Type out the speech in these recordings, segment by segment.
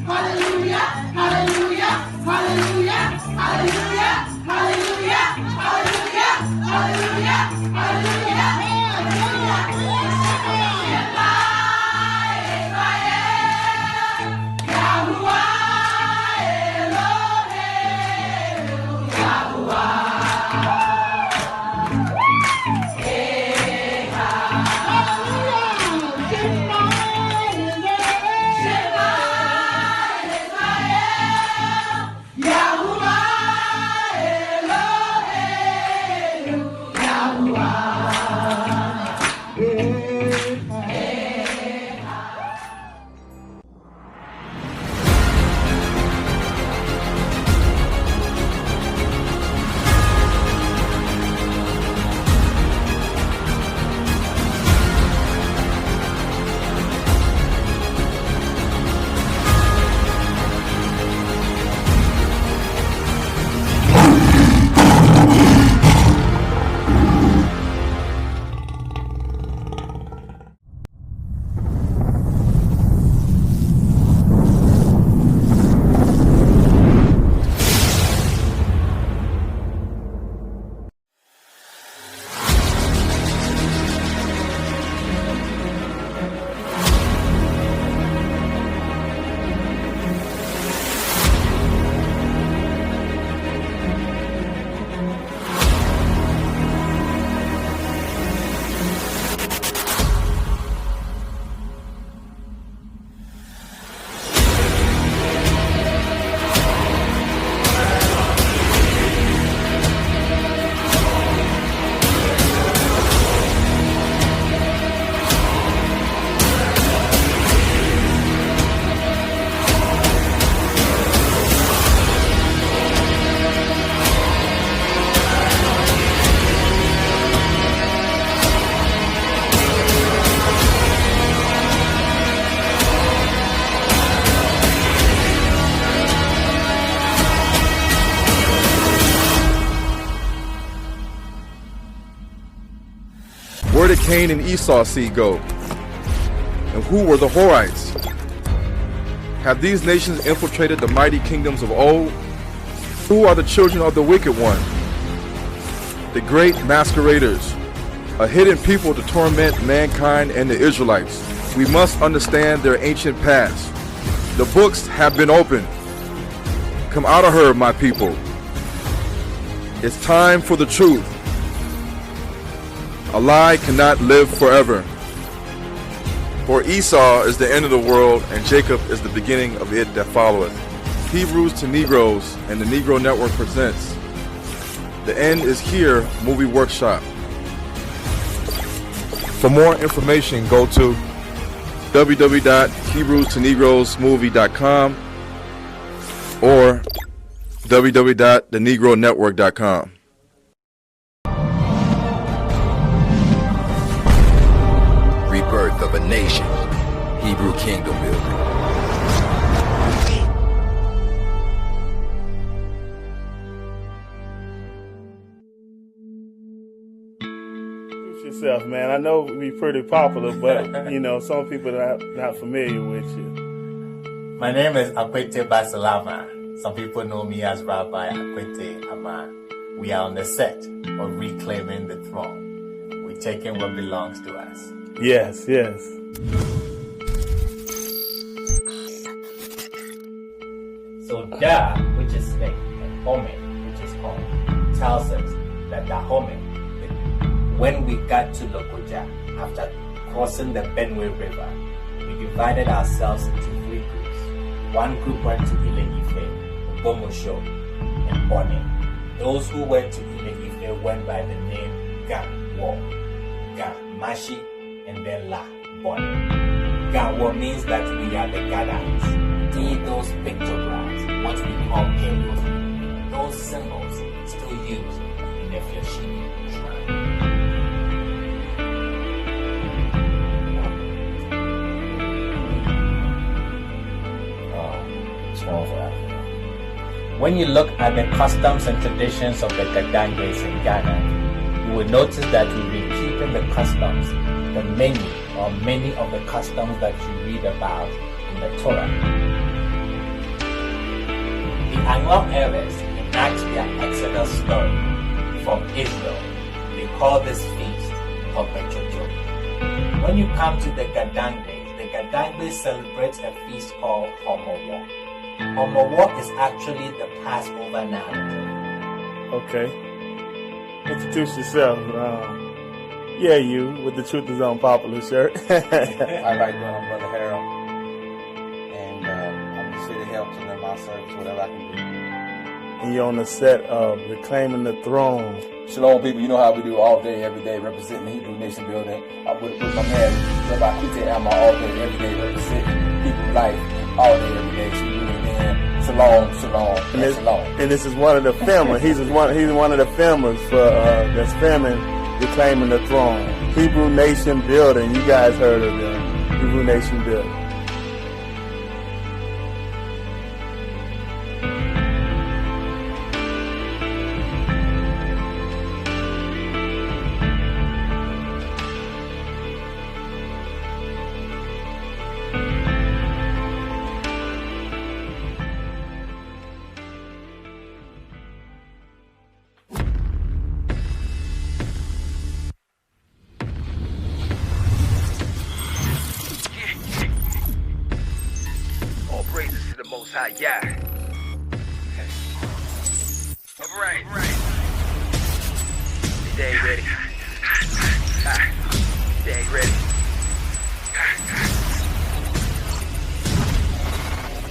hallelujah, hallelujah, hallelujah, hallelujah, hallelujah, hallelujah, hallelujah, hallelujah, Where did Cain and Esau seed go? And who were the Horites? Have these nations infiltrated the mighty kingdoms of old? Who are the children of the wicked one? The great masqueraders, a hidden people to torment mankind and the Israelites. We must understand their ancient past. The books have been opened. Come out of her, my people. It's time for the truth. A lie cannot live forever. For Esau is the end of the world, and Jacob is the beginning of it that followeth. Hebrews to Negroes and the Negro Network presents The End is Here Movie Workshop. For more information, go to www.hebrewstonegroesmovie.com or www.thenegronetwork.com. Rebirth of a nation, Hebrew kingdom building. Yourself, man. I know we're pretty popular, but you know, some people are not familiar with you. My name is Akwete Basalama. Some people know me as Rabbi Akwete Ama. We are on the set of reclaiming the throne. We're taking what belongs to us. Yes, yes. So Da, which is snake, and Home, which is home, tells us that the Home, when we got to Lokoja, after crossing the Benue River, we divided ourselves into three groups. One group went to Ile Ife, Bomosho, and Bone. Those who went to Ile Ife went by the name Ga Wo, Ga Mashi, and then La Bone. Ga Wo means that we are the Gadites. Those pictographs, what we call kindled, those symbols still used in the Flashini tribe. When you look at the customs and traditions of the Gadanges in Ghana, you will notice that we've been keeping the customs, many of the customs that you read about in the Torah. Anglo Arabs enact their Exodus story from Israel. They call this feast Homechocho. When you come to the Gadangbe celebrates a feast called Homowo. Homowo is actually the Passover narrative. Okay. Introduce yourself. Yeah, you, with the Truth is Unpopular shirt. I like doing I'm Brother Harold. And I'm just here to help to lend my service, whatever I can do. And you're on the set of Reclaiming the Throne. Shalom, people. You know how we do all day, every day, representing the Hebrew Nation building. With my man, Rabbi Kite Amma, all day, every day, representing Hebrew life, all day, every day. Shalom, shalom, and shalom. And this is one of the filmers. He's one of the filmers for that's filming Reclaiming the Throne. Hebrew Nation building. You guys heard of them. Hebrew Nation building. Yeah. All right. Stay ready. Stay ready.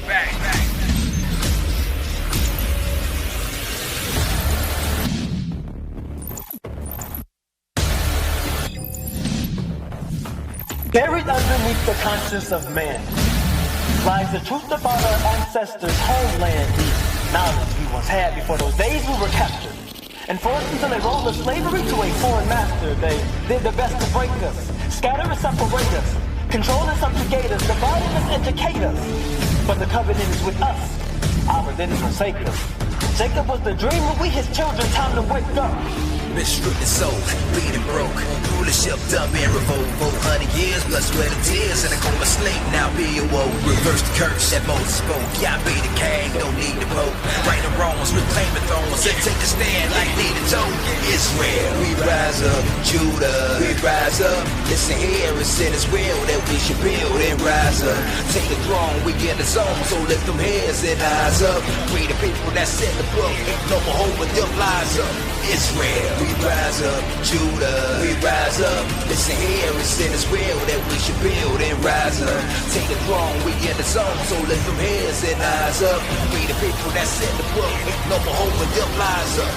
Back. Buried underneath the conscience of man lies the truth about our ancestors' homeland, the knowledge we once had before those days we were captured and forced into the role of slavery to a foreign master. They did their best to break us, scatter and separate us, control and subjugate us, divide and educate us. But the covenant is with us. Our didn't forsake us. Jacob was the dreamer, we his children, time to wake up. Been stripped and sold, bleeding broke. Rulership done been revoked. 400 years, blood, sweat, and tears. And I call a slave, now be a woe. Reverse the curse that Moses spoke. Yeah, I be the king, don't need the pope. Right or wrongs, reclaim the thrones. And take a stand like need a toe. Israel, we rise up. Judah, we rise up. Listen here, it's in his will that we should build and rise up. Take the throne, we get the zone. So lift them heads and eyes up. Free the people that set the book. No more holding them lies up. Israel, we rise up. Judah, we rise up. Listen here, it's in his will that we should build and rise up. Take the throne, we get the zone. So lift them heads and eyes up. Free the people that set the book. No more holding them lies up.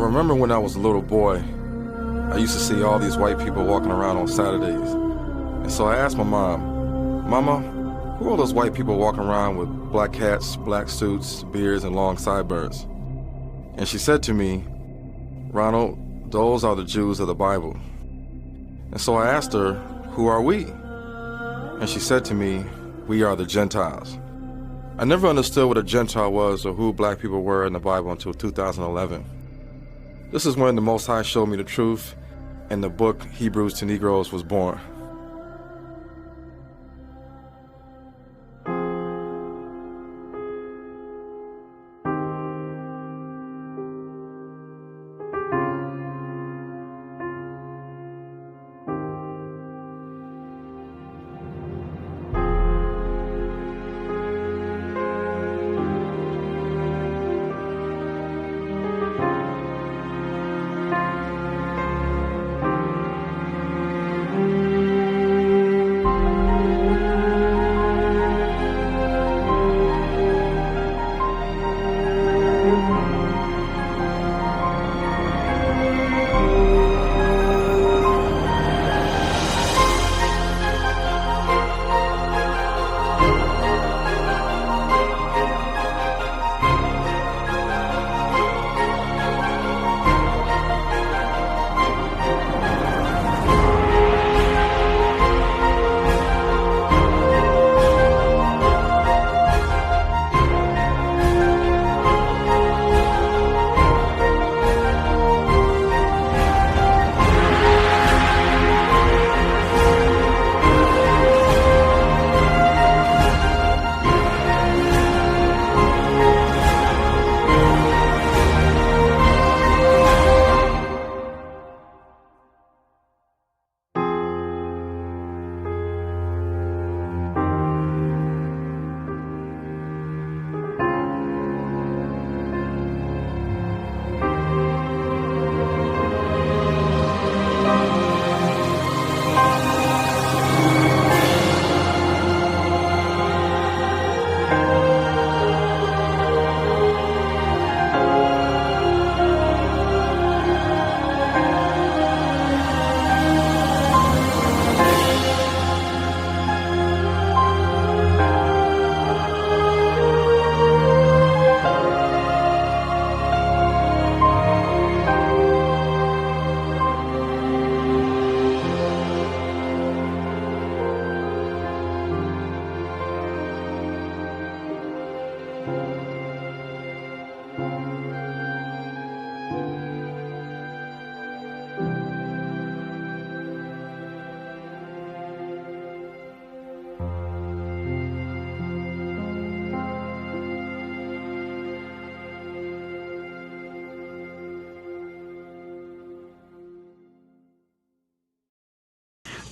I remember when I was a little boy, I used to see all these white people walking around on Saturdays. And so I asked my mom, Mama, who are those white people walking around with black hats, black suits, beards, and long sideburns? And she said to me, Ronald, those are the Jews of the Bible. And so I asked her, who are we? And she said to me, we are the Gentiles. I never understood what a Gentile was or who black people were in the Bible until 2011. This is when the Most High showed me the truth, and the book Hebrews to Negroes was born.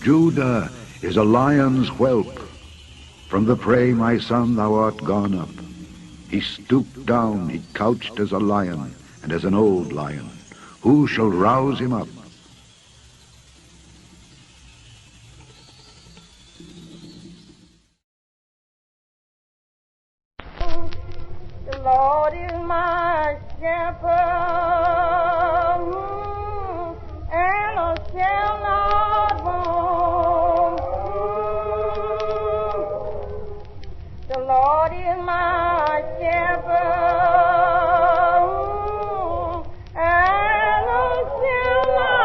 Judah is a lion's whelp. From the prey, my son, thou art gone up. He stooped down, he couched as a lion, and as an old lion. Who shall rouse him up? The Lord is my shepherd, and I shall not want. The Lord is my shepherd, and I shall not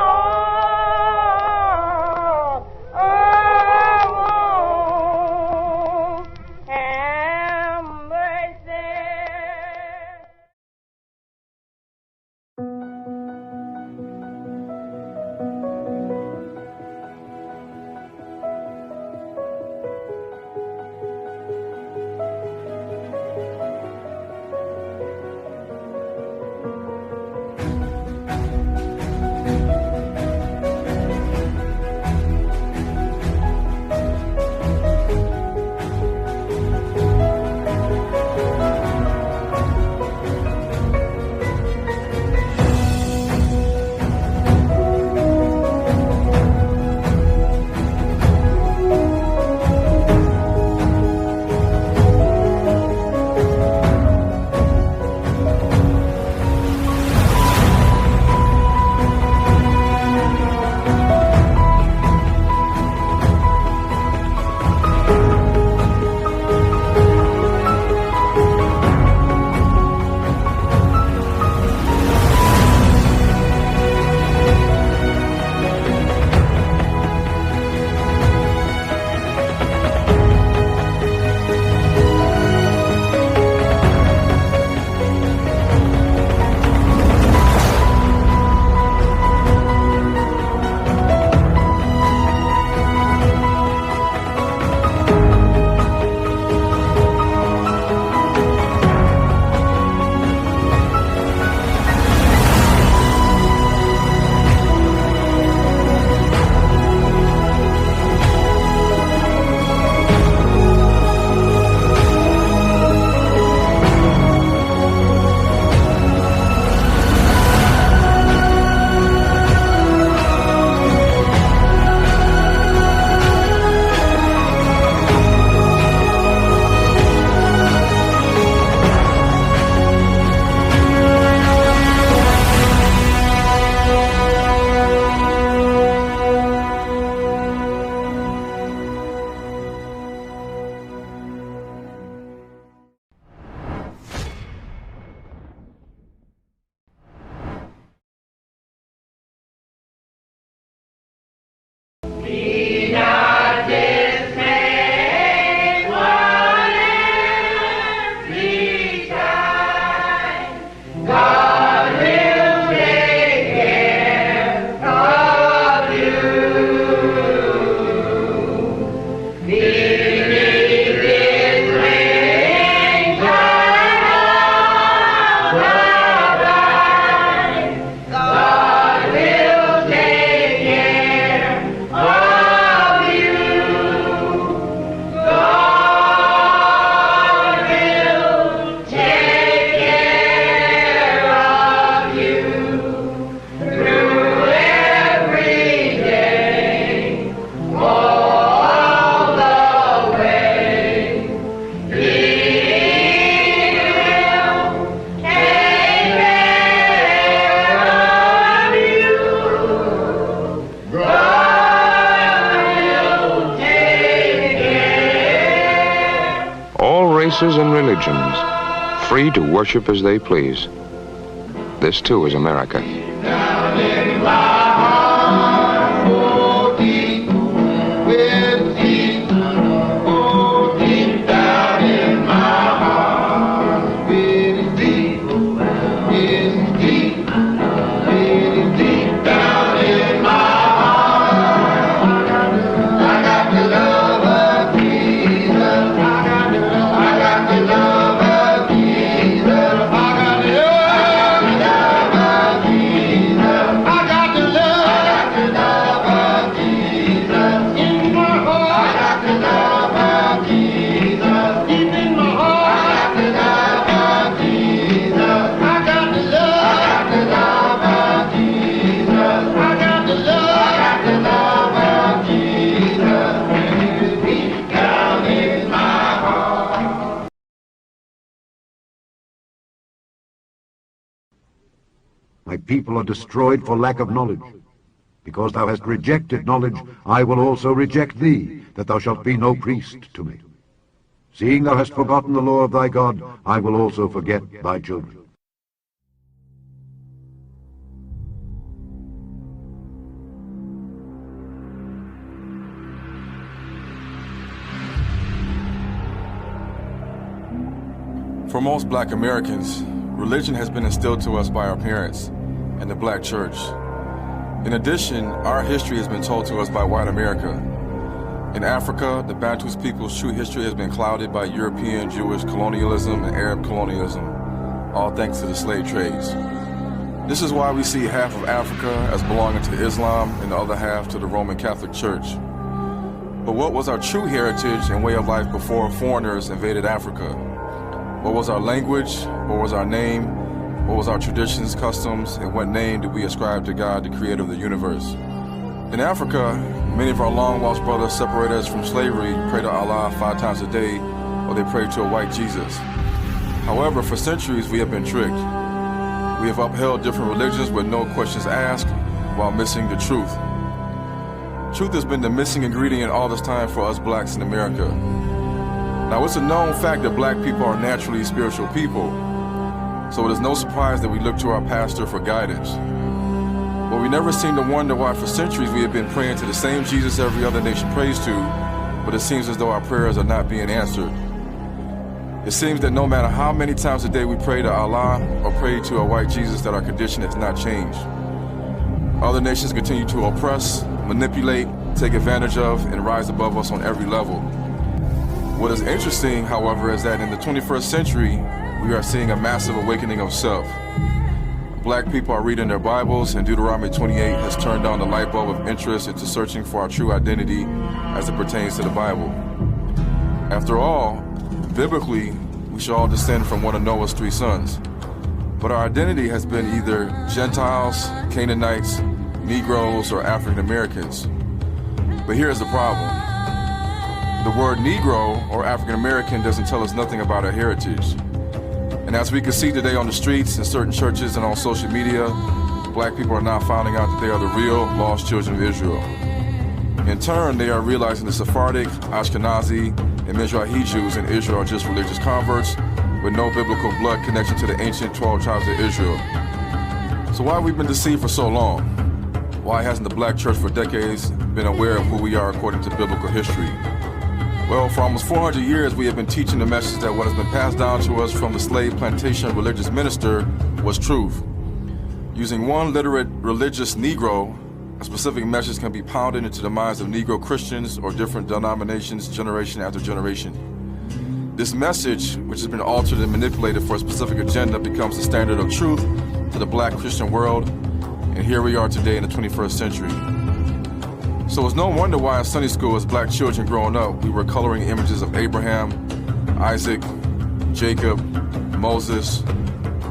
races and religions, free to worship as they please. This too is America. My people are destroyed for lack of knowledge. Because thou hast rejected knowledge, I will also reject thee, that thou shalt be no priest to me. Seeing thou hast forgotten the law of thy God, I will also forget thy children. For most black Americans, religion has been instilled to us by our parents and the black church. In addition, our history has been told to us by white America. In Africa, the Bantu people's true history has been clouded by European Jewish colonialism and Arab colonialism, all thanks to the slave trades. This is why we see half of Africa as belonging to Islam and the other half to the Roman Catholic Church. But what was our true heritage and way of life before foreigners invaded Africa? What was our language? What was our name? What was our traditions, customs, and what name did we ascribe to God, the creator of the universe? In Africa, many of our long-lost brothers separated us from slavery pray to Allah 5 times a day, or they pray to a white Jesus. However, for centuries we have been tricked. We have upheld different religions with no questions asked while missing the truth. Truth has been the missing ingredient all this time for us blacks in America. Now, it's a known fact that black people are naturally spiritual people, so it is no surprise that we look to our pastor for guidance. But we never seem to wonder why for centuries we have been praying to the same Jesus every other nation prays to, but it seems as though our prayers are not being answered. It seems that no matter how many times a day we pray to Allah or pray to a white Jesus, that our condition has not changed. Other nations continue to oppress, manipulate, take advantage of, and rise above us on every level. What is interesting, however, is that in the 21st century, we are seeing a massive awakening of self. Black people are reading their Bibles, and Deuteronomy 28 has turned on the light bulb of interest into searching for our true identity as it pertains to the Bible. After all, biblically, we should all descend from one of Noah's 3 sons. But our identity has been either Gentiles, Canaanites, Negroes, or African Americans. But here's the problem. The word Negro or African American doesn't tell us nothing about our heritage. And as we can see today on the streets, in certain churches and on social media, black people are now finding out that they are the real lost children of Israel. In turn, they are realizing the Sephardic, Ashkenazi, and Mizrahi Jews in Israel are just religious converts with no biblical blood connection to the ancient 12 tribes of Israel. So why have we been deceived for so long? Why hasn't the black church for decades been aware of who we are according to biblical history? Well, for almost 400 years, we have been teaching the message that what has been passed down to us from the slave plantation religious minister was truth. Using one literate religious Negro, a specific message can be pounded into the minds of Negro Christians or different denominations generation after generation. This message, which has been altered and manipulated for a specific agenda, becomes the standard of truth to the black Christian world, and here we are today in the 21st century. So it's no wonder why in Sunday school as black children growing up, we were coloring images of Abraham, Isaac, Jacob, Moses,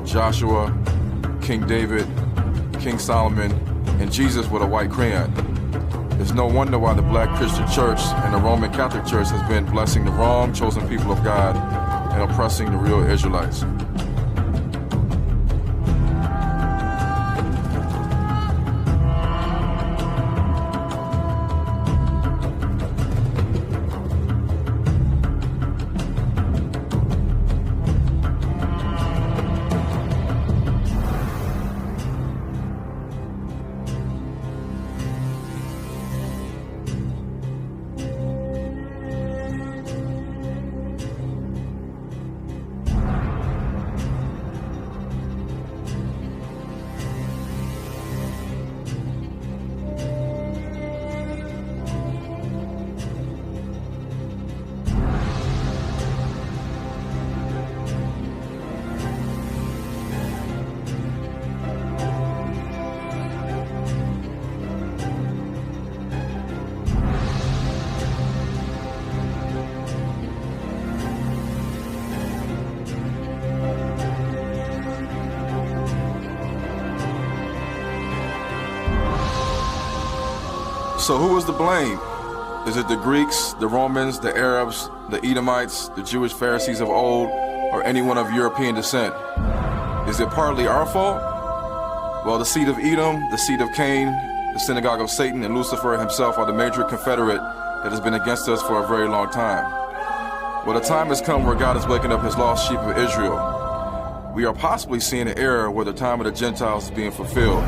Joshua, King David, King Solomon, and Jesus with a white crayon. It's no wonder why the black Christian church and the Roman Catholic Church has been blessing the wrong chosen people of God and oppressing the real Israelites. So who is to blame? Is it the Greeks, the Romans, the Arabs, the Edomites, the Jewish Pharisees of old, or anyone of European descent? Is it partly our fault? Well, the seed of Edom, the seed of Cain, the synagogue of Satan, and Lucifer himself are the major confederate that has been against us for a very long time. Well, the time has come where God is waking up his lost sheep of Israel. We are possibly seeing an era where the time of the Gentiles is being fulfilled.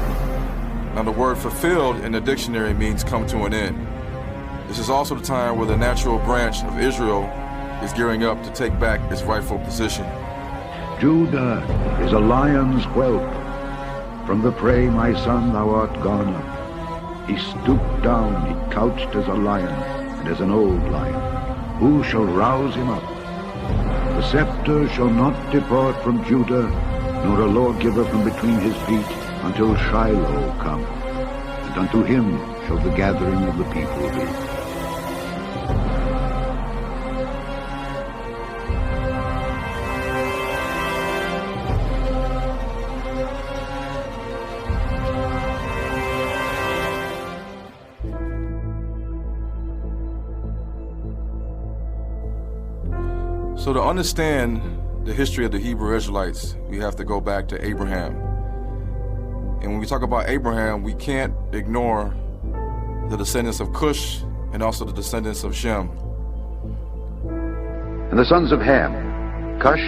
Now, the word fulfilled in the dictionary means come to an end. This is also the time where the natural branch of Israel is gearing up to take back its rightful position. Judah is a lion's whelp. From the prey, my son, thou art gone up. He stooped down, he couched as a lion, and as an old lion. Who shall rouse him up? The scepter shall not depart from Judah, nor a lawgiver from between his feet, until Shiloh come, and unto him shall the gathering of the people be. So to understand the history of the Hebrew Israelites, we have to go back to Abraham. And when we talk about Abraham, we can't ignore the descendants of Cush and also the descendants of Shem. And the sons of Ham, Cush,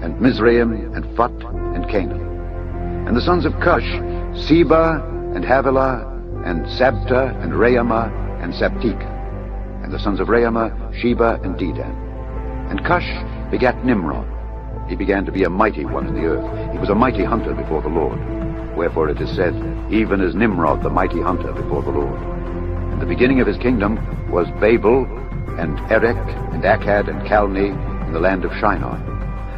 and Mizraim, and Phut, and Canaan. And the sons of Cush, Seba, and Havilah, and Sabta, and Raamah, and Sabteka. And the sons of Raamah, Sheba, and Dedan. And Cush begat Nimrod. He began to be a mighty one in the earth. He was a mighty hunter before the Lord. Wherefore it is said, even as Nimrod, the mighty hunter before the Lord. And the beginning of his kingdom was Babel, and Erech, and Akkad, and Calneh, in the land of Shinar.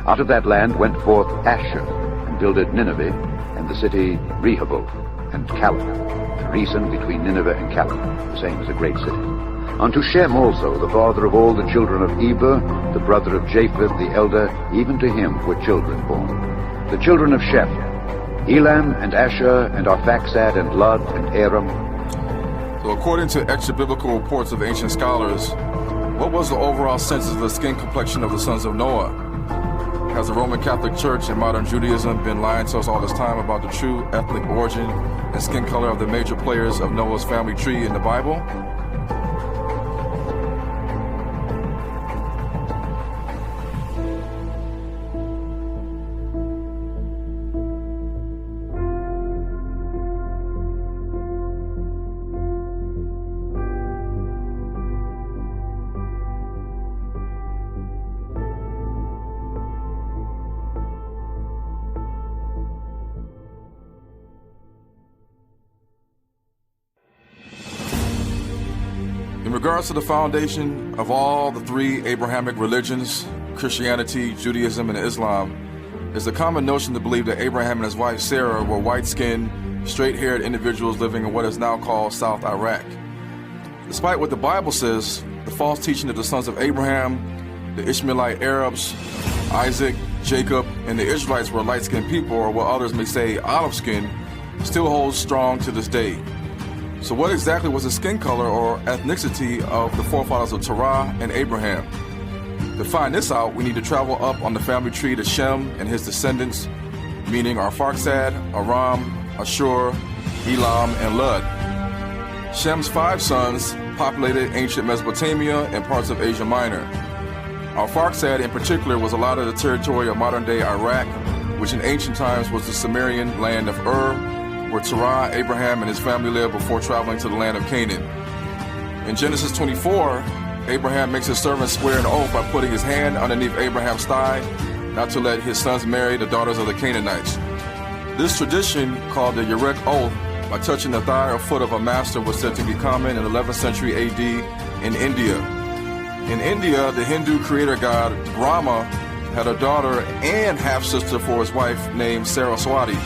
Out of that land went forth Asher, and builded Nineveh, and the city Rehoboth, and Calah, and Resen between Nineveh and Calah, the same as a great city. Unto Shem also, the father of all the children of Eber, the brother of Japheth the elder, even to him were children born. The children of Shem, Elam, and Asher, and Arphaxad, and Lud, and Aram. So according to extra-biblical reports of ancient scholars, what was the overall census of the skin complexion of the sons of Noah? Has the Roman Catholic Church and modern Judaism been lying to us all this time about the true ethnic origin and skin color of the major players of Noah's family tree in the Bible? In regards to the foundation of all the three Abrahamic religions, Christianity, Judaism, and Islam, is the common notion to believe that Abraham and his wife Sarah were white-skinned, straight-haired individuals living in what is now called South Iraq. Despite what the Bible says, the false teaching of the sons of Abraham, the Ishmaelite Arabs, Isaac, Jacob, and the Israelites were light-skinned people, or what others may say olive-skinned, still holds strong to this day. So what exactly was the skin color or ethnicity of the forefathers of Terah and Abraham? To find this out, we need to travel up on the family tree to Shem and his descendants, meaning Arphaxad, Aram, Ashur, Elam, and Lud. Shem's 5 sons populated ancient Mesopotamia and parts of Asia Minor. Arphaxad in particular was allotted the territory of modern-day Iraq, which in ancient times was the Sumerian land of Ur, where Terah, Abraham, and his family lived before traveling to the land of Canaan. In Genesis 24, Abraham makes his servant swear an oath by putting his hand underneath Abraham's thigh, not to let his sons marry the daughters of the Canaanites. This tradition, called the Yerek Oath, by touching the thigh or foot of a master, was said to be common in 11th century AD in India. In India, the Hindu creator god Brahma had a daughter and half-sister for his wife named Saraswati.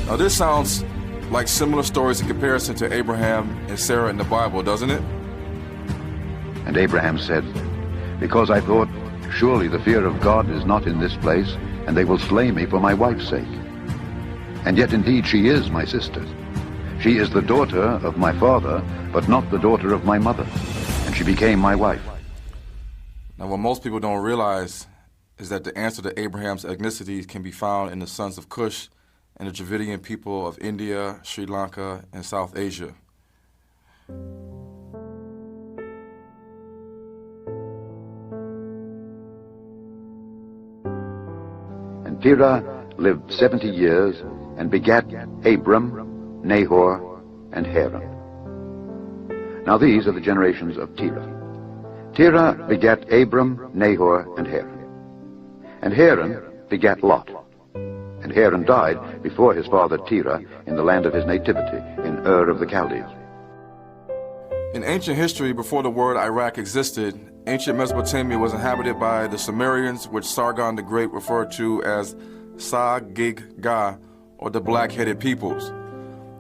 Now this sounds like similar stories in comparison to Abraham and Sarah in the Bible, doesn't it? And Abraham said, because I thought, surely the fear of God is not in this place, and they will slay me for my wife's sake. And yet indeed she is my sister. She is the daughter of my father, but not the daughter of my mother, and she became my wife. Now, what most people don't realize is that the answer to Abraham's ethnicity can be found in the sons of Cush and the Dravidian people of India, Sri Lanka, and South Asia. And Terah lived 70 years and begat Abram, Nahor, and Haran. Now these are the generations of Terah. Terah begat Abram, Nahor, and Haran. And Haran begat Lot. And Haran died before his father Terah in the land of his nativity, in Ur of the Chaldees. In ancient history, before the word Iraq existed, ancient Mesopotamia was inhabited by the Sumerians, which Sargon the Great referred to as Sa-gig-ga, or the black-headed peoples.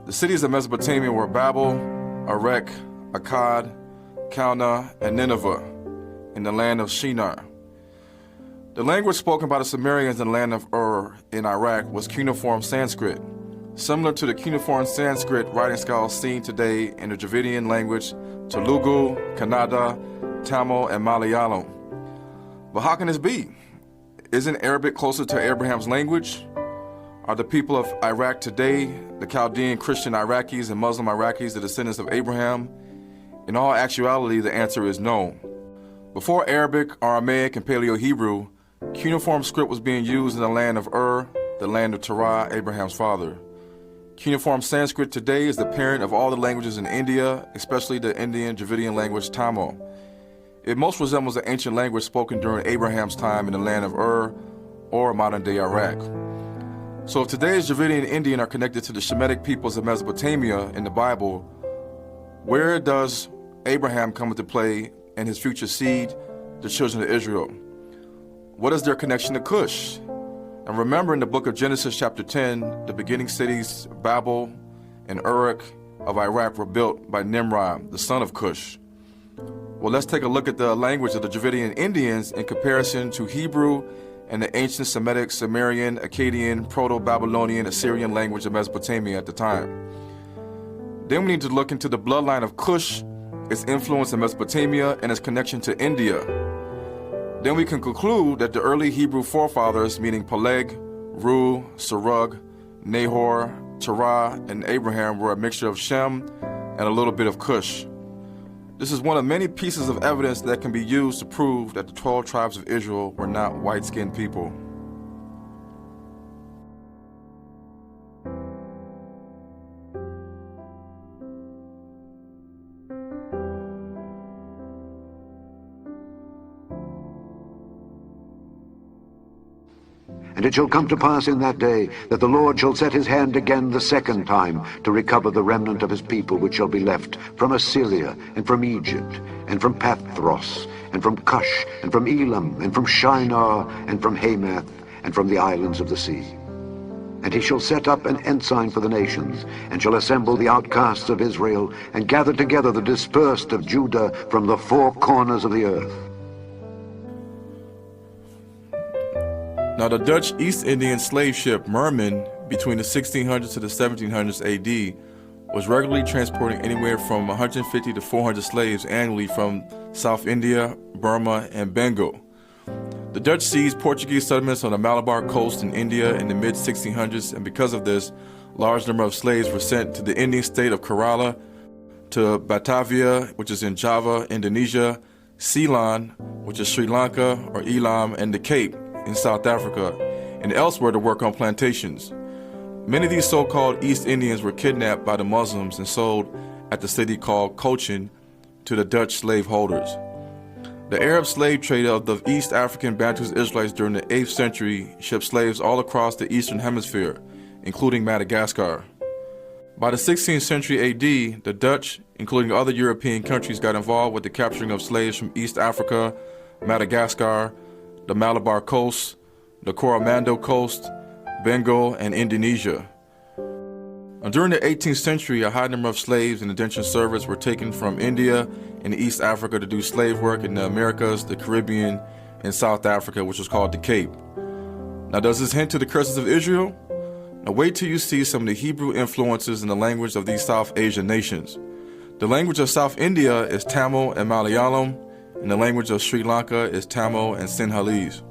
The cities of Mesopotamia were Babel, Erech, Akkad, Calneh, and Nineveh, in the land of Shinar. The language spoken by the Sumerians in the land of Ur in Iraq was cuneiform Sanskrit, similar to the cuneiform Sanskrit writing scholars seen today in the Dravidian language Telugu, Kannada, Tamil, and Malayalam. But how can this be? Isn't Arabic closer to Abraham's language? Are the people of Iraq today, the Chaldean Christian Iraqis and Muslim Iraqis, the descendants of Abraham? In all actuality, the answer is no. Before Arabic, Aramaic, and Paleo-Hebrew, cuneiform script was being used in the land of Ur, the land of Terah, Abraham's father. Cuneiform Sanskrit today is the parent of all the languages in India, especially the Indian Dravidian language Tamil. It most resembles the ancient language spoken during Abraham's time in the land of Ur, or modern-day Iraq. So if today's Dravidian Indian are connected to the Shemitic peoples of Mesopotamia in the Bible, where does Abraham come into play and his future seed, the children of Israel? What is their connection to Cush? And remember, in the book of Genesis chapter 10, the beginning cities Babel and Uruk of Iraq were built by Nimrod, the son of Cush. Well, let's take a look at the language of the Dravidian Indians in comparison to Hebrew and the ancient Semitic, Sumerian, Akkadian, Proto-Babylonian, Assyrian language of Mesopotamia at the time. Then we need to look into the bloodline of Cush, its influence in Mesopotamia, and its connection to India. Then we can conclude that the early Hebrew forefathers, meaning Peleg, Ru, Serug, Nahor, Terah, and Abraham, were a mixture of Shem and a little bit of Cush. This is one of many pieces of evidence that can be used to prove that the 12 tribes of Israel were not white-skinned people. And it shall come to pass in that day that the Lord shall set his hand again the second time to recover the remnant of his people which shall be left from Assyria, and from Egypt, and from Pathros, and from Cush, and from Elam, and from Shinar, and from Hamath, and from the islands of the sea. And he shall set up an ensign for the nations, and shall assemble the outcasts of Israel, and gather together the dispersed of Judah from the four corners of the earth. Now, the Dutch East Indian slave ship Merman, between the 1600s to the 1700s AD, was regularly transporting anywhere from 150 to 400 slaves annually from South India, Burma, and Bengal. The Dutch seized Portuguese settlements on the Malabar coast in India in the mid-1600s, and because of this, large number of slaves were sent to the Indian state of Kerala, to Batavia, which is in Java, Indonesia, Ceylon, which is Sri Lanka, or Elam, and the Cape in South Africa, and elsewhere to work on plantations. Many of these so-called East Indians were kidnapped by the Muslims and sold at the city called Cochin to the Dutch slave holders. The Arab slave trade of the East African Bantu Israelites during the 8th century shipped slaves all across the Eastern Hemisphere, including Madagascar. By the 16th century AD, the Dutch, including other European countries, got involved with the capturing of slaves from East Africa, Madagascar, the Malabar coast, the Coromandel coast, Bengal, and Indonesia. And during the 18th century, a high number of slaves in indentured service were taken from India and East Africa to do slave work in the Americas, the Caribbean, and South Africa, which was called the Cape. Now, does this hint to the curses of Israel? Now wait till you see some of the Hebrew influences in the language of these South Asian nations. The language of South India is Tamil and Malayalam, and the language of Sri Lanka is Tamil and Sinhalese.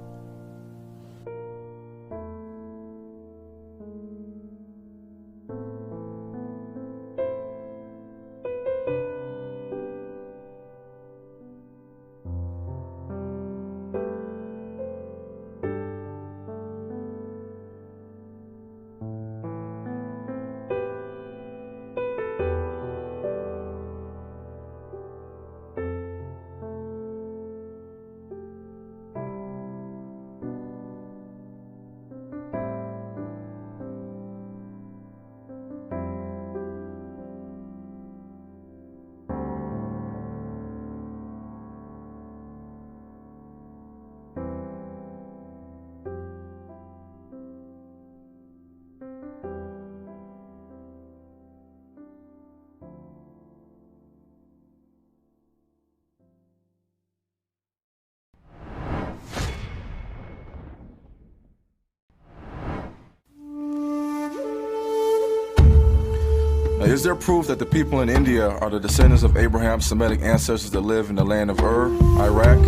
Now, is there proof that the people in India are the descendants of Abraham's Semitic ancestors that live in the land of Ur, Iraq?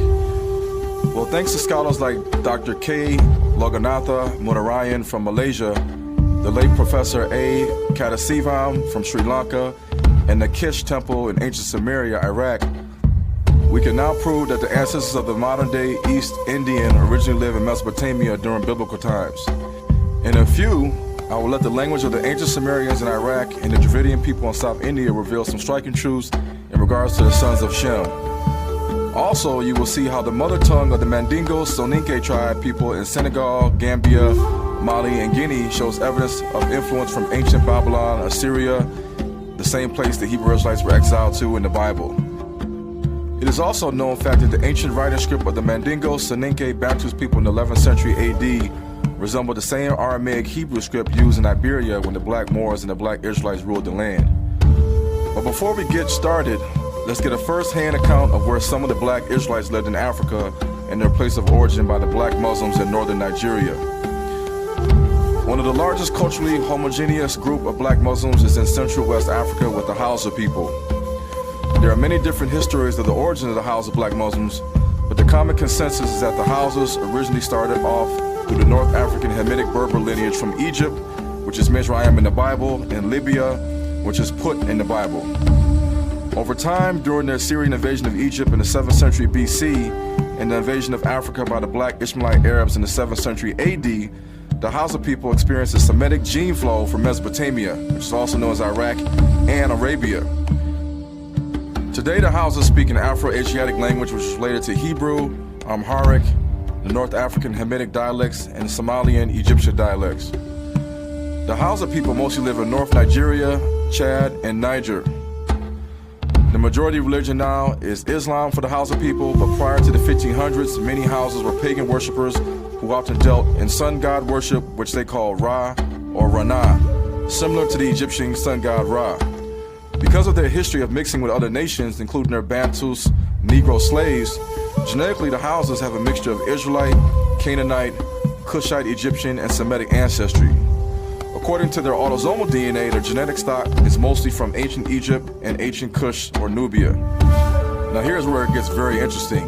Well, thanks to scholars like Dr. K. Loganatha Munarayan from Malaysia, the late Professor A. Kadasivam from Sri Lanka, and the Kish Temple in ancient Samaria, Iraq, we can now prove that the ancestors of the modern-day East Indian originally lived in Mesopotamia during biblical times. In a few, I will let the language of the ancient Sumerians in Iraq and the Dravidian people in South India reveal some striking truths in regards to the sons of Shem. Also, you will see how the mother tongue of the Mandingo Soninke tribe people in Senegal, Gambia, Mali, and Guinea shows evidence of influence from ancient Babylon, Assyria, the same place the Hebrew Israelites were exiled to in the Bible. It is also a known fact that the ancient writing script of the Mandingo Soninke Bantus people in the 11th century AD resembled the same Aramaic Hebrew script used in Iberia when the Black Moors and the Black Israelites ruled the land. But before we get started, let's get a first-hand account of where some of the Black Israelites lived in Africa and their place of origin by the Black Muslims in northern Nigeria. One of the largest culturally homogeneous group of Black Muslims is in Central West Africa with the Hausa people. There are many different histories of the origin of the Hausa Black Muslims, but the common consensus is that the Hausas originally started off through the North African Hamitic Berber lineage from Egypt, which is Mizraim in the Bible, and Libya, which is Put in the Bible. Over time, during the Assyrian invasion of Egypt in the 7th century BC and the invasion of Africa by the Black Ishmaelite Arabs in the 7th century AD, the Hausa people experienced a Semitic gene flow from Mesopotamia, which is also known as Iraq, and Arabia. Today, the Hausas speak an afro-asiatic language which is related to Hebrew, Amharic, the North African Hamitic dialects, and the Somalian Egyptian dialects. The Hausa people mostly live in North Nigeria, Chad, and Niger. The majority religion now is Islam for the Hausa people, but prior to the 1500s, many Hausas were pagan worshippers who often dealt in sun god worship, which they call Ra or Rana, similar to the Egyptian sun god Ra. Because of their history of mixing with other nations, including their Bantus, Negro slaves, genetically the Hausas have a mixture of Israelite, Canaanite, Cushite, Egyptian, and Semitic ancestry. According to their autosomal DNA, their genetic stock is mostly from ancient Egypt and ancient Kush or Nubia. Now here's where it gets very interesting.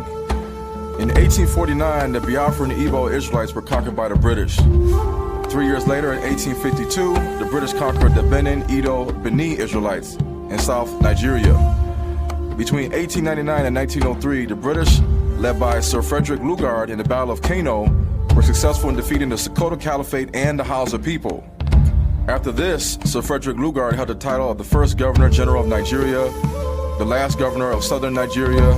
In 1849, the Biafran Igbo Israelites were conquered by the British. 3 years later, in 1852, the British conquered the Benin, Edo, Beni Israelites in South Nigeria. Between 1899 and 1903, the British, led by Sir Frederick Lugard in the Battle of Kano, were successful in defeating the Sokoto Caliphate and the Hausa people. After this, Sir Frederick Lugard held the title of the first Governor General of Nigeria, the last Governor of Southern Nigeria,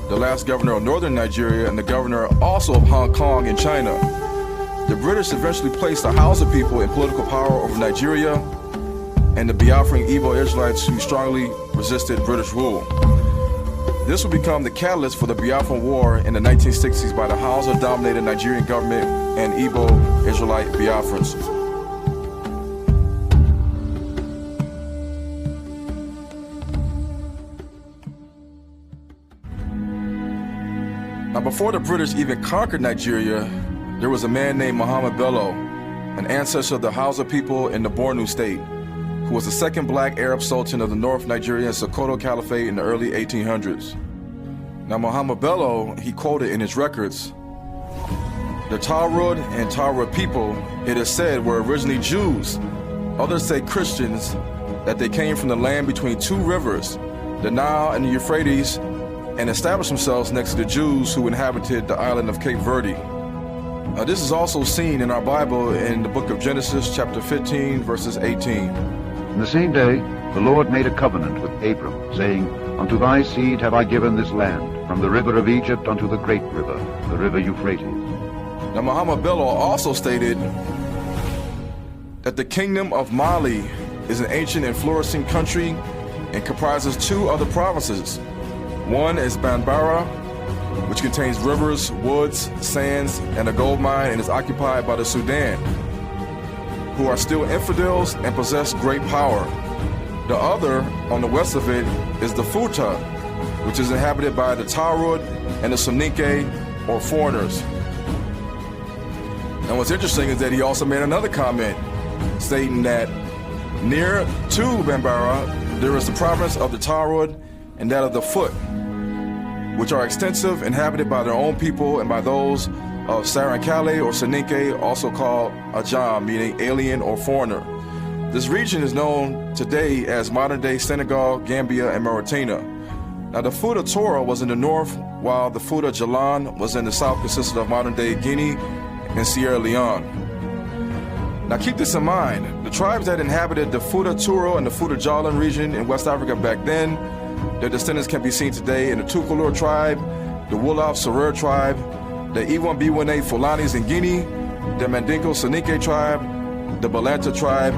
the last Governor of Northern Nigeria, and the Governor also of Hong Kong in China. The British eventually placed the Hausa people in political power over Nigeria and the Biafran Igbo Israelites who strongly resisted British rule. This would become the catalyst for the Biafran War in the 1960s by the Hausa-dominated Nigerian government and Igbo Israelite Biafrans. Now, before the British even conquered Nigeria, there was a man named Muhammad Bello an ancestor of the Hausa people in the Borno state, who was the second black Arab sultan of the North Nigerian Sokoto Caliphate in the early 1800s. Now, Muhammad Bello, he quoted in his records, "The Taurud and Taurud people, it is said, were originally Jews. Others say Christians, that they came from the land between two rivers, the Nile and the Euphrates, and established themselves next to the Jews who inhabited the island of Cape Verde." This is also seen in our Bible in the book of Genesis, chapter 15, verses 18. In the same day, the Lord made a covenant with Abram, saying, "Unto thy seed have I given this land, from the river of Egypt unto the great river, the river Euphrates." Now, Muhammad Bello also stated that the kingdom of Mali is an ancient and flourishing country and comprises two other provinces. One is Bambara, which contains rivers, woods, sands, and a gold mine, and is occupied by the Sudan, who are still infidels and possess great power. The other, on the west of it, is the Futa, which is inhabited by the Taurud and the Soninke, or foreigners. And what's interesting is that he also made another comment, stating that near to Bambara, there is the province of the Taurud and that of the Fut, which are extensive, inhabited by their own people and by those of Sarankale or Soninke, also called Ajam, meaning alien or foreigner. This region is known today as modern-day Senegal, Gambia, and Mauritania. Now, the Futa Torah was in the north, while the Futa Jalan was in the south, consisted of modern-day Guinea and Sierra Leone. Now, keep this in mind. The tribes that inhabited the Futa Turo and the Futa Jalan region in West Africa back then, their descendants can be seen today in the Tukulur tribe, the Wolof Serer tribe, the Iwan-Biwane Fulanis in Guinea, the Mandingo Soninke tribe, the Balanta tribe,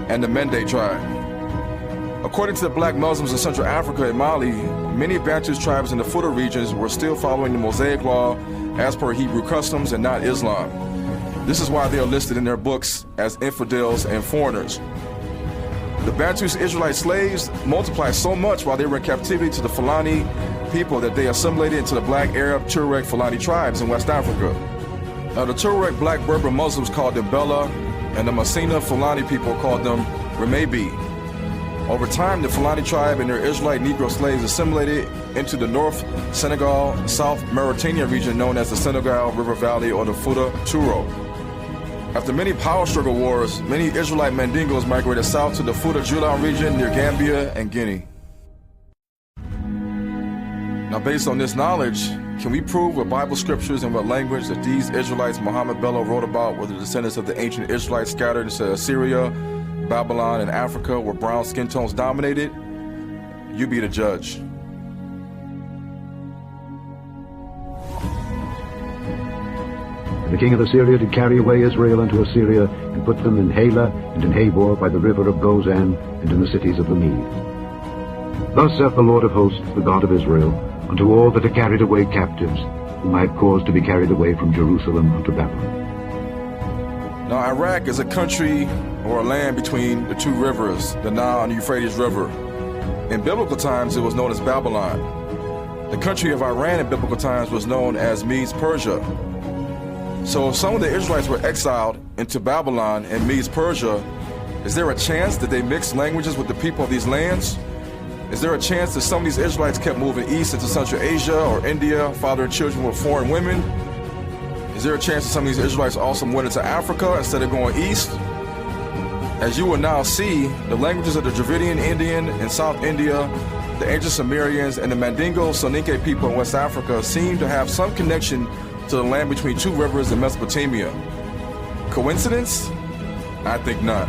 and the Mende tribe. According to the black Muslims in Central Africa and Mali, many Bantu tribes in the Futa regions were still following the Mosaic law as per Hebrew customs and not Islam. This is why they are listed in their books as infidels and foreigners. The Bantu Israelite slaves multiplied so much while they were in captivity to the Fulani people that they assimilated into the black Arab Tuareg Fulani tribes in West Africa. Now, the Tuareg black Berber Muslims called them Bella, and the Masina Fulani people called them Remebi. Over time, the Fulani tribe and their Israelite Negro slaves assimilated into the North Senegal, South Mauritania region known as the Senegal River Valley or the Futa Turo. After many power struggle wars, many Israelite Mandingos migrated south to the Futa Julan region near Gambia and Guinea. Now, based on this knowledge, can we prove with Bible scriptures and what language that these Israelites Muhammad Bello wrote about were the descendants of the ancient Israelites scattered into Assyria, Babylon, and Africa, where brown skin tones dominated? You be the judge. The king of Assyria did carry away Israel unto Assyria, and put them in Halah and in Habor by the river of Gozan, and in the cities of the Medes. Thus saith the Lord of hosts, the God of Israel, unto all that are carried away captives, whom I have caused to be carried away from Jerusalem unto Babylon. Now, Iraq is a country or a land between the two rivers, the Nile and the Euphrates River. In biblical times, it was known as Babylon. The country of Iran in biblical times was known as Medes Persia. So if some of the Israelites were exiled into Babylon and Medes Persia, is there a chance that they mixed languages with the people of these lands? Is there a chance that some of these Israelites kept moving east into Central Asia or India, fathering children with foreign women? Is there a chance that some of these Israelites also went into Africa instead of going east? As you will now see, the languages of the Dravidian Indian in South India, the ancient Sumerians, and the Mandingo Soninke people in West Africa seem to have some connection to the land between two rivers in Mesopotamia. Coincidence? I think not.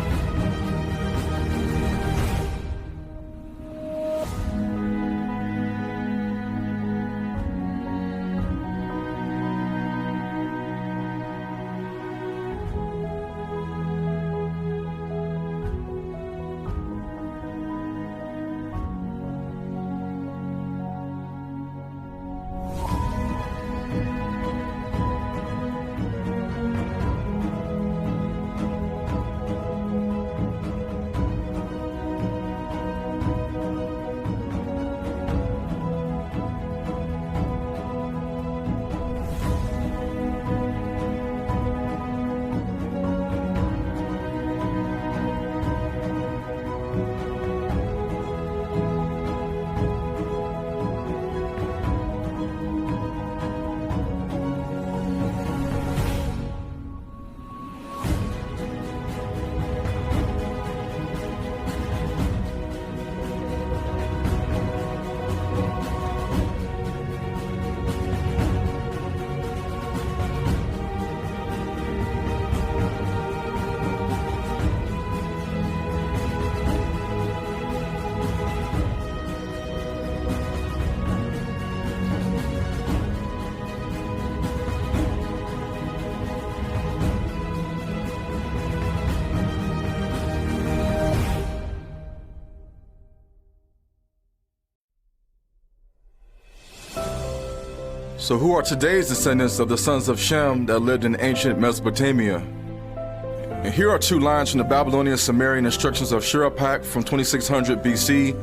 So who are today's descendants of the sons of Shem that lived in ancient Mesopotamia? And here are two lines from the Babylonian Sumerian instructions of Shirapak from 2600 BC,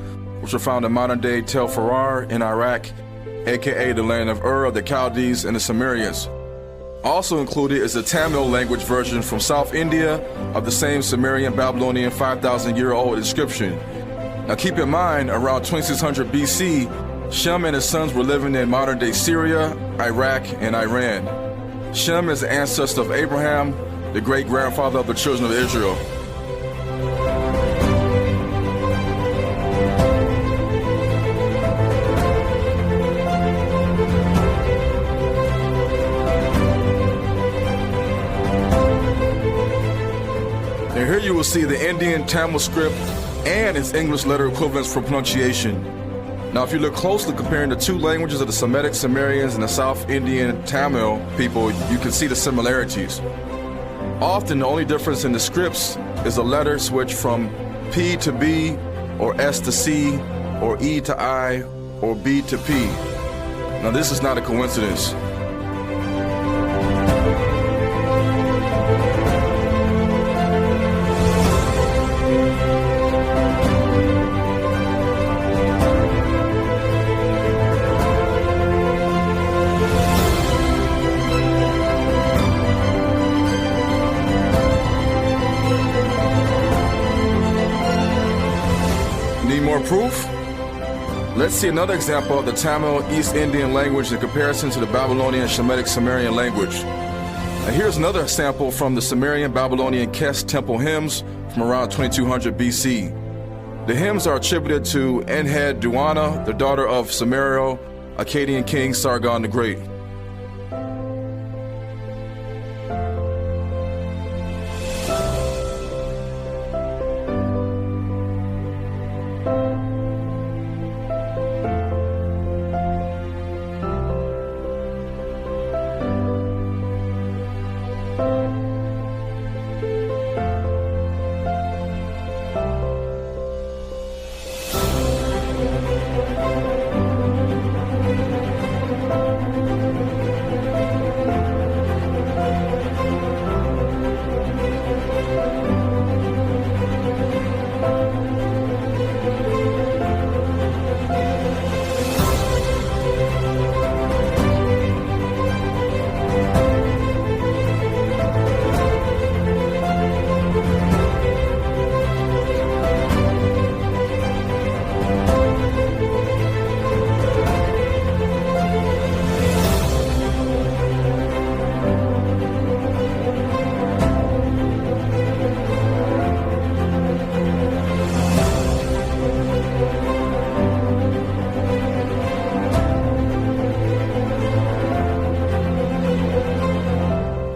which were found in modern-day Tel Farar in Iraq, aka the land of Ur of the Chaldees and the Sumerians. Also included is the Tamil language version from South India of the same Sumerian Babylonian 5,000-year-old inscription. Now keep in mind, around 2600 BC, Shem and his sons were living in modern-day Syria, Iraq, and Iran. Shem is the ancestor of Abraham, the great-grandfather of the children of Israel. And here you will see the Indian Tamil script and its English letter equivalents for pronunciation. Now, if you look closely comparing the two languages of the Semitic Sumerians and the South Indian Tamil people, you can see the similarities. Often, the only difference in the scripts is a letter switch from P to B, or S to C, or E to I, or B to P. Now, this is not a coincidence. Need more proof? Let's see another example of the Tamil East Indian language in comparison to the Babylonian Shemitic Sumerian language. And here's another sample from the Sumerian Babylonian Kes temple hymns from around 2200 BC. The hymns are attributed to Enhed Duana, the daughter of Sumerio, Akkadian king Sargon the Great.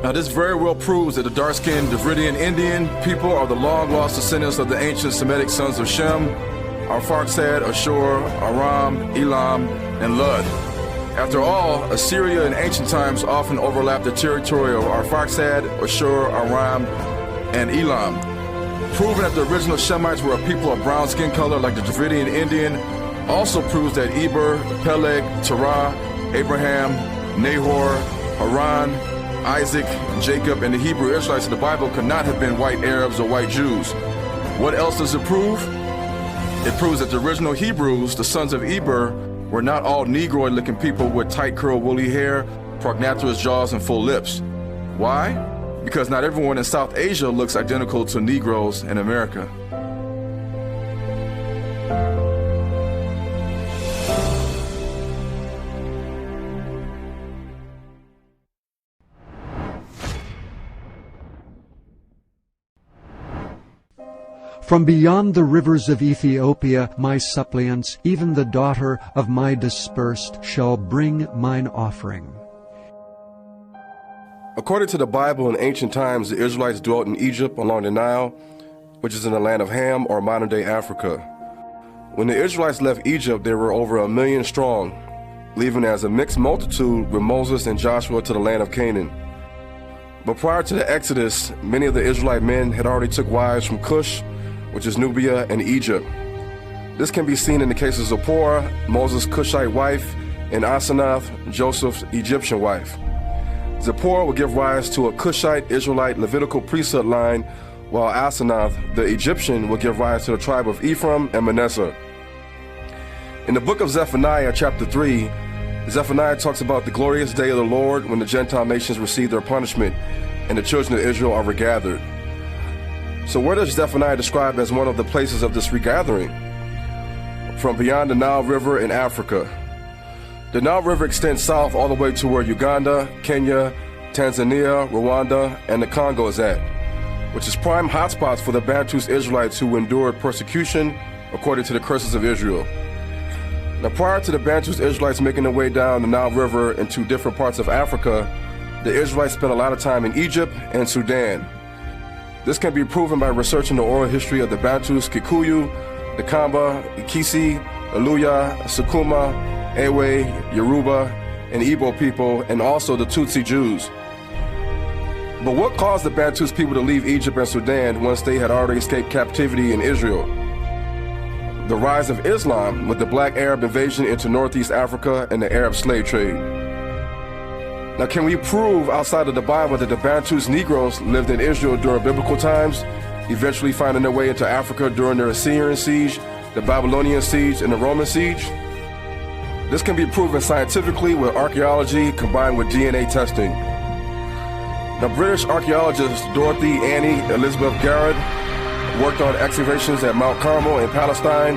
Now this very well proves that the dark-skinned Davridian Indian people are the long-lost descendants of the ancient Semitic sons of Shem, Arphaxad, Ashur, Aram, Elam, and Lud. After all, Assyria in ancient times often overlapped the territory of Arphaxad, Ashur, Aram, and Elam. Proving that the original Shemites were a people of brown skin color like the Davridian Indian also proves that Eber, Peleg, Terah, Abraham, Nahor, Haran, Isaac, Jacob, and the Hebrew Israelites of the Bible could not have been white Arabs or white Jews. What else does it prove? It proves that the original Hebrews, the sons of Eber, were not all Negroid-looking people with tight curled woolly hair, prognathous jaws, and full lips. Why? Because not everyone in South Asia looks identical to Negroes in America. From beyond the rivers of Ethiopia, my suppliants, even the daughter of my dispersed, shall bring mine offering. According to the Bible, in ancient times, the Israelites dwelt in Egypt along the Nile, which is in the land of Ham or modern-day Africa. When the Israelites left Egypt, there were over 1 million strong, leaving as a mixed multitude with Moses and Joshua to the land of Canaan. But prior to the Exodus, many of the Israelite men had already took wives from Cush, which is Nubia and Egypt. This can be seen in the case of Zipporah, Moses' Cushite wife, and Asenath, Joseph's Egyptian wife. Zipporah would give rise to a Cushite, Israelite, Levitical priesthood line, while Asenath, the Egyptian, would give rise to the tribe of Ephraim and Manasseh. In the book of Zephaniah, chapter 3, Zephaniah talks about the glorious day of the Lord when the Gentile nations receive their punishment and the children of Israel are regathered. So where does Zephaniah describe as one of the places of this regathering? From beyond the Nile River in Africa. The Nile River extends south all the way to where Uganda, Kenya, Tanzania, Rwanda, and the Congo is at, which is prime hotspots for the Bantus Israelites who endured persecution according to the curses of Israel. Now, prior to the Bantus Israelites making their way down the Nile River into different parts of Africa, the Israelites spent a lot of time in Egypt and Sudan. This can be proven by researching the oral history of the Bantus, Kikuyu, the Kamba, Ikisi, Aluya, Sukuma, Ewe, Yoruba, and Igbo people, and also the Tutsi Jews. But what caused the Bantus people to leave Egypt and Sudan once they had already escaped captivity in Israel? The rise of Islam with the black Arab invasion into Northeast Africa and the Arab slave trade. Now, can we prove outside of the Bible that the Bantus Negroes lived in Israel during biblical times, eventually finding their way into Africa during the Assyrian siege, the Babylonian siege, and the Roman siege? This can be proven scientifically with archaeology combined with DNA testing. Now, British archaeologist Dorothy Annie Elizabeth Garrett worked on excavations at Mount Carmel in Palestine,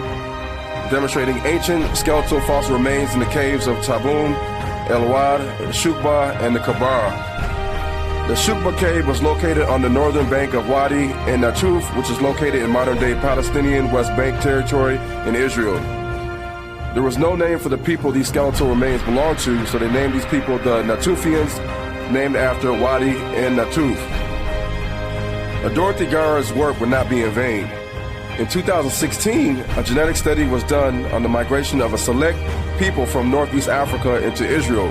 demonstrating ancient skeletal fossil remains in the caves of Tabun, El Wad, Shukba, and the Kabar. The Shukba cave was located on the northern bank of Wadi and Natuf, which is located in modern-day Palestinian West Bank territory in Israel. There was no name for the people these skeletal remains belonged to, so they named these people the Natufians, named after Wadi and Natuf. Dorothy Garrett's work would not be in vain. In 2016, a genetic study was done on the migration of a select people from Northeast Africa into Israel,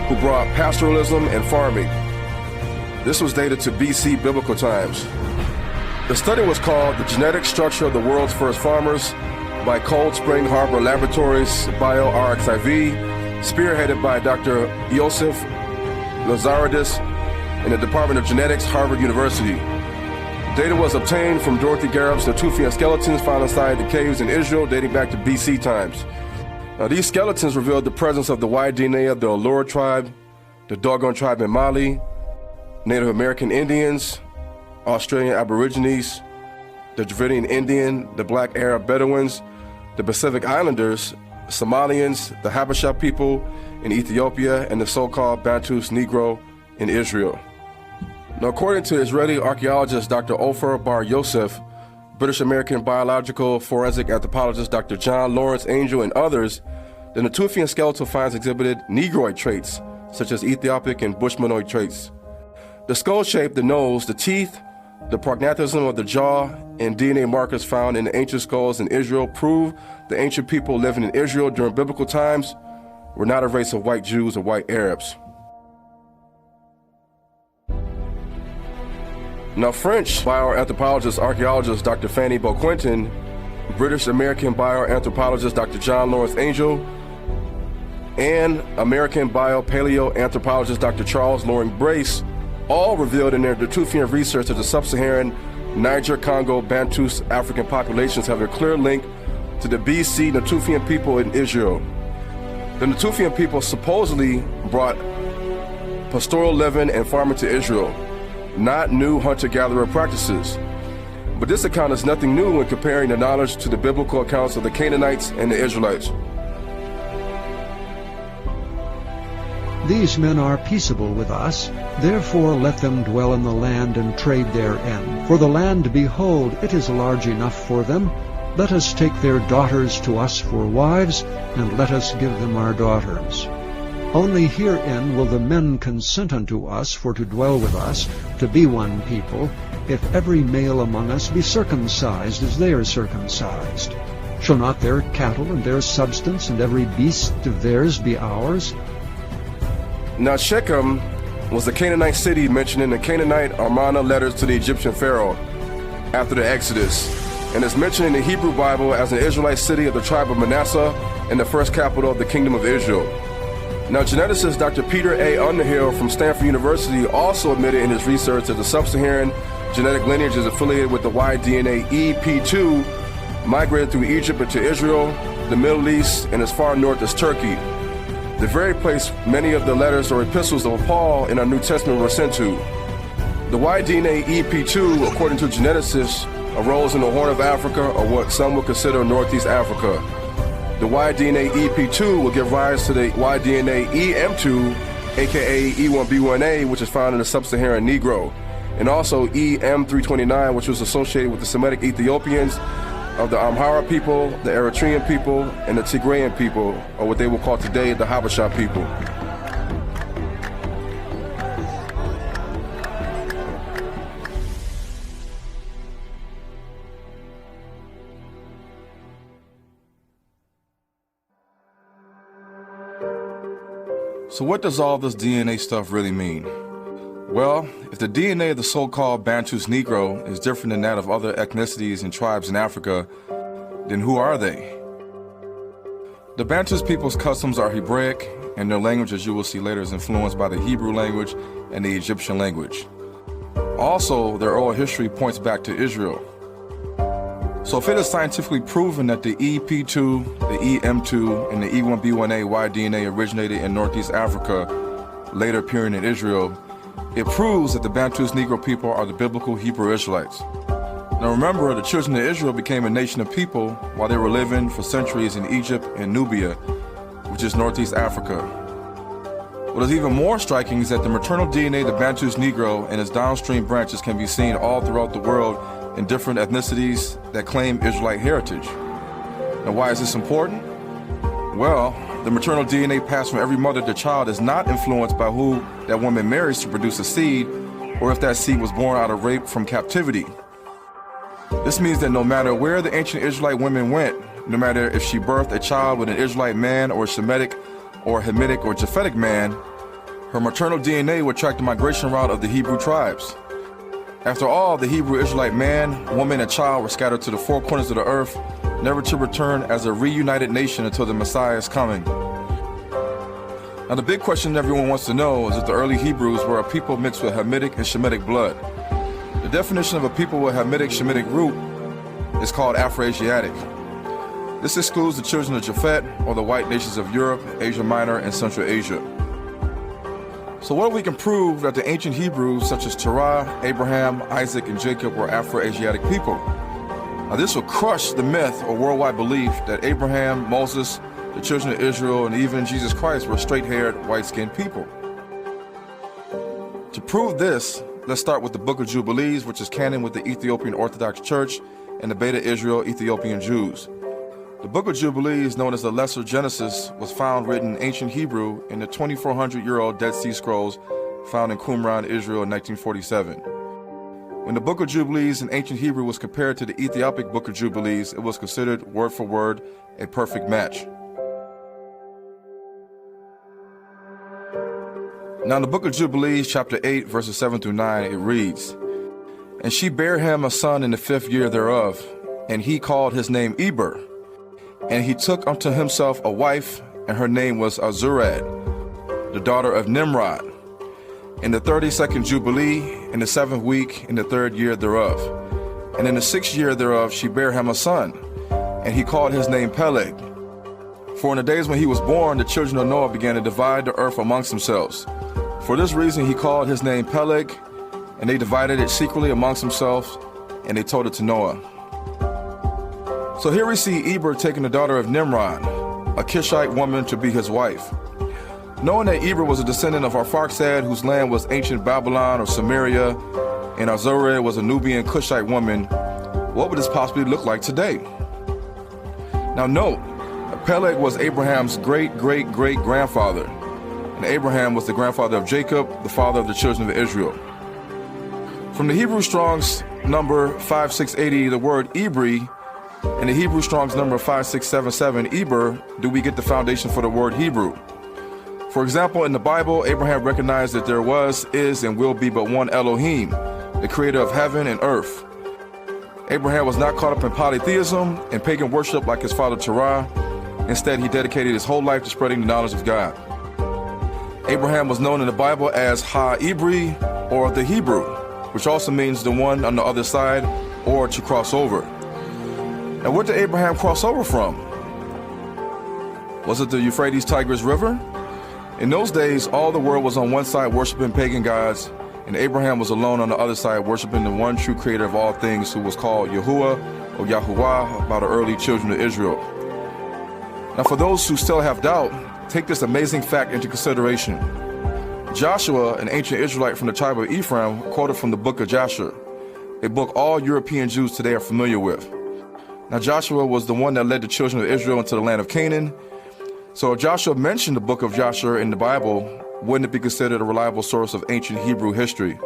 who brought pastoralism and farming. This was dated to BC biblical times. The study was called The Genetic Structure of the World's First Farmers by Cold Spring Harbor Laboratories BioRxiv, spearheaded by Dr. Yosef Lazaridis in the Department of Genetics, Harvard University. Data was obtained from Dorothy Garrett's Natufian skeletons found inside the caves in Israel dating back to BC times. Now, these skeletons revealed the presence of the white DNA of the Alura tribe, the Dogon tribe in Mali, Native American Indians, Australian Aborigines, the Dravidian Indian, the Black Arab Bedouins, the Pacific Islanders, Somalians, the Habesha people in Ethiopia, and the so-called Bantus Negro in Israel. Now, according to Israeli archaeologist Dr. Ofer Bar Yosef, British-American biological forensic anthropologist Dr. John Lawrence Angel, and others, the Natufian skeletal finds exhibited Negroid traits, such as Ethiopic and Bushmanoid traits. The skull shape, the nose, the teeth, the prognathism of the jaw, and DNA markers found in the ancient skulls in Israel prove the ancient people living in Israel during biblical times were not a race of white Jews or white Arabs. Now, French bioanthropologist archaeologist Dr. Fanny Beauquentin, British-American bioanthropologist Dr. John Lawrence Angel, and American biopaleoanthropologist Dr. Charles Loring Brace all revealed in their Natufian research that the sub-Saharan Niger, Congo, Bantus African populations have a clear link to the BC Natufian people in Israel. The Natufian people supposedly brought pastoral living and farming to Israel, not new hunter-gatherer practices. But this account is nothing new when comparing the knowledge to the biblical accounts of the Canaanites and the Israelites. These men are peaceable with us, therefore let them dwell in the land and trade therein. For the land, behold, it is large enough for them. Let us take their daughters to us for wives, and let us give them our daughters. Only herein will the men consent unto us for to dwell with us, to be one people, if every male among us be circumcised as they are circumcised. Shall not their cattle and their substance and every beast of theirs be ours? Now Shechem was the Canaanite city mentioned in the Canaanite Amarna letters to the Egyptian pharaoh after the Exodus, and is mentioned in the Hebrew Bible as an Israelite city of the tribe of Manasseh and the first capital of the kingdom of Israel. Now, geneticist Dr. Peter A. Underhill from Stanford University also admitted in his research that the sub-Saharan genetic lineage is affiliated with the Y-DNA EP2, migrated through Egypt into Israel, the Middle East, and as far north as Turkey, the very place many of the letters or epistles of Paul in our New Testament were sent to. The Y-DNA EP2, according to geneticists, arose in the Horn of Africa, or what some would consider Northeast Africa. The Y-DNA EP2 will give rise to the Y-DNA EM2, aka E1B1A, which is found in the sub-Saharan Negro, and also EM329, which was associated with the Semitic Ethiopians of the Amhara people, the Eritrean people, and the Tigrayan people, or what they will call today the Habesha people. So what does all this DNA stuff really mean? Well, if the DNA of the so-called Bantus Negro is different than that of other ethnicities and tribes in Africa, then who are they? The Bantus people's customs are Hebraic, and their language, as you will see later, is influenced by the Hebrew language and the Egyptian language. Also, their oral history points back to Israel. So if it is scientifically proven that the EP2, the EM2, and the E1B1A Y-DNA originated in Northeast Africa, later appearing in Israel, it proves that the Bantus Negro people are the biblical Hebrew Israelites. Now remember, the children of Israel became a nation of people while they were living for centuries in Egypt and Nubia, which is Northeast Africa. What is even more striking is that the maternal DNA of the Bantus Negro and its downstream branches can be seen all throughout the world in different ethnicities that claim Israelite heritage. Now why is this important? Well, the maternal DNA passed from every mother to child is not influenced by who that woman marries to produce a seed, or if that seed was born out of rape from captivity. This means that no matter where the ancient Israelite women went, no matter if she birthed a child with an Israelite man or a Semitic or Hamitic or Japhetic man, her maternal DNA would track the migration route of the Hebrew tribes. After all, the Hebrew Israelite man, woman, and child were scattered to the four corners of the earth, never to return as a reunited nation until the Messiah is coming. Now the big question everyone wants to know is if the early Hebrews were a people mixed with Hamitic and Shemitic blood. The definition of a people with Hamitic-Shemitic root is called afro-asiatic. This excludes the children of Japhet, or the white nations of Europe, Asia Minor, and Central Asia. So what if we can prove that the ancient Hebrews, such as Terah, Abraham, Isaac, and Jacob, were Afro-Asiatic people? Now this will crush the myth or worldwide belief that Abraham, Moses, the children of Israel, and even Jesus Christ were straight-haired, white-skinned people. To prove this, let's start with the Book of Jubilees, which is canon with the Ethiopian Orthodox Church and the Beta Israel Ethiopian Jews. The Book of Jubilees, known as the Lesser Genesis, was found written in ancient Hebrew in the 2,400-year-old Dead Sea Scrolls found in Qumran, Israel in 1947. When the Book of Jubilees in ancient Hebrew was compared to the Ethiopic Book of Jubilees, it was considered, word for word, a perfect match. Now in the Book of Jubilees, chapter 8, verses 7 through 9, it reads, "And she bare him a son in the 5th year thereof, and he called his name Eber. And he took unto himself a wife, and her name was Azurad, the daughter of Nimrod. In the 32nd Jubilee, in the 7th week, in the 3rd year thereof. And in the 6th year thereof she bare him a son, and he called his name Peleg. For in the days when he was born, the children of Noah began to divide the earth amongst themselves. For this reason he called his name Peleg, and they divided it secretly amongst themselves, and they told it to Noah." So here we see Eber taking the daughter of Nimrod, a Kishite woman, to be his wife. Knowing that Eber was a descendant of Arphaxad, whose land was ancient Babylon or Samaria, and Azurah was a Nubian Cushite woman, what would this possibly look like today? Now note, Peleg was Abraham's great-great-great-grandfather, and Abraham was the grandfather of Jacob, the father of the children of Israel. From the Hebrew Strong's number 5680, the word Ebri, and the Hebrew Strong's number 5677, Eber, do we get the foundation for the word Hebrew. For example, in the Bible, Abraham recognized that there was, is, and will be but one Elohim, the creator of heaven and earth. Abraham was not caught up in polytheism and pagan worship like his father Terah. Instead, he dedicated his whole life to spreading the knowledge of God. Abraham was known in the Bible as Ha-Ibri, or the Hebrew, which also means the one on the other side, or to cross over. Now, where did Abraham cross over from? Was it the Euphrates Tigris River? In those days, all the world was on one side worshiping pagan gods, and Abraham was alone on the other side worshiping the one true creator of all things, who was called Yahuwah or Yahuwah by the early children of Israel. Now, for those who still have doubt, take this amazing fact into consideration. Joshua, an ancient Israelite from the tribe of Ephraim, quoted from the book of Jasher, a book all European Jews today are familiar with. Now, Joshua was the one that led the children of Israel into the land of Canaan. So if Joshua mentioned the book of Jasher in the Bible, wouldn't it be considered a reliable source of ancient Hebrew history?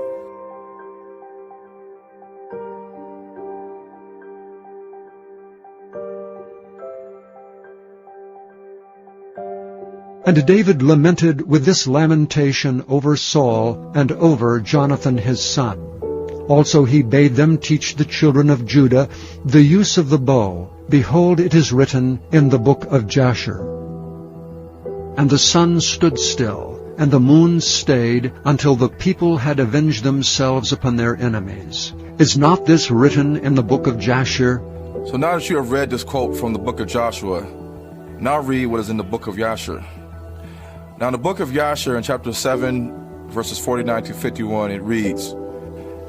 And David lamented with this lamentation over Saul and over Jonathan his son. Also he bade them teach the children of Judah the use of the bow. Behold, it is written in the book of Jasher. And the sun stood still, and the moon stayed, until the people had avenged themselves upon their enemies. Is not this written in the book of Jasher? So now that you have read this quote from the book of Joshua, now read what is in the book of Jasher. Now in the book of Jasher, in chapter 7, verses 49 to 51, it reads,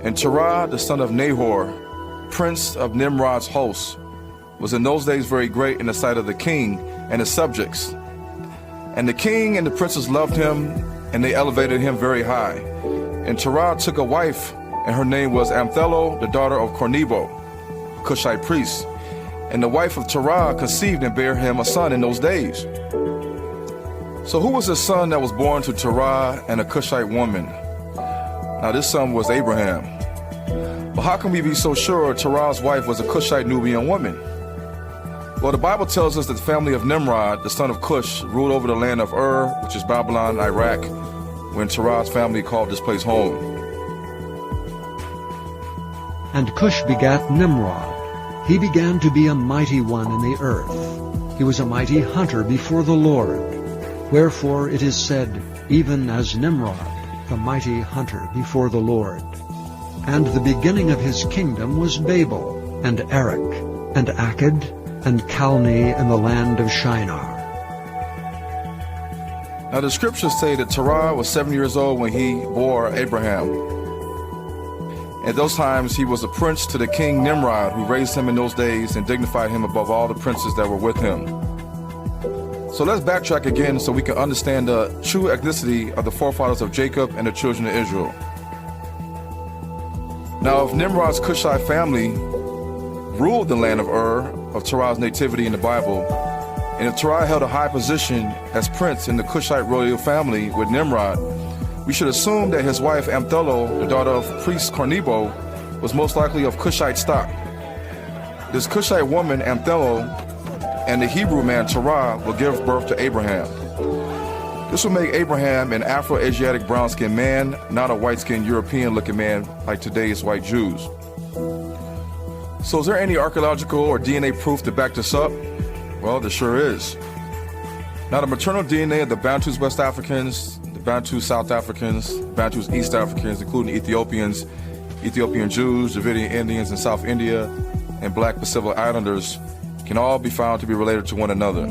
And Terah, the son of Nahor, prince of Nimrod's host, was in those days very great in the sight of the king and his subjects. And the king and the princes loved him, and they elevated him very high. And Terah took a wife, and her name was Amthello, the daughter of Cornebo, a Cushite priest. And the wife of Terah conceived and bare him a son in those days. So who was the son that was born to Terah and a Cushite woman? Now this son was Abraham. But how can we be so sure Terah's wife was a Cushite Nubian woman? Well, the Bible tells us that the family of Nimrod, the son of Cush, ruled over the land of Ur, which is Babylon, Iraq, when Terah's family called this place home. And Cush begat Nimrod. He began to be a mighty one in the earth. He was a mighty hunter before the Lord. Wherefore it is said, even as Nimrod, the mighty hunter before the Lord. And the beginning of his kingdom was Babel, and Erech, and Akkad, and Calneh in the land of Shinar. Now the scriptures say that Terah was 7 years old when he bore Abraham. At those times he was a prince to the king Nimrod, who raised him in those days and dignified him above all the princes that were with him. So let's backtrack again so we can understand the true ethnicity of the forefathers of Jacob and the children of Israel. Now if Nimrod's Cushite family ruled the land of Ur, of Terah's nativity in the Bible, and if Terah held a high position as prince in the Cushite royal family with Nimrod, we should assume that his wife Amthello, the daughter of priest Cornebo, was most likely of Cushite stock. This Cushite woman, Amthello, and the Hebrew man Terah will give birth to Abraham. This will make Abraham an afro-asiatic brown-skinned man, not a white-skinned European-looking man like today's white Jews. So is there any archaeological or DNA proof to back this up? Well, there sure is. Now the maternal DNA of the Bantus West Africans, the Bantu South Africans, Bantus East Africans, including Ethiopians, Ethiopian Jews, Dravidian Indians in South India, and Black Pacific Islanders can all be found to be related to one another.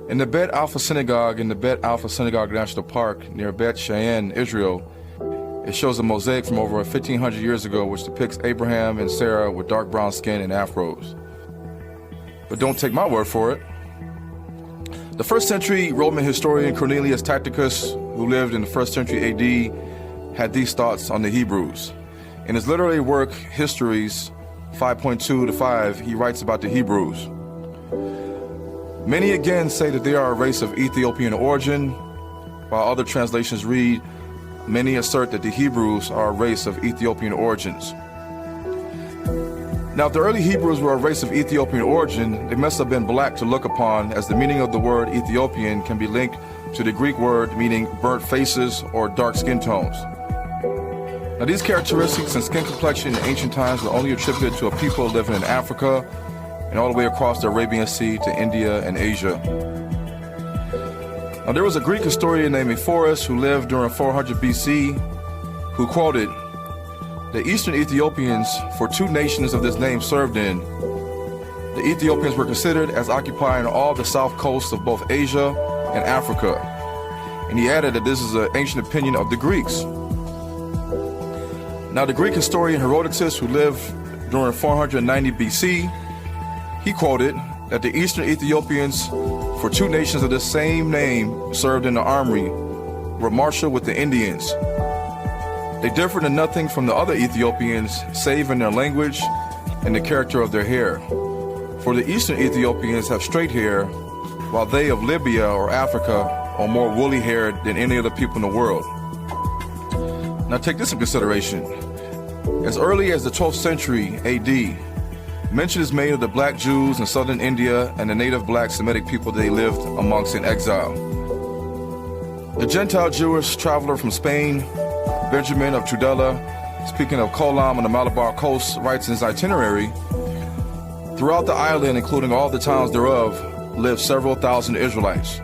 In the Bet Alpha Synagogue in the Bet Alpha Synagogue National Park near Bet Shean, Israel, it shows a mosaic from over 1,500 years ago which depicts Abraham and Sarah with dark brown skin and afros. But don't take my word for it. The 1st century Roman historian Cornelius Tacitus, who lived in the 1st century AD, had these thoughts on the Hebrews. In his literary work, Histories 5.2-5, he writes about the Hebrews. Many again say that they are a race of Ethiopian origin, while other translations read, many assert that the Hebrews are a race of Ethiopian origins. Now, if the early Hebrews were a race of Ethiopian origin, they must have been black to look upon, as the meaning of the word Ethiopian can be linked to the Greek word meaning burnt faces or dark skin tones. Now, these characteristics and skin complexion in ancient times were only attributed to a people living in Africa and all the way across the Arabian Sea to India and Asia. Now, there was a Greek historian named Ephorus who lived during 400 BC who quoted, "The eastern Ethiopians, for two nations of this name served in, the Ethiopians were considered as occupying all the south coast of both Asia and Africa." And he added that this is an ancient opinion of the Greeks. Now, the Greek historian Herodotus, who lived during 490 BC, he quoted that the eastern Ethiopians, for two nations of the same name served in the army, were marshaled with the Indians. They differed in nothing from the other Ethiopians, save in their language and the character of their hair. For the eastern Ethiopians have straight hair, while they of Libya or Africa are more woolly haired than any other people in the world. Now take this in consideration. As early as the 12th century AD, mention is made of the black Jews in southern India and the native black Semitic people they lived amongst in exile. The Gentile Jewish traveler from Spain, Benjamin of Tudela, speaking of Kolam on the Malabar coast, writes in his itinerary, "Throughout the island, including all the towns thereof, live several thousand Israelites.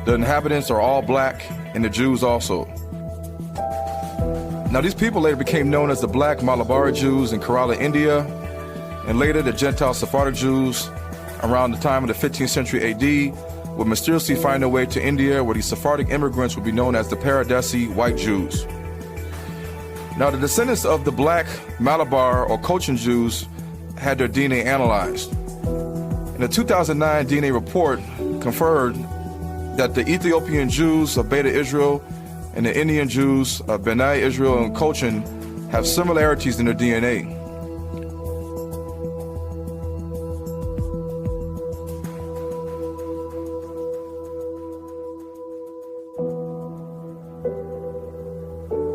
The inhabitants are all black, and the Jews also." Now, these people later became known as the Black Malabar Jews in Kerala, India, and later the Gentile Sephardic Jews around the time of the 15th century AD would mysteriously find their way to India, where these Sephardic immigrants would be known as the Paradesi white Jews. Now, the descendants of the Black Malabar or Cochin Jews had their DNA analyzed. And a 2009 DNA report confirmed that the Ethiopian Jews of Beta Israel and the Indian Jews of B'nai Israel and Cochin have similarities in their DNA.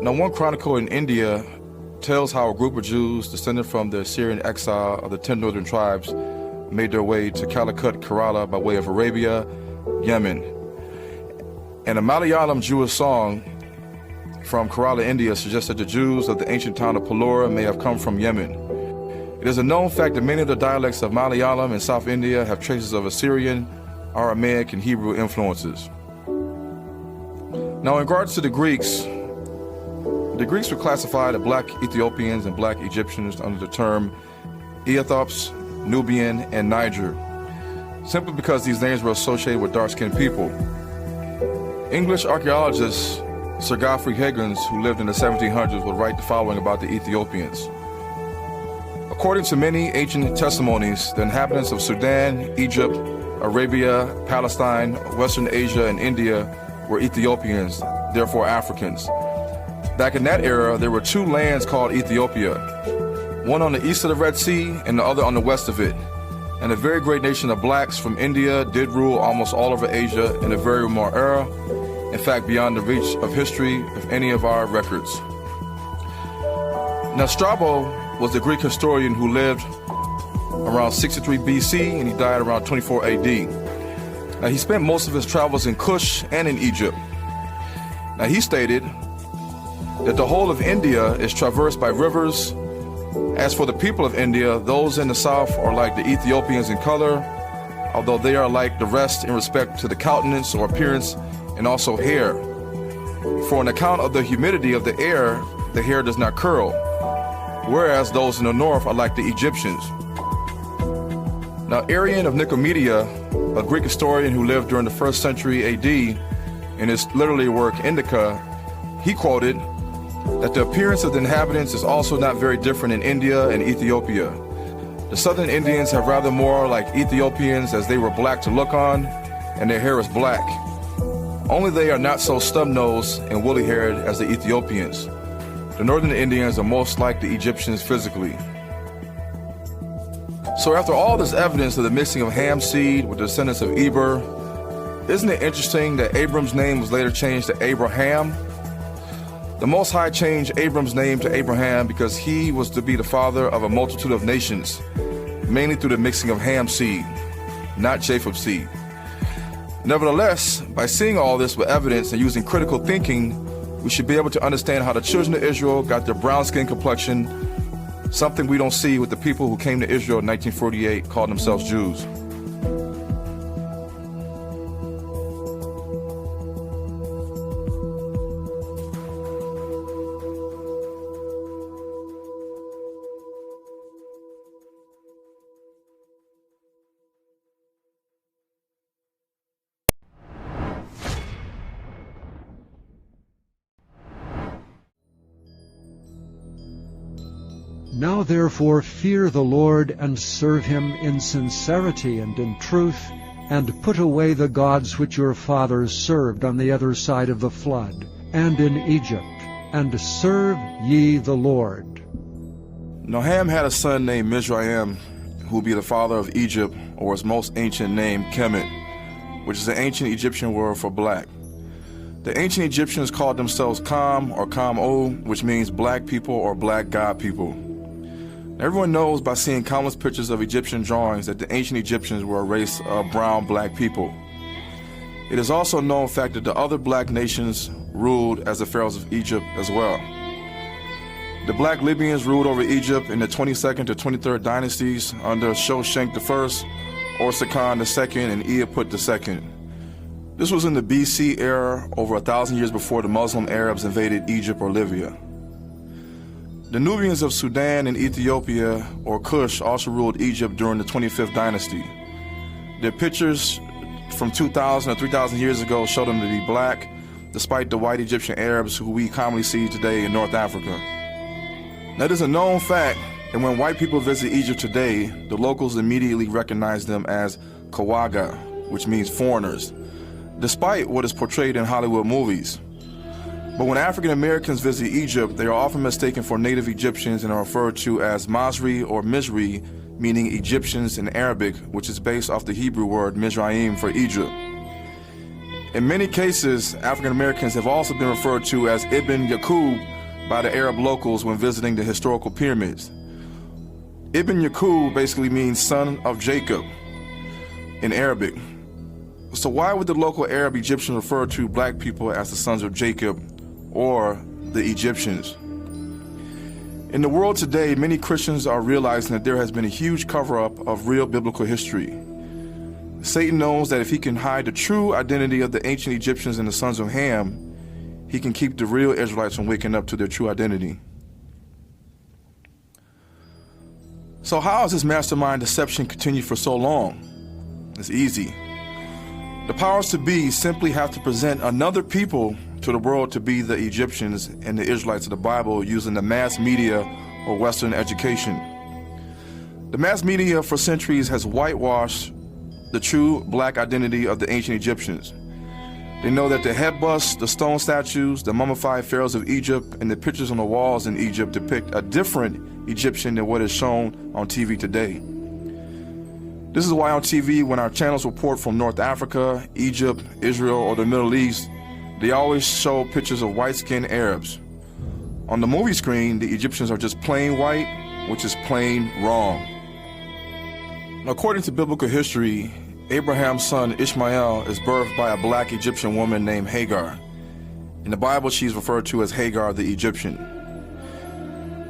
Now, one chronicle in India tells how a group of Jews descended from the Assyrian exile of the 10 northern tribes made their way to Calicut, Kerala by way of Arabia, Yemen. And a Malayalam Jewish song from Kerala, India suggests that the Jews of the ancient town of Pallora may have come from Yemen. It is a known fact that many of the dialects of Malayalam in South India have traces of Assyrian, Aramaic, and Hebrew influences. Now, in regards to the Greeks were classified as black Ethiopians and black Egyptians under the term Ethiops, Nubian, and Niger, simply because these names were associated with dark-skinned people. English archaeologist Sir Godfrey Higgins, who lived in the 1700s, would write the following about the Ethiopians. According to many ancient testimonies, the inhabitants of Sudan, Egypt, Arabia, Palestine, Western Asia, and India were Ethiopians, therefore Africans. Back in that era, there were two lands called Ethiopia, one on the east of the Red Sea and the other on the west of it. And a very great nation of blacks from India did rule almost all over Asia in a very remote era, in fact beyond the reach of history of any of our records. Now, Strabo was the Greek historian who lived around 63 BC and he died around 24 AD. Now, he spent most of his travels in Kush and in Egypt. Now, he stated that the whole of India is traversed by rivers. As for the people of India, those in the south are like the Ethiopians in color, although they are like the rest in respect to the countenance or appearance and also hair. For on account of the humidity of the air, the hair does not curl, whereas those in the north are like the Egyptians. Now, Arian of Nicomedia, a Greek historian who lived during the 1st century AD, in his literary work Indica, he quoted that the appearance of the inhabitants is also not very different in India and Ethiopia. The southern Indians have rather more like Ethiopians, as they were black to look on, and their hair is black. Only they are not so stub-nosed and woolly-haired as the Ethiopians. The northern Indians are most like the Egyptians physically. So after all this evidence of the mixing of Ham seed with the descendants of Eber, isn't it interesting that Abram's name was later changed to Abraham? The Most High changed Abram's name to Abraham because he was to be the father of a multitude of nations, mainly through the mixing of Ham seed, not Japhet's seed. Nevertheless, by seeing all this with evidence and using critical thinking, we should be able to understand how the children of Israel got their brown skin complexion, something we don't see with the people who came to Israel in 1948, called themselves Jews. Now therefore fear the Lord, and serve him in sincerity and in truth, and put away the gods which your fathers served on the other side of the flood, and in Egypt, and serve ye the Lord. Now Ham had a son named Mizraim, who would be the father of Egypt, or its most ancient name, Kemet, which is an ancient Egyptian word for black. The ancient Egyptians called themselves Kam or Kam-O, which means black people or black god people. Everyone knows by seeing countless pictures of Egyptian drawings that the ancient Egyptians were a race of brown black people. It is also a known fact that the other black nations ruled as the pharaohs of Egypt as well. The black Libyans ruled over Egypt in the 22nd to 23rd dynasties under Shoshenq I, Orsakan II, and Eaput II. This was in the BC era, over 1,000 years before the Muslim Arabs invaded Egypt or Libya. The Nubians of Sudan and Ethiopia, or Kush, also ruled Egypt during the 25th dynasty. Their pictures from 2,000 or 3,000 years ago show them to be black, despite the white Egyptian Arabs who we commonly see today in North Africa. Now, it is a known fact that when white people visit Egypt today, the locals immediately recognize them as Kawaga, which means foreigners, despite what is portrayed in Hollywood movies. But when African Americans visit Egypt, they are often mistaken for native Egyptians and are referred to as Masri or Mizri, meaning Egyptians in Arabic, which is based off the Hebrew word Mizraim for Egypt. In many cases, African Americans have also been referred to as Ibn Yaqub by the Arab locals when visiting the historical pyramids. Ibn Yaqub basically means son of Jacob in Arabic. So why would the local Arab Egyptians refer to black people as the sons of Jacob or the Egyptians? In the world today, many Christians are realizing that there has been a huge cover-up of real biblical history. Satan knows that if he can hide the true identity of the ancient Egyptians and the sons of Ham, he can keep the real Israelites from waking up to their true identity. So how has this mastermind deception continued for so long? It's easy. The powers to be simply have to present another people to the world to be the Egyptians and the Israelites of the Bible using the mass media or Western education. The mass media for centuries has whitewashed the true black identity of the ancient Egyptians. They know that the head busts, the stone statues, the mummified pharaohs of Egypt, and the pictures on the walls in Egypt depict a different Egyptian than what is shown on TV today. This is why on TV, when our channels report from North Africa, Egypt, Israel, or the Middle East, they always show pictures of white-skinned Arabs. On the movie screen, the Egyptians are just plain white, which is plain wrong. According to biblical history, Abraham's son Ishmael is birthed by a black Egyptian woman named Hagar. In the Bible, she's referred to as Hagar the Egyptian.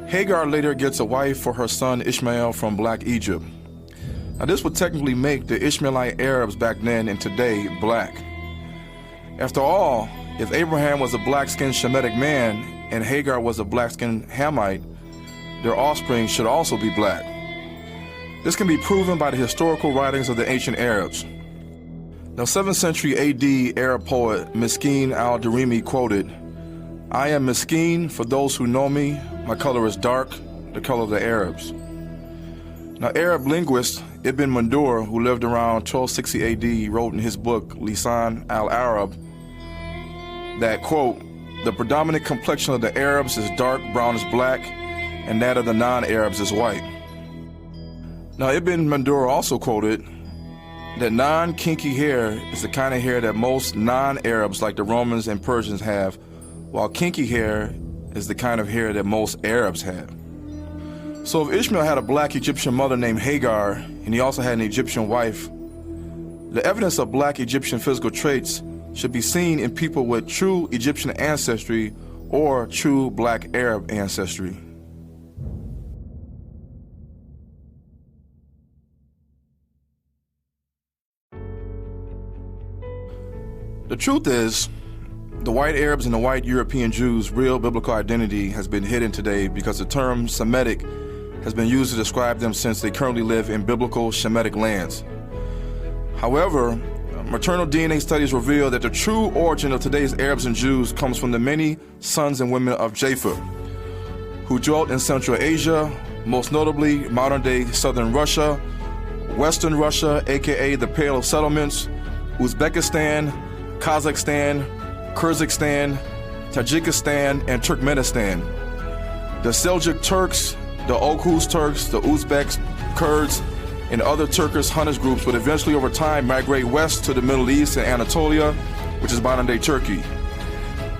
Hagar later gets a wife for her son Ishmael from black Egypt. Now, this would technically make the Ishmaelite Arabs back then and today black. After all, if Abraham was a black-skinned Shemitic man and Hagar was a black-skinned Hamite, their offspring should also be black. This can be proven by the historical writings of the ancient Arabs. Now, 7th century AD Arab poet Miskin al-Darimi quoted, "I am Miskin, for those who know me, my color is dark, the color of the Arabs." Now, Arab linguist Ibn Mandur, who lived around 1260 AD, wrote in his book, Lisan al-Arab, that, quote, "The predominant complexion of the Arabs is dark, brownish black, and that of the non-Arabs is white." Now, Ibn Mandur also quoted that non-kinky hair is the kind of hair that most non-Arabs like the Romans and Persians have, while kinky hair is the kind of hair that most Arabs have. So if Ishmael had a black Egyptian mother named Hagar, and he also had an Egyptian wife, The evidence of black Egyptian physical traits should be seen in people with true Egyptian ancestry or true black Arab ancestry. The truth is, the white Arabs and the white European Jews' real biblical identity has been hidden today because the term Semitic has been used to describe them since they currently live in biblical Shemitic lands. However, maternal DNA studies reveal that the true origin of today's Arabs and Jews comes from the many sons and women of Japheth, who dwelt in Central Asia, most notably modern-day southern Russia, western Russia, aka the Pale of Settlements, Uzbekistan, Kazakhstan, Kyrgyzstan, Tajikistan, and Turkmenistan. The Seljuk Turks, the Oghuz Turks, the Uzbeks, Kurds, and other Turkish Hunnish groups would eventually over time migrate west to the Middle East and Anatolia, which is modern-day Turkey.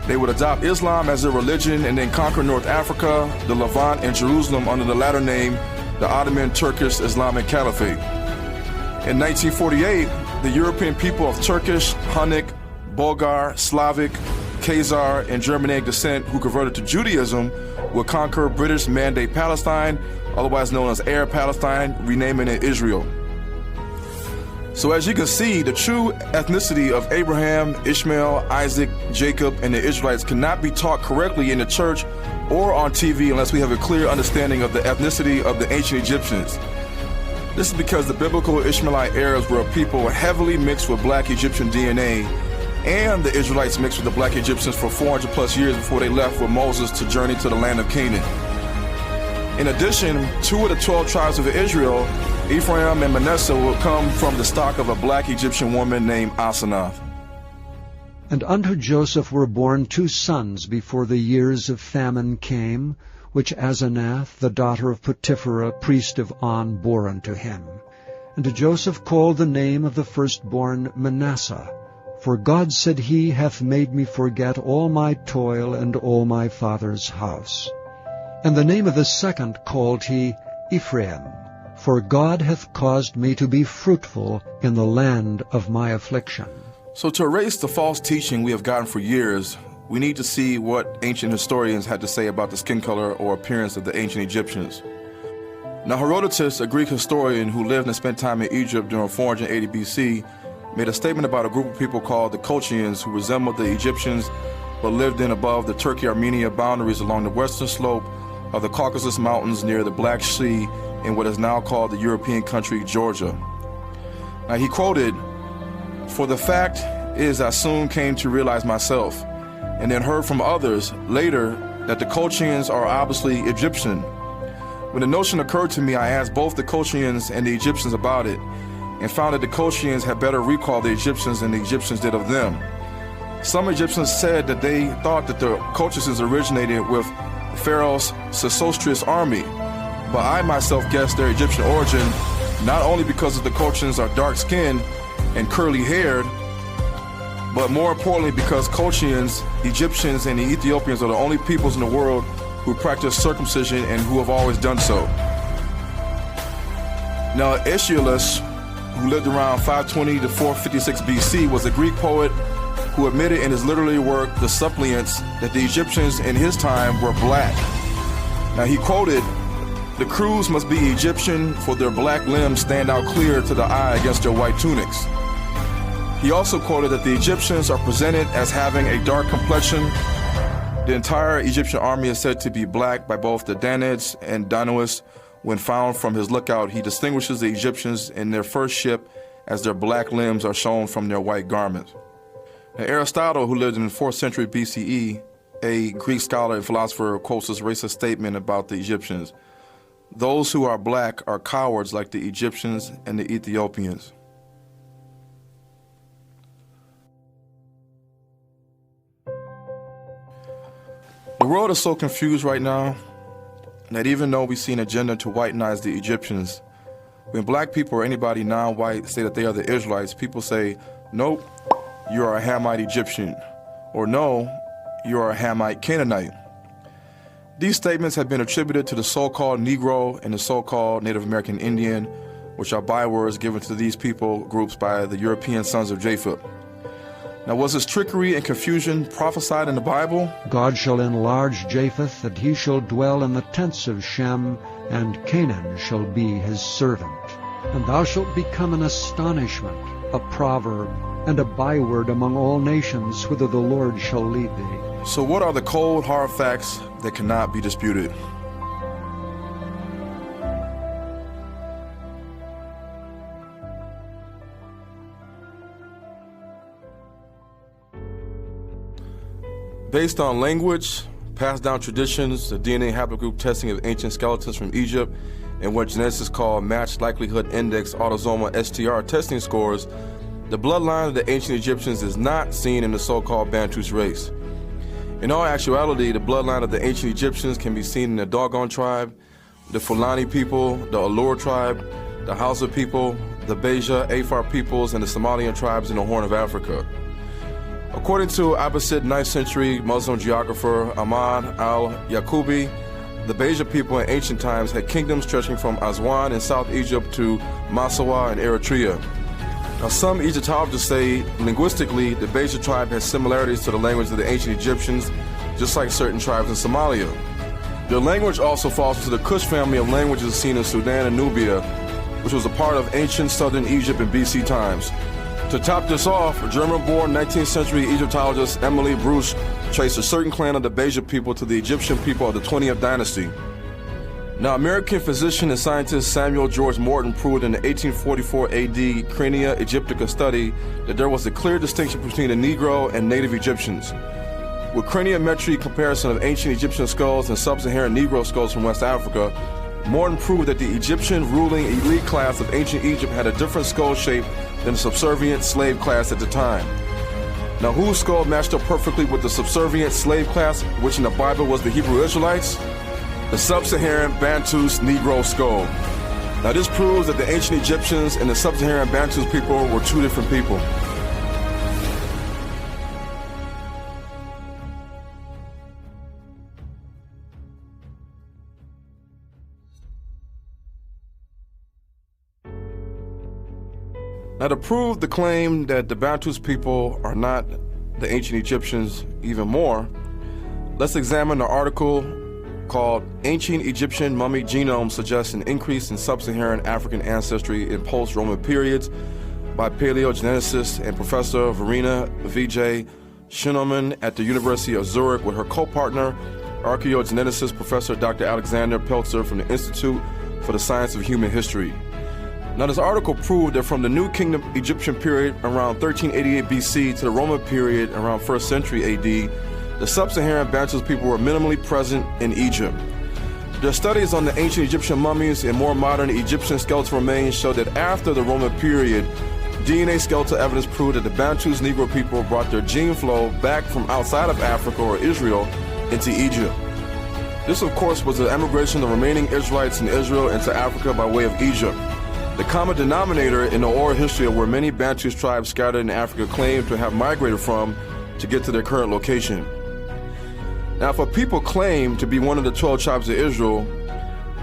They would adopt Islam as their religion and then conquer North Africa, the Levant, and Jerusalem under the latter name, the Ottoman Turkish Islamic Caliphate. In 1948, the European people of Turkish, Hunnic, Bulgar, Slavic, Khazar, and Germanic descent who converted to Judaism would conquer British Mandate Palestine, otherwise known as Arab Palestine, renaming it Israel. So as you can see, the true ethnicity of Abraham, Ishmael, Isaac, Jacob, and the Israelites cannot be taught correctly in the church or on TV unless we have a clear understanding of the ethnicity of the ancient Egyptians. This is because the biblical Ishmaelite Arabs were a people heavily mixed with black Egyptian DNA, and the Israelites mixed with the black Egyptians for 400 plus years before they left with Moses to journey to the land of Canaan. In addition, 2 of the 12 tribes of Israel, Ephraim and Manasseh, will come from the stock of a black Egyptian woman named Asenath. And unto Joseph were born 2 sons before the years of famine came, which Asenath, the daughter of Potipherah, priest of On, bore unto him. And Joseph called the name of the firstborn Manasseh, for God said, He hath made me forget all my toil and all my father's house. And the name of the second called he Ephraim, for God hath caused me to be fruitful in the land of my affliction. So to erase the false teaching we have gotten for years, we need to see what ancient historians had to say about the skin color or appearance of the ancient Egyptians. Now Herodotus, a Greek historian who lived and spent time in Egypt during 480 BC, made a statement about a group of people called the Colchians who resembled the Egyptians but lived in above the Turkey-Armenia boundaries along the western slope of the Caucasus Mountains near the Black Sea in what is now called the European country Georgia. Now he quoted, "For the fact is I soon came to realize myself, and then heard from others later that the Colchians are obviously Egyptian. When the notion occurred to me, I asked both the Colchians and the Egyptians about it, and found that the Colchians had better recall the Egyptians than the Egyptians did of them. Some Egyptians said that they thought that the Colchians originated with Pharaoh's Sesostris army, but I myself guessed their Egyptian origin not only because of the Colchians are dark-skinned and curly-haired, but more importantly because Colchians, Egyptians, and the Ethiopians are the only peoples in the world who practice circumcision and who have always done so." Now Aeschylus, who lived around 520 to 456 BC, was a Greek poet who admitted in his literary work, The Suppliants, that the Egyptians in his time were black. Now he quoted, "The crews must be Egyptian, for their black limbs stand out clear to the eye against their white tunics." He also quoted that the Egyptians are presented as having a dark complexion. The entire Egyptian army is said to be black by both the Danaans and Danaus. When found from his lookout, he distinguishes the Egyptians in their first ship as their black limbs are shown from their white garments. Now, Aristotle, who lived in the 4th century BCE, a Greek scholar and philosopher, quotes this racist statement about the Egyptians: "Those who are black are cowards like the Egyptians and the Ethiopians." The world is so confused right now that even though we see an agenda to whitenize the Egyptians, when black people or anybody non-white say that they are the Israelites, people say, "Nope, you are a Hamite Egyptian," or "No, you are a Hamite Canaanite." These statements have been attributed to the so-called Negro and the so-called Native American Indian, which are bywords given to these people groups by the European sons of Japheth. Now, was this trickery and confusion prophesied in the Bible? God shall enlarge Japheth, and he shall dwell in the tents of Shem, and Canaan shall be his servant. And thou shalt become an astonishment, a proverb, and a byword among all nations, whither the Lord shall lead thee. So what are the cold, hard facts that cannot be disputed? Based on language, passed down traditions, the DNA haplogroup testing of ancient skeletons from Egypt, and what geneticists call matched likelihood index autosomal STR testing scores, the bloodline of the ancient Egyptians is not seen in the so-called Bantus race. In all actuality, the bloodline of the ancient Egyptians can be seen in the Dogon tribe, the Fulani people, the Alur tribe, the Hausa people, the Beja, Afar peoples, and the Somalian tribes in the Horn of Africa. According to Abbasid 9th century Muslim geographer Ahmad al-Yaqubi, the Beja people in ancient times had kingdoms stretching from Aswan in South Egypt to Massawa in Eritrea. Now, some Egyptologists say linguistically the Beja tribe has similarities to the language of the ancient Egyptians, just like certain tribes in Somalia. Their language also falls into the Kush family of languages seen in Sudan and Nubia, which was a part of ancient southern Egypt in BC times. To top this off, German-born 19th century Egyptologist Emily Bruce traced a certain clan of the Beja people to the Egyptian people of the 20th dynasty. Now, American physician and scientist Samuel George Morton proved in the 1844 AD Crania Egyptica study that there was a clear distinction between the Negro and native Egyptians. With craniometry comparison of ancient Egyptian skulls and sub-Saharan Negro skulls from West Africa, Morton proved that the Egyptian ruling elite class of ancient Egypt had a different skull shape than the subservient slave class at the time. Now, whose skull matched up perfectly with the subservient slave class, which in the Bible was the Hebrew Israelites? The sub-Saharan Bantus Negro skull. Now, this proves that the ancient Egyptians and the sub-Saharan Bantus people were two different people. Now, to prove the claim that the Bantus people are not the ancient Egyptians even more, let's examine the article called Ancient Egyptian Mummy Genome Suggests an Increase in Sub-Saharan African Ancestry in Post-Roman Periods by paleogeneticist and Professor Verena V.J. Schneemann at the University of Zurich with her co-partner, archaeogeneticist Professor Dr. Alexander Peltzer from the Institute for the Science of Human History. Now, this article proved that from the New Kingdom Egyptian period around 1388 BC to the Roman period around 1st century AD, the sub-Saharan Bantus people were minimally present in Egypt. Their studies on the ancient Egyptian mummies and more modern Egyptian skeletal remains show that after the Roman period, DNA skeletal evidence proved that the Bantus Negro people brought their gene flow back from outside of Africa or Israel into Egypt. This, of course, was the emigration of remaining Israelites in Israel into Africa by way of Egypt. The common denominator in the oral history of where many Bantus tribes scattered in Africa claim to have migrated from to get to their current location. Now, if a people claim to be one of the 12 tribes of Israel,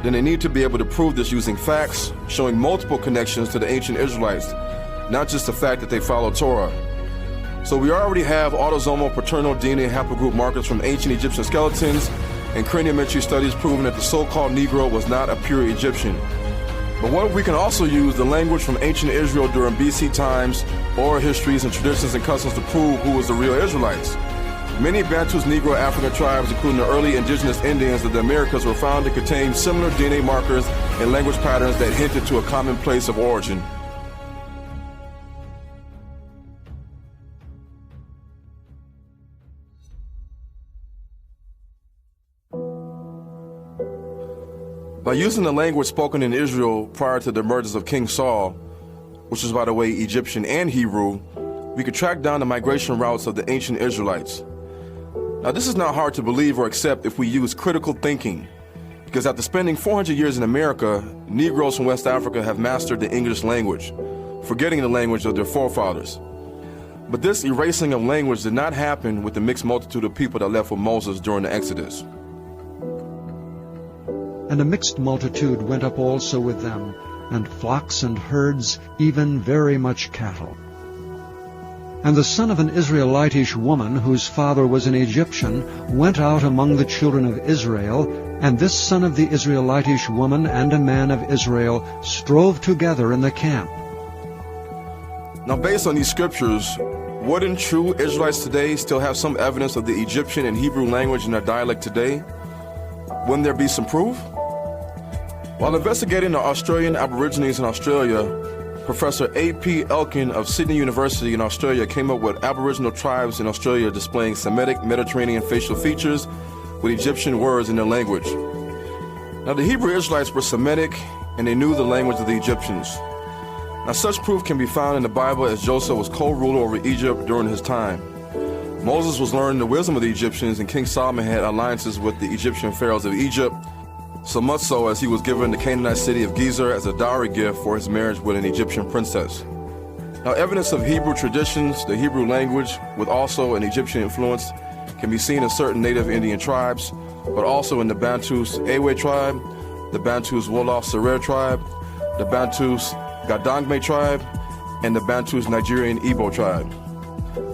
then they need to be able to prove this using facts, showing multiple connections to the ancient Israelites, not just the fact that they follow Torah. So we already have autosomal paternal DNA haplogroup markers from ancient Egyptian skeletons and craniometry studies proving that the so-called Negro was not a pure Egyptian. But what if we can also use the language from ancient Israel during BC times, oral histories and traditions and customs to prove who was the real Israelites? Many Bantus Negro African tribes, including the early indigenous Indians of the Americas, were found to contain similar DNA markers and language patterns that hinted to a common place of origin. By using the language spoken in Israel prior to the emergence of King Saul, which is, by the way, Egyptian and Hebrew, we could track down the migration routes of the ancient Israelites. Now, this is not hard to believe or accept if we use critical thinking, because after spending 400 years in America, Negroes from West Africa have mastered the English language, forgetting the language of their forefathers. But this erasing of language did not happen with the mixed multitude of people that left with Moses during the Exodus. And a mixed multitude went up also with them, and flocks and herds, even very much cattle. And the son of an Israelitish woman, whose father was an Egyptian, went out among the children of Israel, and this son of the Israelitish woman and a man of Israel strove together in the camp. Now, based on these scriptures, wouldn't true Israelites today still have some evidence of the Egyptian and Hebrew language in their dialect today? Wouldn't there be some proof? While investigating the Australian Aborigines in Australia, Professor A.P. Elkin of Sydney University in Australia came up with Aboriginal tribes in Australia displaying Semitic Mediterranean facial features with Egyptian words in their language. Now, the Hebrew Israelites were Semitic, and they knew the language of the Egyptians. Now, such proof can be found in the Bible, as Joseph was co-ruler over Egypt during his time. Moses was learning the wisdom of the Egyptians, and King Solomon had alliances with the Egyptian pharaohs of Egypt, so much so as he was given the Canaanite city of Gezer as a dowry gift for his marriage with an Egyptian princess. Now, evidence of Hebrew traditions, the Hebrew language, with also an Egyptian influence, can be seen in certain native Indian tribes, but also in the Bantus Awe tribe, the Bantus Wolof Serer tribe, the Bantus Gadangme tribe, and the Bantus Nigerian Igbo tribe.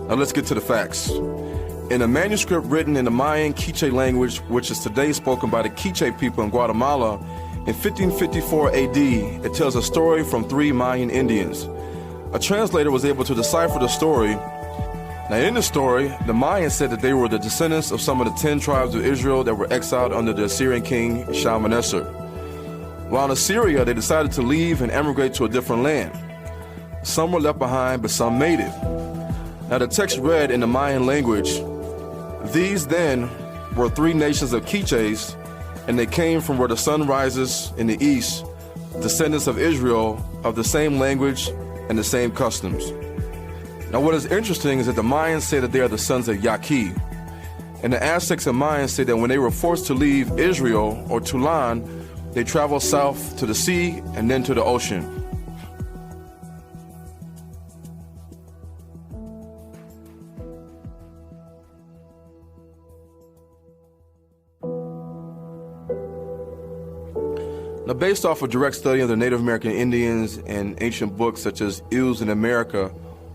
Now let's get to the facts. In a manuscript written in the Mayan Quiche language, which is today spoken by the Quiche people in Guatemala, in 1554 AD, it tells a story from 3 Mayan Indians. A translator was able to decipher the story. Now, in the story, the Mayans said that they were the descendants of some of the 10 tribes of Israel that were exiled under the Assyrian king Shalmaneser. While in Assyria, they decided to leave and emigrate to a different land. Some were left behind, but some made it. Now, the text read in the Mayan language, "These then were 3 nations of Quiches, and they came from where the sun rises in the east, descendants of Israel, of the same language and the same customs." Now, what is interesting is that the Mayans say that they are the sons of Yaqui, and the Aztecs and Mayans say that when they were forced to leave Israel or Tulan, they traveled south to the sea and then to the ocean. Now, based off a direct study of the Native American Indians and ancient books such as Ills in America,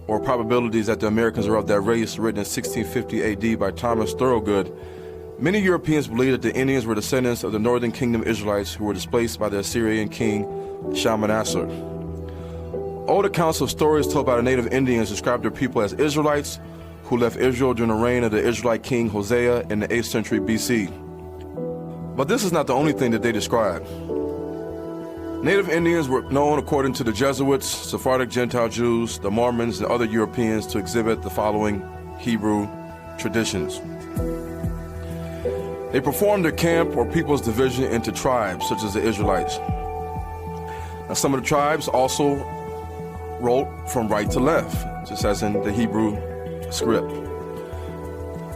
or Probabilities that the Americans are of that race, written in 1650 AD by Thomas Thorogood, many Europeans believe that the Indians were descendants of the Northern Kingdom Israelites who were displaced by the Assyrian king Shalmaneser. Old accounts of stories told by the native Indians describe their people as Israelites who left Israel during the reign of the Israelite king Hosea in the 8th century BC. But this is not the only thing that they describe. Native Indians were known, according to the Jesuits, Sephardic Gentile Jews, the Mormons, and other Europeans, to exhibit the following Hebrew traditions. They performed their camp or people's division into tribes, such as the Israelites. Now, some of the tribes also wrote from right to left, just as in the Hebrew script.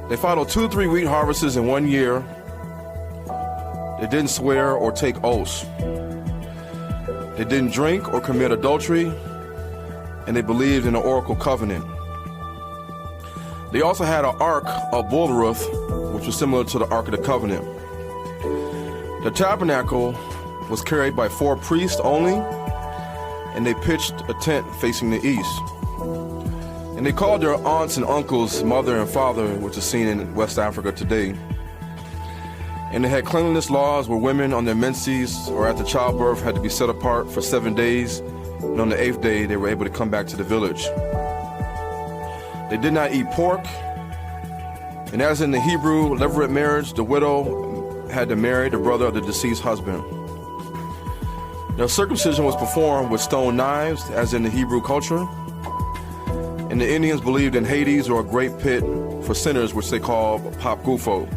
They followed 2 or 3 wheat harvests in 1 year. They didn't swear or take oaths. They didn't drink or commit adultery, and they believed in the Oracle Covenant. They also had an Ark of Bulruth, which was similar to the Ark of the Covenant. The tabernacle was carried by 4 priests only, and they pitched a tent facing the east. And they called their aunts and uncles mother and father, which is seen in West Africa today. And they had cleanliness laws where women on their menses or after childbirth had to be set apart for 7 days, and on the 8th day they were able to come back to the village. They did not eat pork, and as in the Hebrew levirate marriage, the widow had to marry the brother of the deceased husband. Now, circumcision was performed with stone knives, as in the Hebrew culture, and the Indians believed in Hades, or a great pit for sinners, which they called Papgufo.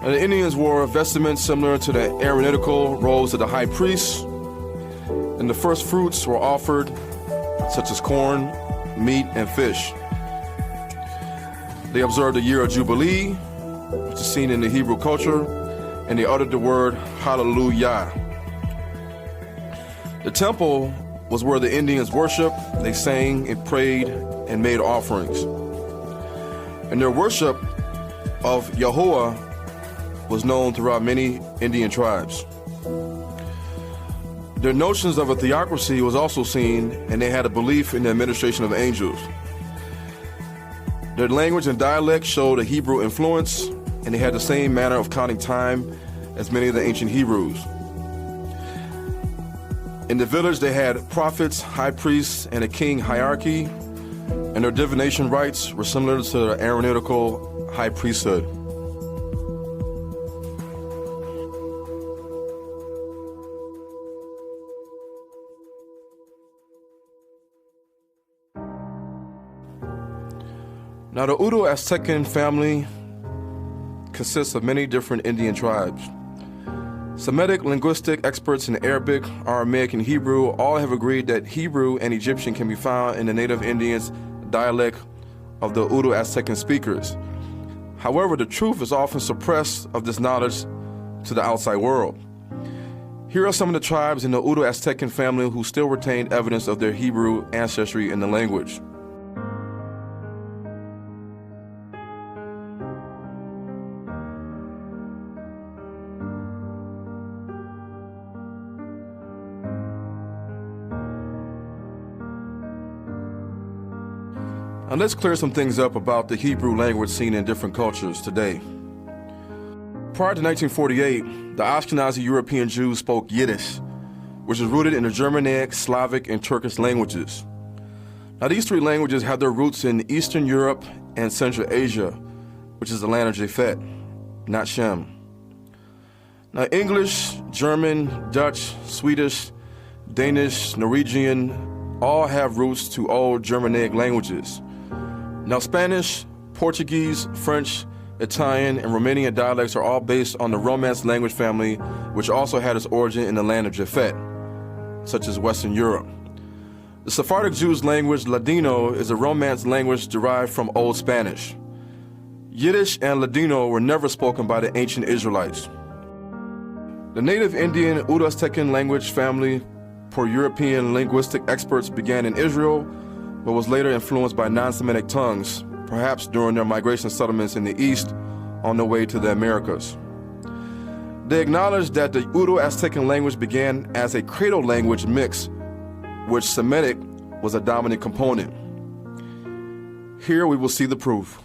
And the Indians wore vestments similar to the Aaronitical robes of the high priest, and the first fruits were offered, such as corn, meat, and fish. They observed the year of Jubilee, which is seen in the Hebrew culture, and they uttered the word Hallelujah. The temple was where the Indians worshiped. They sang and prayed and made offerings. And their worship of Yahweh was known throughout many Indian tribes. Their notions of a theocracy was also seen, and they had a belief in the administration of angels. Their language and dialect showed a Hebrew influence, and they had the same manner of counting time as many of the ancient Hebrews. In the village, they had prophets, high priests, and a king hierarchy, and their divination rites were similar to the Aaronical high priesthood. Now, the Udo-Aztecan family consists of many different Indian tribes. Semitic linguistic experts in Arabic, Aramaic, and Hebrew all have agreed that Hebrew and Egyptian can be found in the native Indians' dialect of the Udo-Aztecan speakers. However, the truth is often suppressed of this knowledge to the outside world. Here are some of the tribes in the Udo-Aztecan family who still retain evidence of their Hebrew ancestry in the language. Now let's clear some things up about the Hebrew language seen in different cultures today. Prior to 1948, the Ashkenazi European Jews spoke Yiddish, which is rooted in the Germanic, Slavic, and Turkish languages. Now these three languages have their roots in Eastern Europe and Central Asia, which is the land of Japhet, not Shem. Now English, German, Dutch, Swedish, Danish, Norwegian all have roots to old Germanic languages. Now Spanish, Portuguese, French, Italian, and Romanian dialects are all based on the Romance language family, which also had its origin in the land of Japhet, such as Western Europe. The Sephardic Jews' language, Ladino, is a Romance language derived from Old Spanish. Yiddish and Ladino were never spoken by the ancient Israelites. The native Indian Udo-Aztecan language family, per European linguistic experts, began in Israel, but was later influenced by non-Semitic tongues, perhaps during their migration settlements in the East on their way to the Americas. They acknowledged that the Udo-Aztecan language began as a cradle language mix, which Semitic was a dominant component. Here we will see the proof.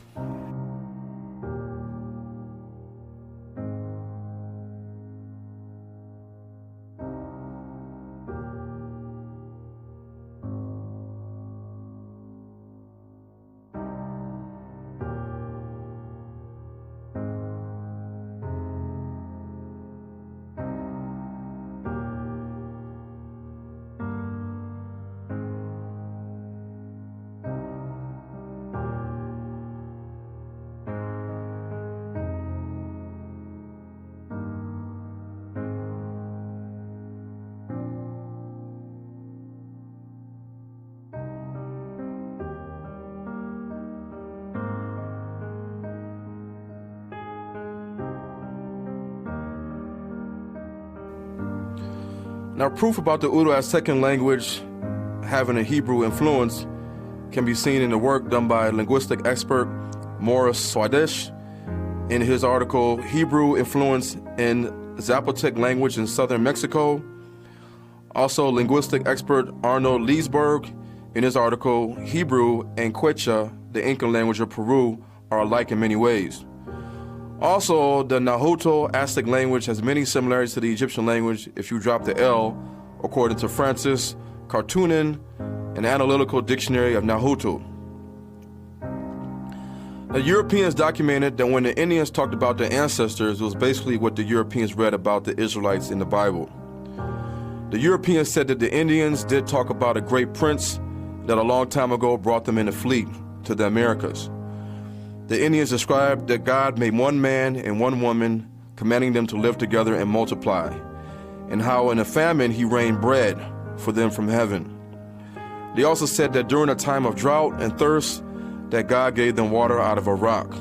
Now, proof about the Udo-Aztecan language having a Hebrew influence can be seen in the work done by linguistic expert Morris Swadesh in his article, Hebrew Influence in Zapotec Language in Southern Mexico. Also, linguistic expert Arnold Leesburg in his article, Hebrew and Quechua, the Inca language of Peru, are alike in many ways. Also, the Nahuatl Aztec language has many similarities to the Egyptian language if you drop the L, according to Francis Cartoonen, an analytical dictionary of Nahuatl. The Europeans documented that when the Indians talked about their ancestors, it was basically what the Europeans read about the Israelites in the Bible. The Europeans said that the Indians did talk about a great prince that a long time ago brought them in a fleet to the Americas. The Indians described that God made one man and one woman, commanding them to live together and multiply, and how in a famine he rained bread for them from heaven. They also said that during a time of drought and thirst, that God gave them water out of a rock.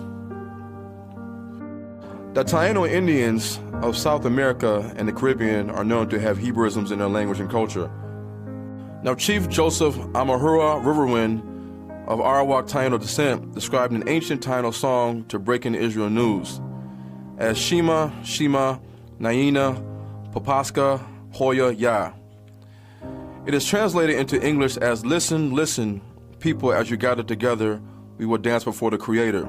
The Taino Indians of South America and the Caribbean are known to have Hebrewisms in their language and culture. Now, Chief Joseph Amahura Riverwind of Arawak Taino descent described an ancient Taino song to breaking Israel news as Shema, Shema, Naina, Papaska, Hoya, Ya. It is translated into English as, "Listen, listen, people, as you gather together, we will dance before the Creator."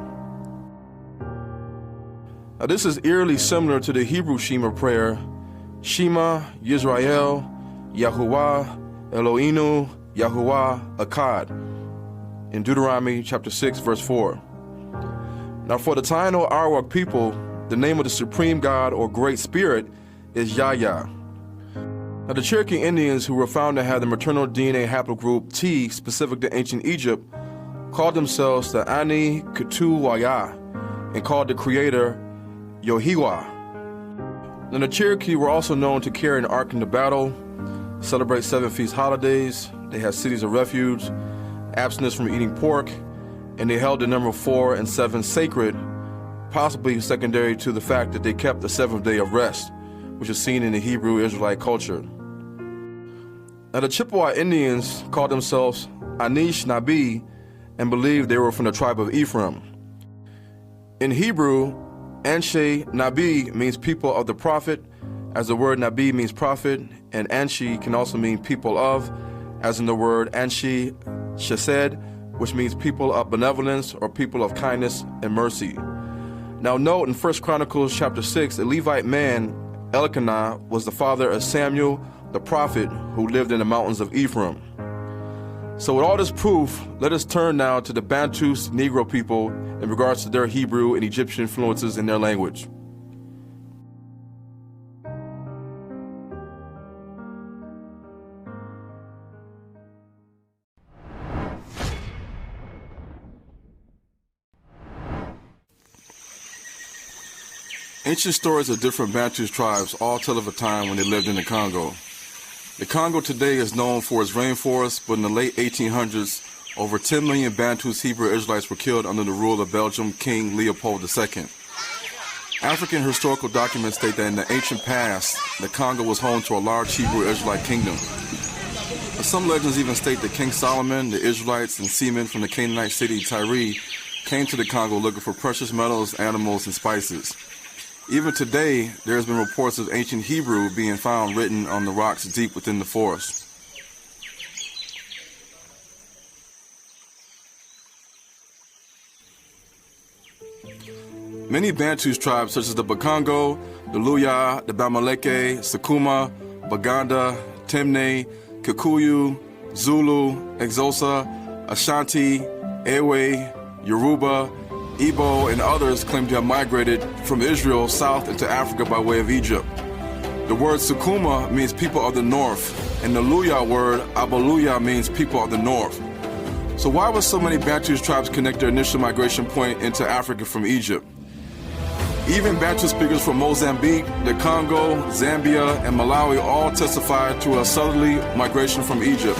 Now this is eerily similar to the Hebrew Shema prayer, "Shema Yisrael, Yahuwah Eloheinu, Yahuwah Akkad," in Deuteronomy chapter 6, verse 4. Now for the Taino Arawak people, the name of the Supreme God or Great Spirit is Yahya. Now the Cherokee Indians, who were found to have the maternal DNA haplogroup T specific to ancient Egypt, called themselves the Ani Ketu Waya and called the Creator Yohiwa. Now the Cherokee were also known to carry an ark into battle, celebrate 7 feast holidays, they had cities of refuge, abstinence from eating pork, and they held the number 4 and 7 sacred, possibly secondary to the fact that they kept the 7th day of rest, which is seen in the Hebrew Israelite culture. Now the Chippewa Indians called themselves Anish Nabi and believed they were from the tribe of Ephraim. In Hebrew, Anshe Nabi means people of the prophet, as the word Nabi means prophet, and Anshi can also mean people of, as in the word Anshi Shesed, which means people of benevolence or people of kindness and mercy. Now note in 1 Chronicles chapter 6, a Levite man, Elkanah, was the father of Samuel, the prophet, who lived in the mountains of Ephraim. So with all this proof, let us turn now to the Bantus Negro people in regards to their Hebrew and Egyptian influences in their language. Ancient stories of different Bantu tribes all tell of a time when they lived in the Congo. The Congo today is known for its rainforests, but in the late 1800s, over 10 million Bantus Hebrew Israelites were killed under the rule of Belgium King Leopold II. African historical documents state that in the ancient past, the Congo was home to a large Hebrew Israelite kingdom. But some legends even state that King Solomon, the Israelites, and seamen from the Canaanite city Tyre came to the Congo looking for precious metals, animals, and spices. Even today, there has been reports of ancient Hebrew being found written on the rocks deep within the forest. Many Bantu tribes such as the Bakongo, the Luya, the Bamaleke, Sakuma, Baganda, Temne, Kikuyu, Zulu, Exosa, Ashanti, Ewe, Yoruba, Igbo, and others claim to have migrated from Israel south into Africa by way of Egypt. The word Sukuma means people of the north, and the Luya word Abaluya means people of the north. So why would so many Bantu tribes connect their initial migration point into Africa from Egypt? Even Bantu speakers from Mozambique, the Congo, Zambia, and Malawi all testify to a southerly migration from Egypt.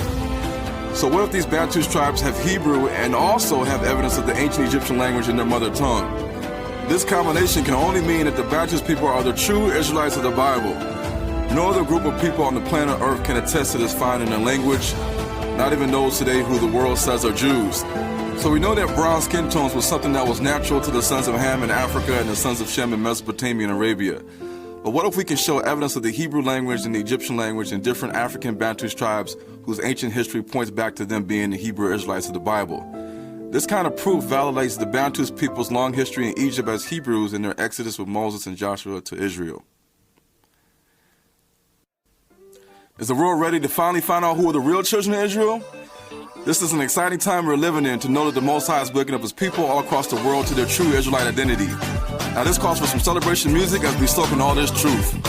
So what if these Bantu tribes have Hebrew and also have evidence of the ancient Egyptian language in their mother tongue? This combination can only mean that the Bantu people are the true Israelites of the Bible. No other group of people on the planet Earth can attest to this find in their language, not even those today who the world says are Jews. So we know that brown skin tones was something that was natural to the sons of Ham in Africa and the sons of Shem in Mesopotamia and Arabia. But what if we can show evidence of the Hebrew language and the Egyptian language in different African Bantu tribes whose ancient history points back to them being the Hebrew Israelites of the Bible? This kind of proof validates the Bantu people's long history in Egypt as Hebrews in their exodus with Moses and Joshua to Israel. Is the world ready to finally find out who are the real children of Israel? This is an exciting time we're living in to know that the Most High is waking up his people all across the world to their true Israelite identity. Now this calls for some celebration music as we soak in all this truth.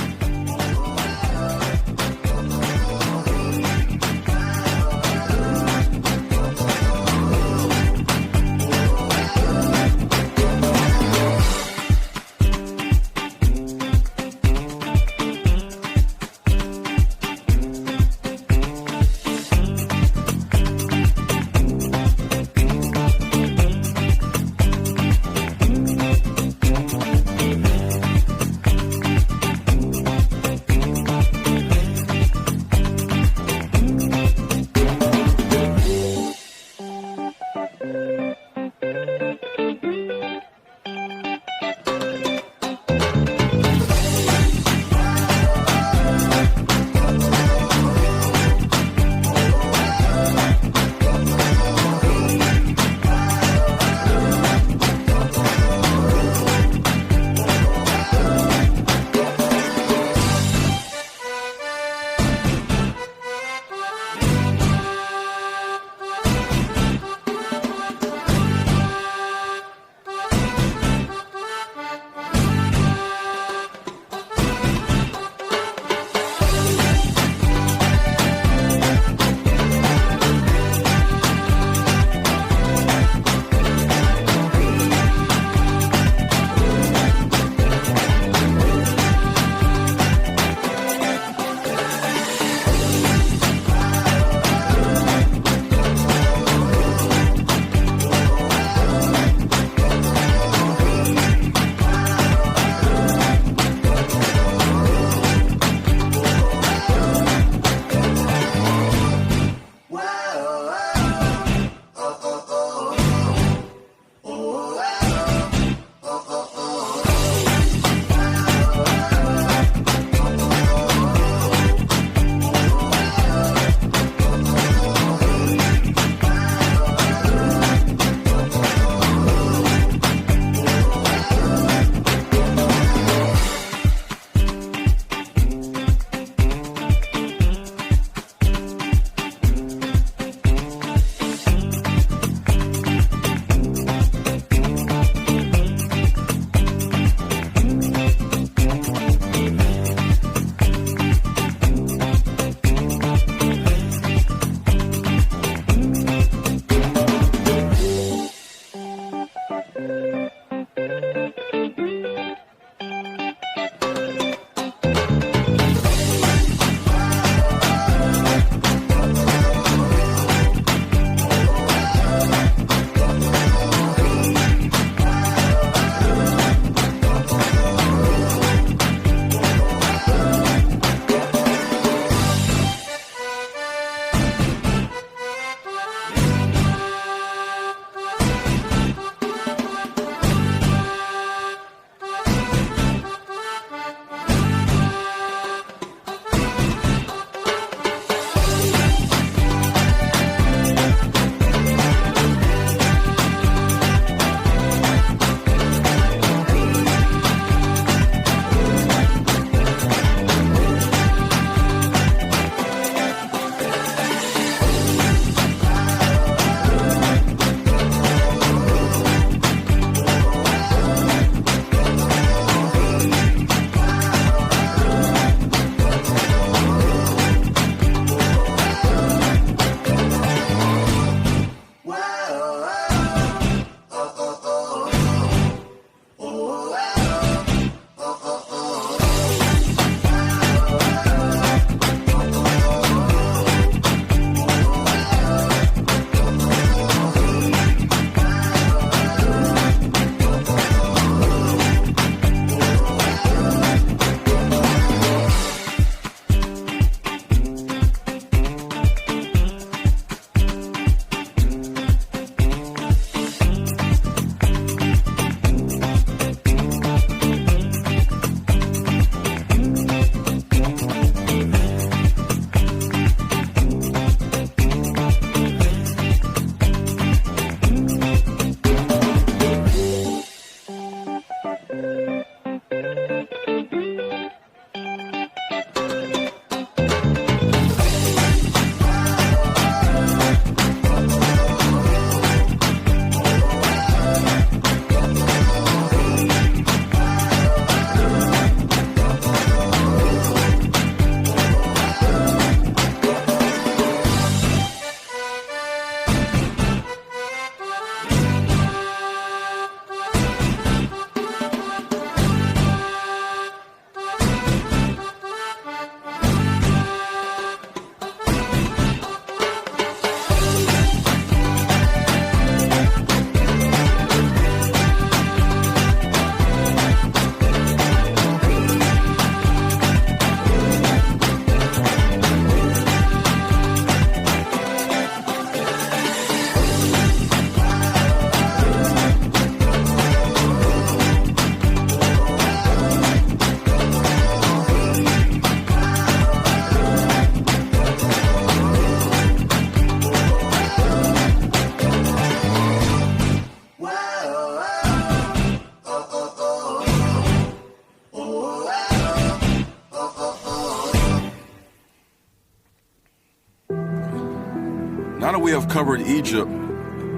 Now that we have covered Egypt,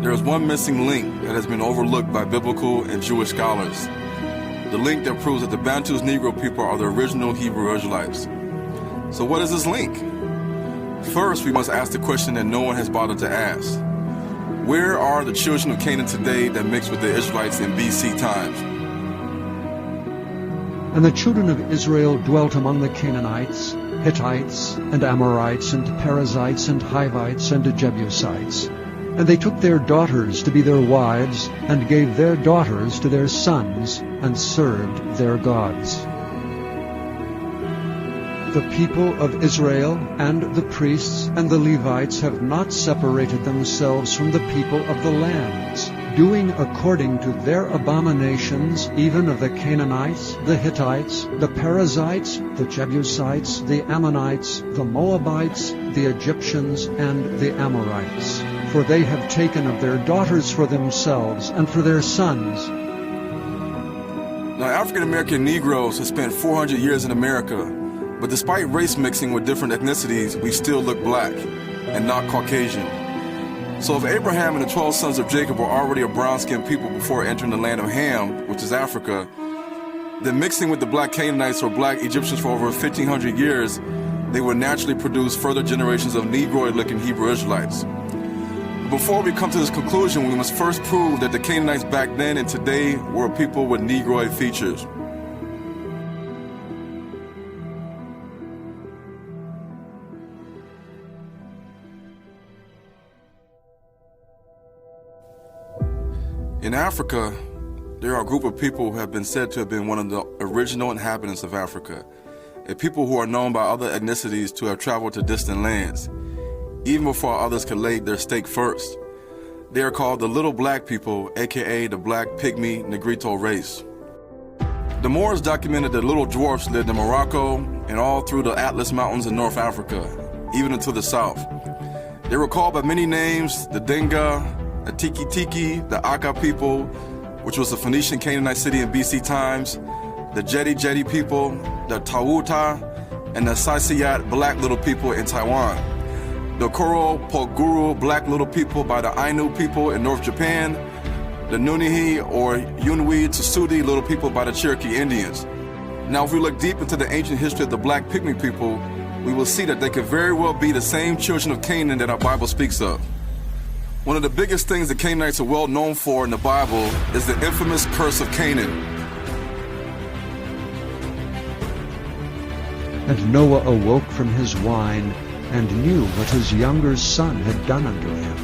there is one missing link that has been overlooked by biblical and Jewish scholars. The link that proves that the Bantus Negro people are the original Hebrew Israelites. So what is this link? First, we must ask the question that no one has bothered to ask. Where are the children of Canaan today that mixed with the Israelites in BC times? And the children of Israel dwelt among the Canaanites, Hittites, and Amorites, and Perizzites, and Hivites, and Jebusites. And they took their daughters to be their wives, and gave their daughters to their sons, and served their gods. The people of Israel and the priests and the Levites have not separated themselves from the people of the lands, doing according to their abominations, even of the Canaanites, the Hittites, the Perizzites, the Jebusites, the Ammonites, the Moabites, the Egyptians, and the Amorites. For they have taken of their daughters for themselves and for their sons. Now, African-American Negroes have spent 400 years in America, but despite race mixing with different ethnicities, we still look black and not Caucasian. So if Abraham and the 12 sons of Jacob were already a brown-skinned people before entering the land of Ham, which is Africa, then mixing with the black Canaanites or black Egyptians for over 1,500 years, they would naturally produce further generations of Negroid-looking Hebrew Israelites. Before we come to this conclusion, we must first prove that the Canaanites back then and today were a people with Negroid features. In Africa, there are a group of people who have been said to have been one of the original inhabitants of Africa, a people who are known by other ethnicities to have traveled to distant lands, even before others could lay their stake first. They are called the Little Black People, aka the Black Pygmy Negrito race. The Moors documented that little dwarfs lived in Morocco and all through the Atlas Mountains in North Africa, even into the south. They were called by many names: the Dinga, the Tiki Tiki, the Aka people, which was a Phoenician Canaanite city in BC times, the Jeti people, the Tawuta, and the Saisiyat Black Little People in Taiwan, the Koro Poguru Black Little People by the Ainu people in North Japan, the Nunihi or Yunwi Tsudi Little People by the Cherokee Indians. Now, if we look deep into the ancient history of the Black Pygmy people, we will see that they could very well be the same children of Canaan that our Bible speaks of. One of the biggest things the Canaanites are well known for in the Bible is the infamous curse of Canaan. And Noah awoke from his wine, and knew what his younger son had done unto him.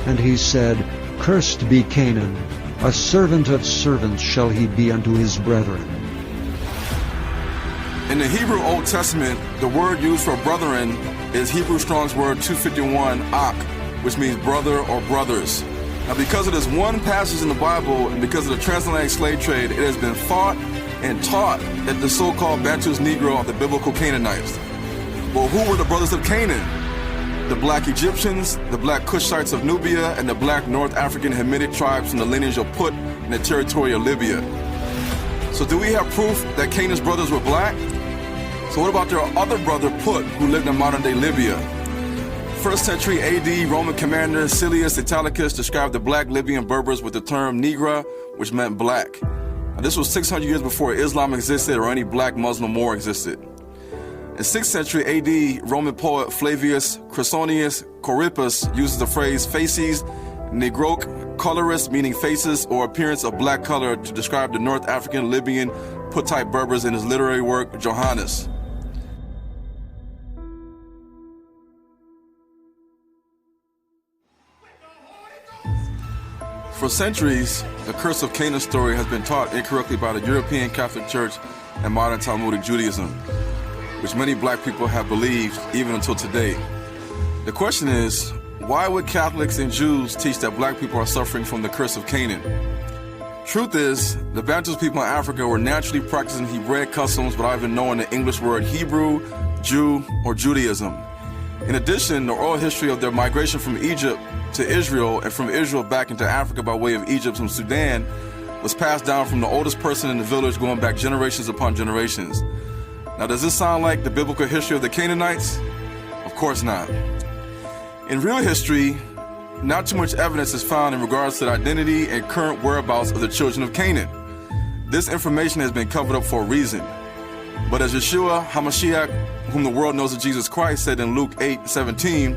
And he said, Cursed be Canaan, a servant of servants shall he be unto his brethren. In the Hebrew Old Testament, the word used for brethren is Hebrew Strong's word 251, ak, which means brother or brothers. Now, because of this one passage in the Bible and because of the transatlantic slave trade, it has been thought and taught that the so-called Bantus Negro are the biblical Canaanites. Well, who were the brothers of Canaan? The black Egyptians, the black Cushites of Nubia, and the black North African Hamitic tribes from the lineage of Put in the territory of Libya. So do we have proof that Canaan's brothers were black? So what about their other brother Put, who lived in modern-day Libya? 1st century AD, Roman commander Silius Italicus described the black Libyan Berbers with the term Negra, which meant black. Now, this was 600 years before Islam existed or any black Muslim war existed. In 6th century AD, Roman poet Flavius Chrysonius Corippus uses the phrase facies, negroque, colorist, meaning faces or appearance of black color, to describe the North African Libyan Puttite Berbers in his literary work, Johannes. For centuries, the curse of Canaan story has been taught incorrectly by the European Catholic Church and modern Talmudic Judaism, which many black people have believed even until today. The question is, why would Catholics and Jews teach that black people are suffering from the curse of Canaan? Truth is, the Bantus people in Africa were naturally practicing Hebraic customs without even knowing the English word Hebrew, Jew, or Judaism. In addition, the oral history of their migration from Egypt to Israel and from Israel back into Africa by way of Egypt from Sudan was passed down from the oldest person in the village going back generations upon generations. Now, does this sound like the biblical history of the Canaanites? Of course not. In real history, not too much evidence is found in regards to the identity and current whereabouts of the children of Canaan. This information has been covered up for a reason. But as Yeshua HaMashiach, whom the world knows as Jesus Christ, said in Luke 8:17,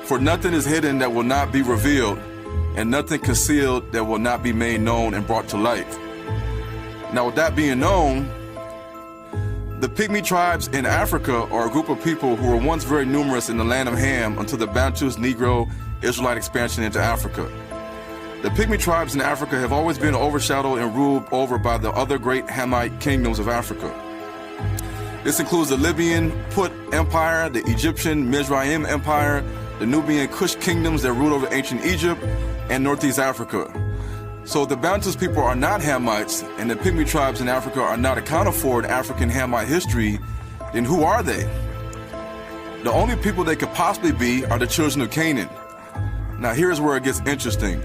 "For nothing is hidden that will not be revealed, and nothing concealed that will not be made known and brought to light." Now, with that being known, the Pygmy tribes in Africa are a group of people who were once very numerous in the land of Ham until the Bantus, Negro, Israelite expansion into Africa. The Pygmy tribes in Africa have always been overshadowed and ruled over by the other great Hamite kingdoms of Africa. This includes the Libyan Put Empire, the Egyptian Mizraim Empire, the Nubian Kush kingdoms that ruled over ancient Egypt, and Northeast Africa. So if the Bantus people are not Hamites, and the Pygmy tribes in Africa are not accounted for in African Hamite history, then who are they? The only people they could possibly be are the children of Canaan. Now here's where it gets interesting.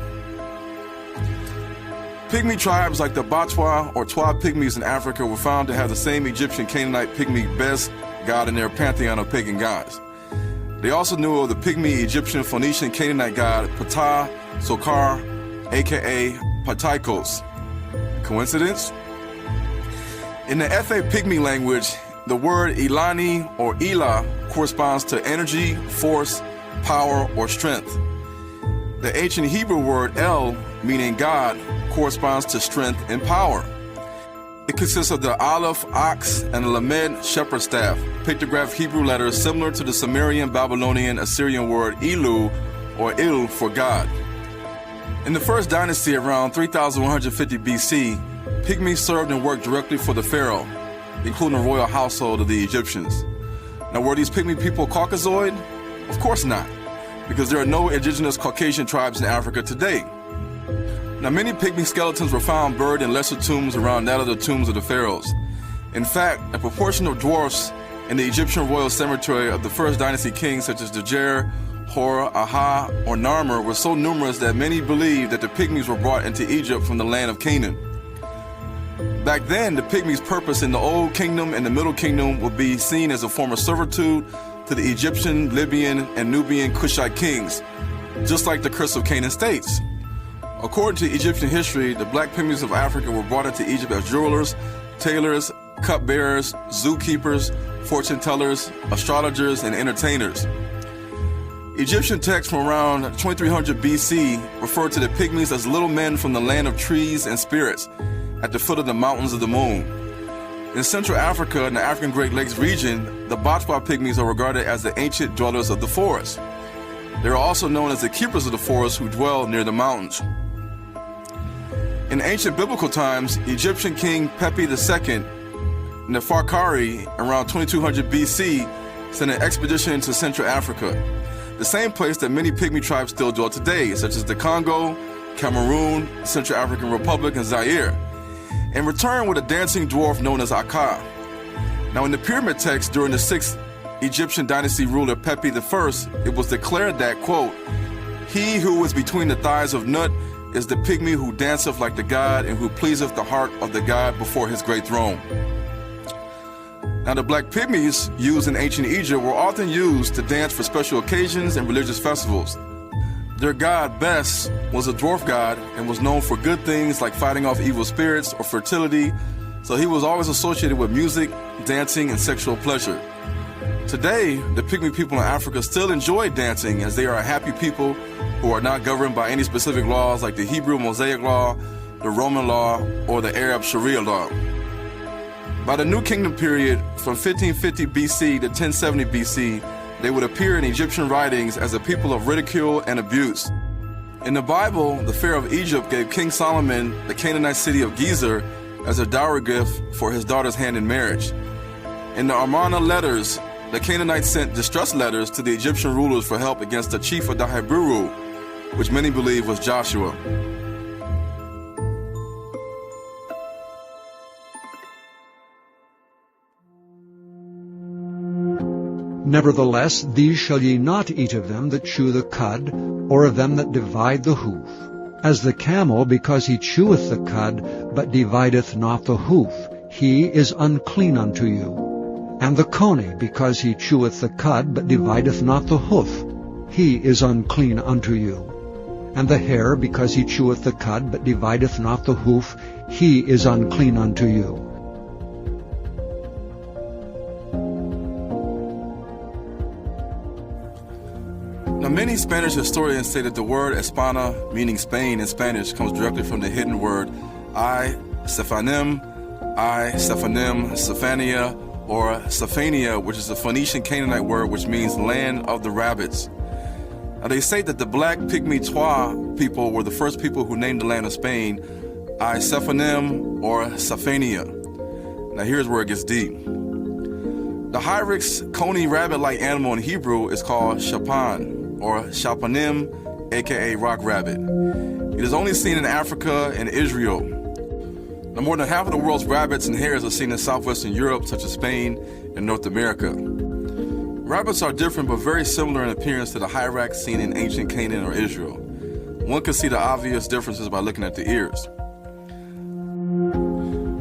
Pygmy tribes like the Batwa or Twa Pygmies in Africa were found to have the same Egyptian Canaanite Pygmy Bes god in their pantheon of pagan gods. They also knew of the Pygmy Egyptian Phoenician Canaanite god Ptah Sokar, aka Pataikos. Coincidence? In the Efe Pygmy language, the word Ilani or Ila corresponds to energy, force, power, or strength. The ancient Hebrew word El, meaning God, corresponds to strength and power. It consists of the Aleph, Ox, and the Lamed, shepherd staff, pictographed Hebrew letters similar to the Sumerian, Babylonian, Assyrian word Elu or Il for God. In the first dynasty around 3150 BC, Pygmies served and worked directly for the pharaoh, including the royal household of the Egyptians. Now, were these Pygmy people Caucasoid? Of course not, because there are no indigenous Caucasian tribes in Africa today. Now, many Pygmy skeletons were found buried in lesser tombs around that of the tombs of the pharaohs. In fact, a proportion of dwarfs in the Egyptian royal cemetery of the first dynasty kings such as Djer, Hor, Aha, or Narmer were so numerous that many believed that the Pygmies were brought into Egypt from the land of Canaan. Back then, the Pygmies' purpose in the Old Kingdom and the Middle Kingdom would be seen as a form of servitude to the Egyptian, Libyan, and Nubian Kushite kings, just like the Curse of Canaan states. According to Egyptian history, the black Pygmies of Africa were brought into Egypt as jewelers, tailors, cupbearers, zookeepers, fortune tellers, astrologers, and entertainers. Egyptian texts from around 2300 BC refer to the Pygmies as little men from the land of trees and spirits at the foot of the mountains of the moon. In Central Africa and the African Great Lakes region, the Batwa Pygmies are regarded as the ancient dwellers of the forest. They are also known as the keepers of the forest who dwell near the mountains. In ancient biblical times, Egyptian King Pepi II Neferkari, around 2200 BC, sent an expedition into Central Africa, the same place that many Pygmy tribes still dwell today, such as the Congo, Cameroon, Central African Republic, and Zaire, and returned with a dancing dwarf known as Akka. Now, in the pyramid text during the 6th Egyptian dynasty ruler Pepi I, it was declared that, quote, "He who is between the thighs of Nut is the Pygmy who danceth like the god and who pleaseth the heart of the god before his great throne." Now, the black Pygmies used in ancient Egypt were often used to dance for special occasions and religious festivals. Their god, Bes, was a dwarf god and was known for good things like fighting off evil spirits or fertility, so he was always associated with music, dancing, and sexual pleasure. Today, the Pygmy people in Africa still enjoy dancing as they are a happy people who are not governed by any specific laws like the Hebrew Mosaic Law, the Roman Law, or the Arab Sharia Law. By the New Kingdom period, from 1550 BC to 1070 BC, they would appear in Egyptian writings as a people of ridicule and abuse. In the Bible, the Pharaoh of Egypt gave King Solomon the Canaanite city of Gezer as a dowry gift for his daughter's hand in marriage. In the Amarna letters, the Canaanites sent distress letters to the Egyptian rulers for help against the chief of the Hebrew, which many believe was Joshua. Nevertheless, these shall ye not eat of them that chew the cud, or of them that divide the hoof. As the camel, because he cheweth the cud, but divideth not the hoof, he is unclean unto you. And the coney, because he cheweth the cud, but divideth not the hoof, he is unclean unto you. And the hare, because he cheweth the cud, but divideth not the hoof, he is unclean unto you. Now, many Spanish historians say that the word España, meaning Spain in Spanish, comes directly from the hidden word Sephanim, Sephania, or Sephania, which is a Phoenician Canaanite word which means land of the rabbits. Now, they say that the black Pygmy Twa people were the first people who named the land of Spain Sephanim or Sephania. Now, here's where it gets deep. The Hyrax coney rabbit-like animal in Hebrew is called Shapan or Shapanim, aka rock rabbit. It is only seen in Africa and Israel. Now, more than half of the world's rabbits and hares are seen in southwestern Europe, such as Spain and North America. Rabbits are different but very similar in appearance to the Hyrax seen in ancient Canaan or Israel. One can see the obvious differences by looking at the ears.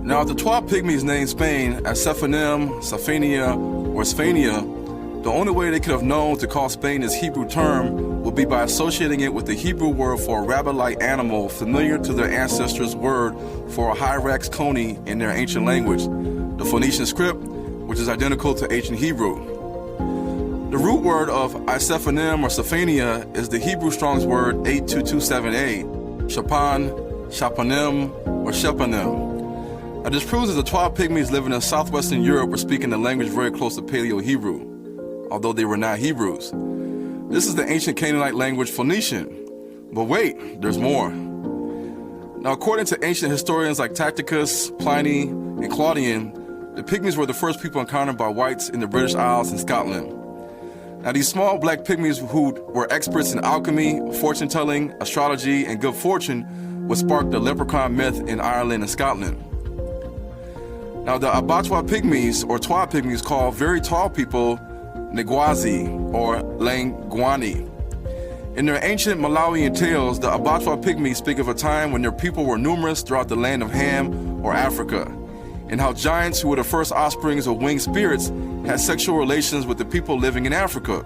Now, if the Twa Pygmies named Spain as Sephanim, Sephania, or Sphania, the only way they could have known to call Spain its Hebrew term would be by associating it with the Hebrew word for a rabbit-like animal familiar to their ancestors' word for a Hyrax coney in their ancient language, the Phoenician script, which is identical to ancient Hebrew. The root word of Isephanim or Sephania is the Hebrew Strong's word 8227a, Shapan, Shapanim, or Shepanim. Now, this proves that the Twa Pygmies living in southwestern Europe were speaking a language very close to Paleo-Hebrew, although they were not Hebrews. This is the ancient Canaanite language Phoenician. But wait, there's more. Now, according to ancient historians like Tacitus, Pliny, and Claudian, the Pygmies were the first people encountered by whites in the British Isles and Scotland. Now, these small black pygmies who were experts in alchemy, fortune-telling, astrology, and good fortune would spark the leprechaun myth in Ireland and Scotland. Now, the Abattoir pygmies, or Twa pygmies, call very tall people Negwazi, or Langwani. In their ancient Malawian tales, the Abattoir pygmies speak of a time when their people were numerous throughout the land of Ham, or Africa, and how giants who were the first offsprings of winged spirits had sexual relations with the people living in Africa.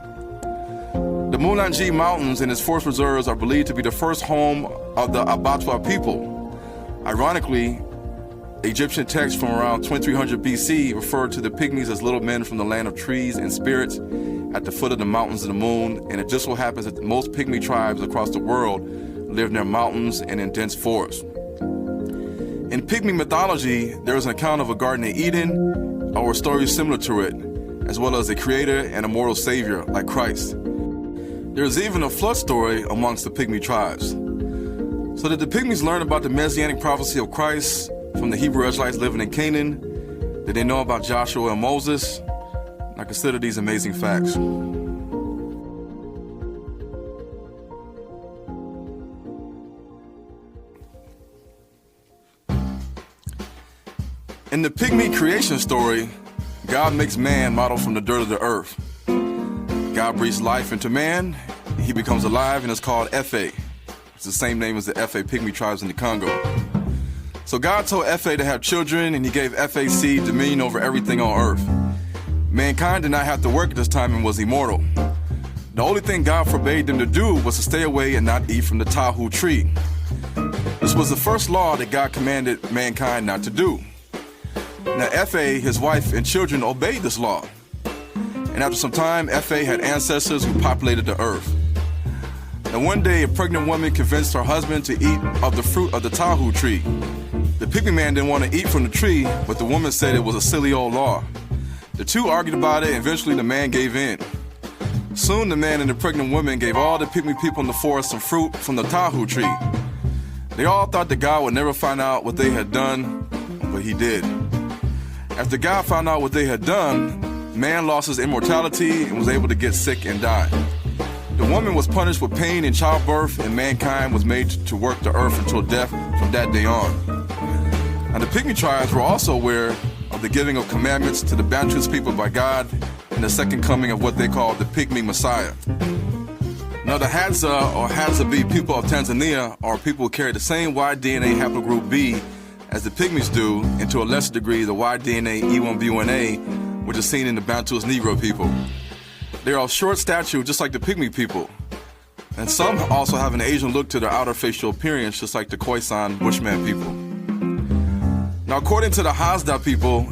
The Mulanji Mountains and its forest reserves are believed to be the first home of the Abattoir people. Ironically, Egyptian texts from around 2300 BC referred to the Pygmies as little men from the land of trees and spirits at the foot of the mountains of the moon, and it just so happens that most Pygmy tribes across the world live near mountains and in dense forests. In Pygmy mythology, there is an account of a Garden of Eden, or stories similar to it, as well as a creator and a mortal savior like Christ. There is even a flood story amongst the Pygmy tribes. So did the Pygmies learn about the messianic prophecy of Christ from the Hebrew Israelites living in Canaan? Did they know about Joshua and Moses? Now consider these amazing facts. In the Pygmy creation story, God makes man modeled from the dirt of the earth. God breathes life into man, he becomes alive and is called Efe. It's the same name as the Efe Pygmy tribes in the Congo. So God told Efe to have children, and he gave Efe seed dominion over everything on earth. Mankind did not have to work at this time and was immortal. The only thing God forbade them to do was to stay away and not eat from the tahu tree. This was the first law that God commanded mankind not to do. Now, Efe, his wife, and children obeyed this law. And after some time, Efe had ancestors who populated the earth. Now, one day, a pregnant woman convinced her husband to eat of the fruit of the tahu tree. The Pygmy man didn't want to eat from the tree, but the woman said it was a silly old law. The two argued about it, and eventually the man gave in. Soon, the man and the pregnant woman gave all the Pygmy people in the forest some fruit from the tahu tree. They all thought that God would never find out what they had done, but he did. After God found out what they had done, man lost his immortality and was able to get sick and die. The woman was punished with pain in childbirth, and mankind was made to work the earth until death from that day on. Now, the Pygmy tribes were also aware of the giving of commandments to the Bantus people by God and the second coming of what they called the Pygmy Messiah. Now, the Hadza or Hadzabe people of Tanzania are people who carry the same Y DNA haplogroup B as the Pygmies do, and to a lesser degree the Y DNA E1B1A, which is seen in the Bantus Negro people. They are of short stature, just like the Pygmy people. And some also have an Asian look to their outer facial appearance, just like the Khoisan Bushman people. Now, according to the Hazda people,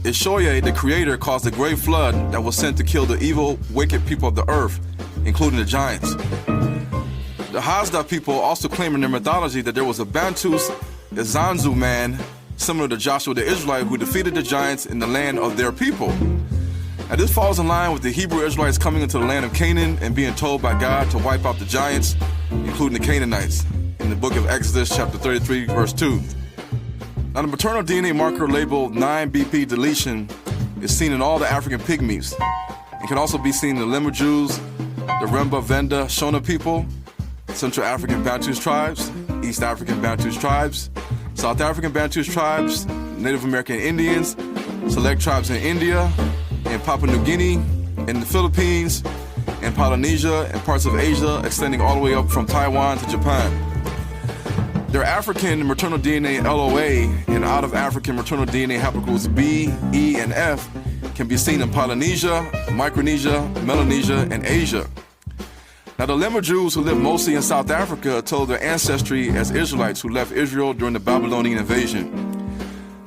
Ishoye, the creator, caused a great flood that was sent to kill the evil, wicked people of the earth, including the giants. The Hazda people also claim in their mythology that there was a Bantus, a Zanzu man, similar to Joshua the Israelite, who defeated the giants in the land of their people. Now, this falls in line with the Hebrew Israelites coming into the land of Canaan and being told by God to wipe out the giants, including the Canaanites, in the book of Exodus, chapter 33, verse 2. Now, the maternal DNA marker labeled 9BP deletion is seen in all the African pygmies. It can also be seen in the Lemur Jews, the Remba, Venda, Shona people, Central African Bantus tribes, East African Bantus tribes, South African Bantus tribes, Native American Indians, select tribes in India, in Papua New Guinea, in the Philippines, in Polynesia, and parts of Asia, extending all the way up from Taiwan to Japan. Their African maternal DNA LOA and out of African maternal DNA haplogroups B, E, and F can be seen in Polynesia, Micronesia, Melanesia, and Asia. Now, the Lemur Jews who lived mostly in South Africa told their ancestry as Israelites who left Israel during the Babylonian invasion.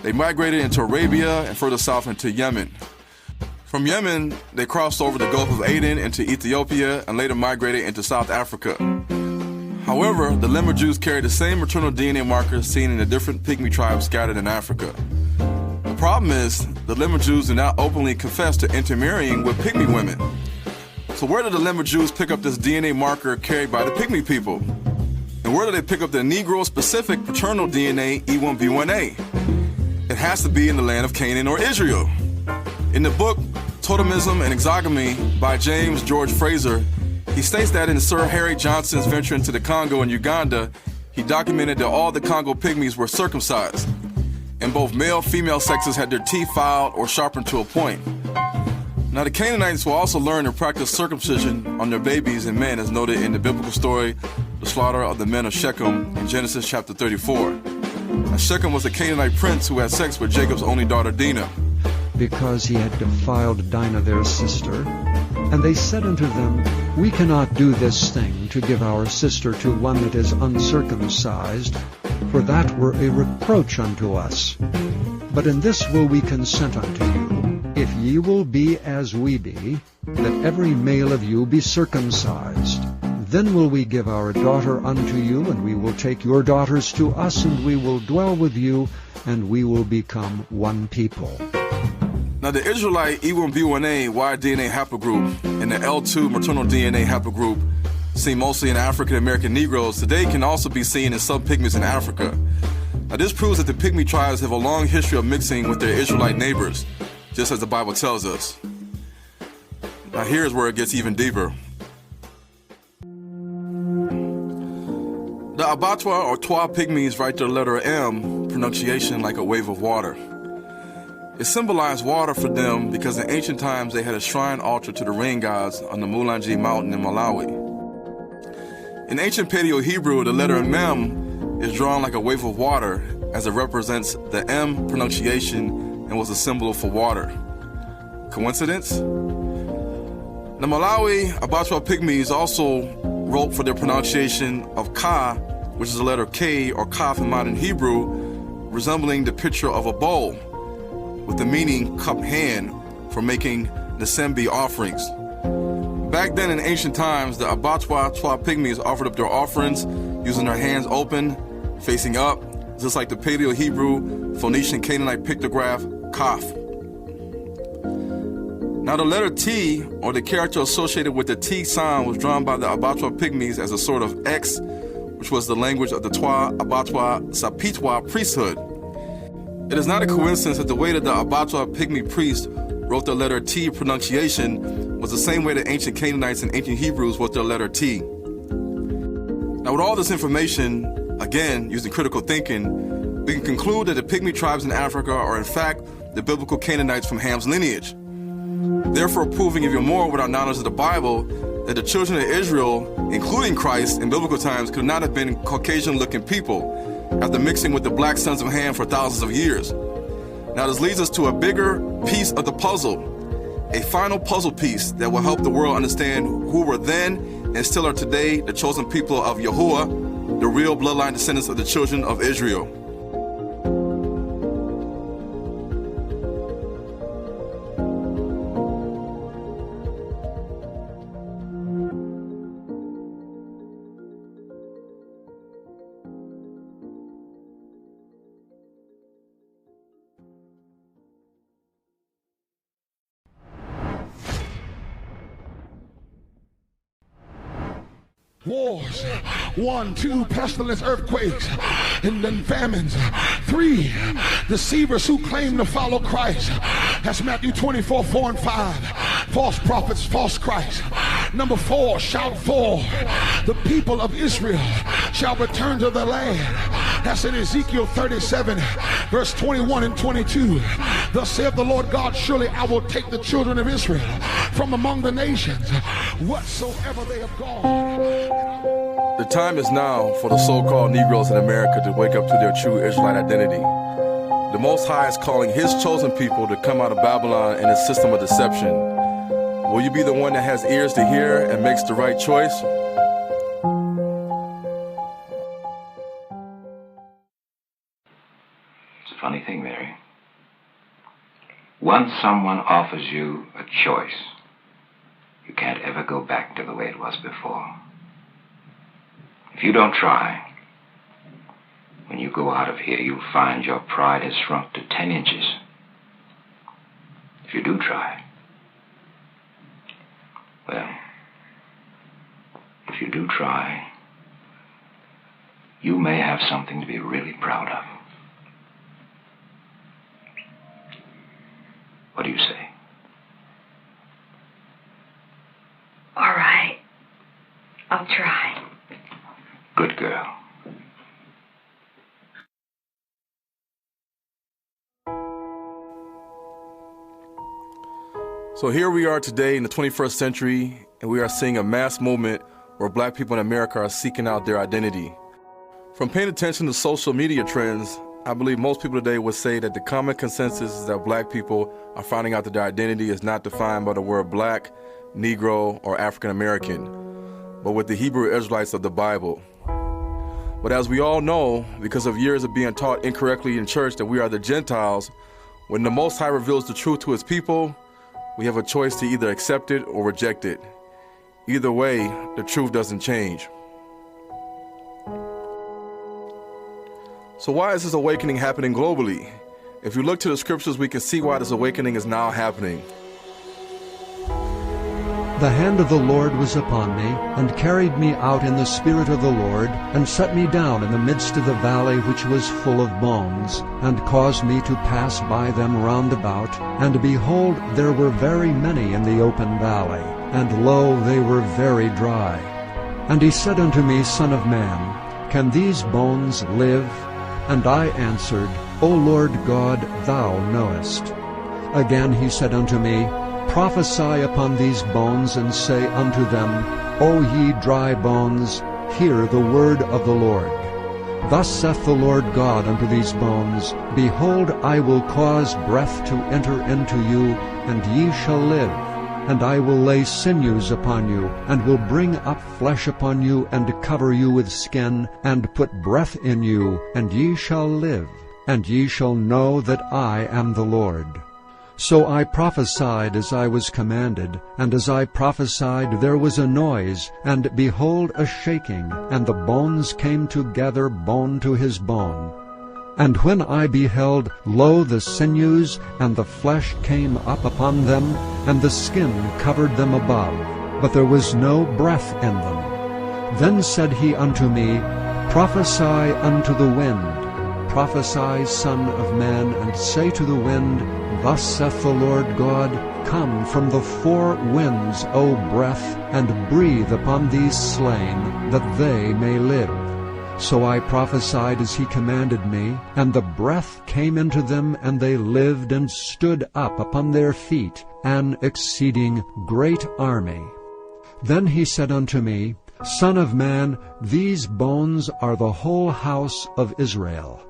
They migrated into Arabia and further south into Yemen. From Yemen, they crossed over the Gulf of Aden into Ethiopia and later migrated into South Africa. However, the Lemur Jews carried the same maternal DNA markers seen in the different Pygmy tribes scattered in Africa. The problem is, the Lemur Jews do not openly confess to intermarrying with Pygmy women. So where did the Lemur Jews pick up this DNA marker carried by the Pygmy people? And where did they pick up the Negro-specific paternal DNA E1B1A? It has to be in the land of Canaan or Israel. In the book Totemism and Exogamy by James George Fraser, he states that in Sir Harry Johnson's venture into the Congo and Uganda, he documented that all the Congo Pygmies were circumcised, and both male-female sexes had their teeth filed or sharpened to a point. Now, the Canaanites will also learn and practice circumcision on their babies and men, as noted in the biblical story, the slaughter of the men of Shechem in Genesis chapter 34. Now, Shechem was a Canaanite prince who had sex with Jacob's only daughter, Dinah. Because he had defiled Dinah their sister. And they said unto them, We cannot do this thing to give our sister to one that is uncircumcised, for that were a reproach unto us. But in this will we consent unto you, if ye will be as we be, that every male of you be circumcised. Then will we give our daughter unto you, and we will take your daughters to us, and we will dwell with you, and we will become one people. Now, the Israelite E1B1A Y-DNA haplogroup and the L2 maternal DNA haplogroup, seen mostly in African American Negroes, today can also be seen in some pygmies in Africa. Now, this proves that the Pygmy tribes have a long history of mixing with their Israelite neighbors, just as the Bible tells us. Now, here's where it gets even deeper. The Abattoir or Twa Pygmies write their letter M, pronunciation like a wave of water. It symbolized water for them because in ancient times they had a shrine altar to the rain gods on the Mulanje mountain in Malawi. In ancient Paleo-Hebrew, the letter Mem is drawn like a wave of water as it represents the M pronunciation and was a symbol for water. Coincidence? The Malawi Abattoir Pygmies also wrote for their pronunciation of Ka, which is the letter K or Kaf in modern Hebrew, resembling the picture of a bowl, with the meaning cup hand for making Nsembi offerings. Back then in ancient times, the Abattoir Twa Pygmies offered up their offerings using their hands open, facing up, just like the Paleo-Hebrew Phoenician Canaanite pictograph Kaf. Now, the letter T, or the character associated with the T sound, was drawn by the Abattoir Pygmies as a sort of X, which was the language of the Twa Abattoir Sapitwa priesthood. It is not a coincidence that the way that the Abattoir Pygmy priest wrote the letter T pronunciation was the same way that ancient Canaanites and ancient Hebrews wrote their letter T. Now, with all this information, again, using critical thinking, we can conclude that the Pygmy tribes in Africa are in fact the biblical Canaanites from Ham's lineage. Therefore, proving even more with our knowledge of the Bible that the children of Israel, including Christ in biblical times, could not have been Caucasian-looking people after mixing with the black sons of Ham for thousands of years. Now, this leads us to a bigger piece of the puzzle. a final puzzle piece that will help the world understand who were then and still are today the chosen people of Yahuwah, the real bloodline descendants of the children of Israel. Wars, 1, 2, pestilence, earthquakes, and then famines. 3, deceivers who claim to follow Christ. That's Matthew 24, 4 and 5. False prophets, false Christ. Number 4, shout for the people of Israel shall return to the land. That's in Ezekiel 37, verse 21 and 22. Thus saith the Lord God, surely I will take the children of Israel from among the nations, whatsoever they have gone. The time is now for the so-called Negroes in America to wake up to their true Israelite identity. The Most High is calling His chosen people to come out of Babylon and its system of deception. Will you be the one that has ears to hear and makes the right choice? It's a funny thing, Mary. Once someone offers you a choice, you can't ever go back to the way it was before. If you don't try, when you go out of here, you'll find your pride has shrunk to 10 inches. If you do try, well, if you do try, you may have something to be really proud of. What do you say? All right. I'll try. Good girl. So here we are today in the 21st century, and we are seeing a mass movement where black people in America are seeking out their identity. From paying attention to social media trends, I believe most people today would say that the common consensus is that black people are finding out that their identity is not defined by the word black, Negro, or African American, but with the Hebrew Israelites of the Bible. But as we all know, because of years of being taught incorrectly in church that we are the Gentiles, when the Most High reveals the truth to His people, we have a choice to either accept it or reject it. Either way, the truth doesn't change. So why is this awakening happening globally? If you look to the scriptures, we can see why this awakening is now happening. The hand of the Lord was upon me, and carried me out in the spirit of the Lord, and set me down in the midst of the valley which was full of bones, and caused me to pass by them round about. And behold, there were very many in the open valley, and lo, they were very dry. And he said unto me, Son of man, can these bones live? And I answered, O Lord God, thou knowest. Again he said unto me, Prophesy upon these bones, and say unto them, O ye dry bones, hear the word of the Lord. Thus saith the Lord God unto these bones, Behold, I will cause breath to enter into you, and ye shall live. And I will lay sinews upon you, and will bring up flesh upon you, and cover you with skin, and put breath in you, and ye shall live. And ye shall know that I am the Lord. So I prophesied as I was commanded, and as I prophesied there was a noise, and behold a shaking, and the bones came together, bone to his bone. And when I beheld, lo, the sinews and the flesh came up upon them, and the skin covered them above, but there was no breath in them. Then said he unto me, Prophesy unto the wind, prophesy, Son of man, and say to the wind, Thus saith the Lord God, Come from the four winds, O breath, and breathe upon these slain, that they may live. So I prophesied as he commanded me, and the breath came into them, and they lived and stood up upon their feet, an exceeding great army. Then he said unto me, Son of man, these bones are the whole house of Israel.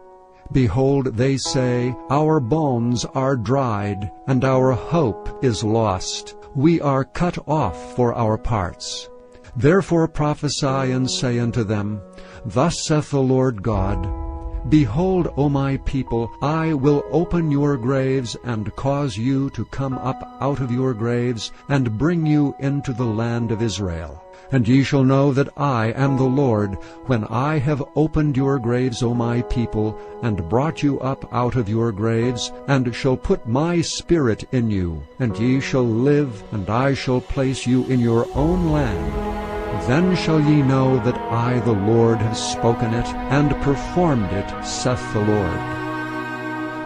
Behold, they say, Our bones are dried, and our hope is lost. We are cut off for our parts. Therefore prophesy and say unto them, Thus saith the Lord God, Behold, O my people, I will open your graves, and cause you to come up out of your graves, and bring you into the land of Israel. And ye shall know that I am the Lord, when I have opened your graves, O my people, and brought you up out of your graves, and shall put my spirit in you, and ye shall live, and I shall place you in your own land. Then shall ye know that I, the Lord, have spoken it, and performed it, saith the Lord.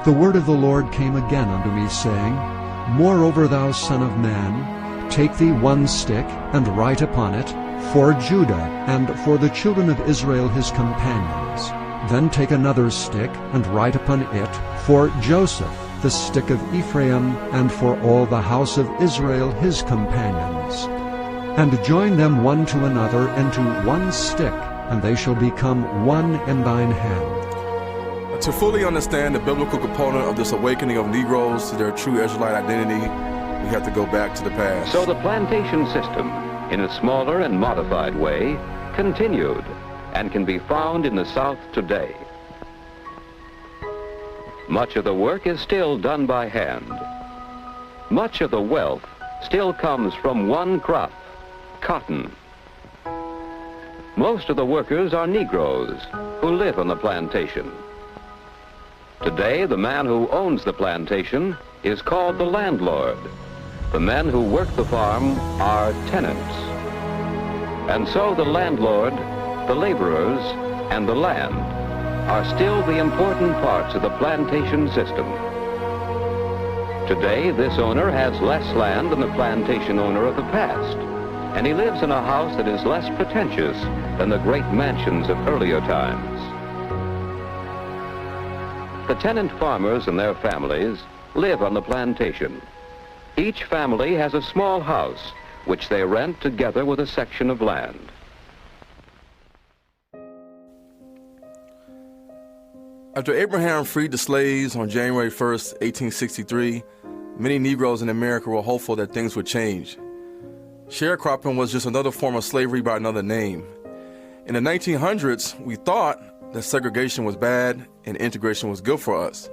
The word of the Lord came again unto me, saying, Moreover, thou son of man, take thee one stick, and write upon it, For Judah, and for the children of Israel his companions. Then take another stick, and write upon it, For Joseph, the stick of Ephraim, and for all the house of Israel his companions. And join them one to another into one stick, and they shall become one in thine hand. To fully understand the biblical component of this awakening of Negroes to their true Israelite identity, we have to go back to the past. So the plantation system, in a smaller and modified way, continued and can be found in the South today. Much of the work is still done by hand. Much of the wealth still comes from one crop, cotton. Most of the workers are Negroes who live on the plantation. Today, the man who owns the plantation is called the landlord. The men who work the farm are tenants. And so the landlord, the laborers, and the land are still the important parts of the plantation system. Today, this owner has less land than the plantation owner of the past, and he lives in a house that is less pretentious than the great mansions of earlier times. The tenant farmers and their families live on the plantation. Each family has a small house which they rent together with a section of land. After Abraham freed the slaves on January 1st, 1863, many Negroes in America were hopeful that things would change. Sharecropping was just another form of slavery by another name. In the 1900s, we thought that segregation was bad and integration was good for us.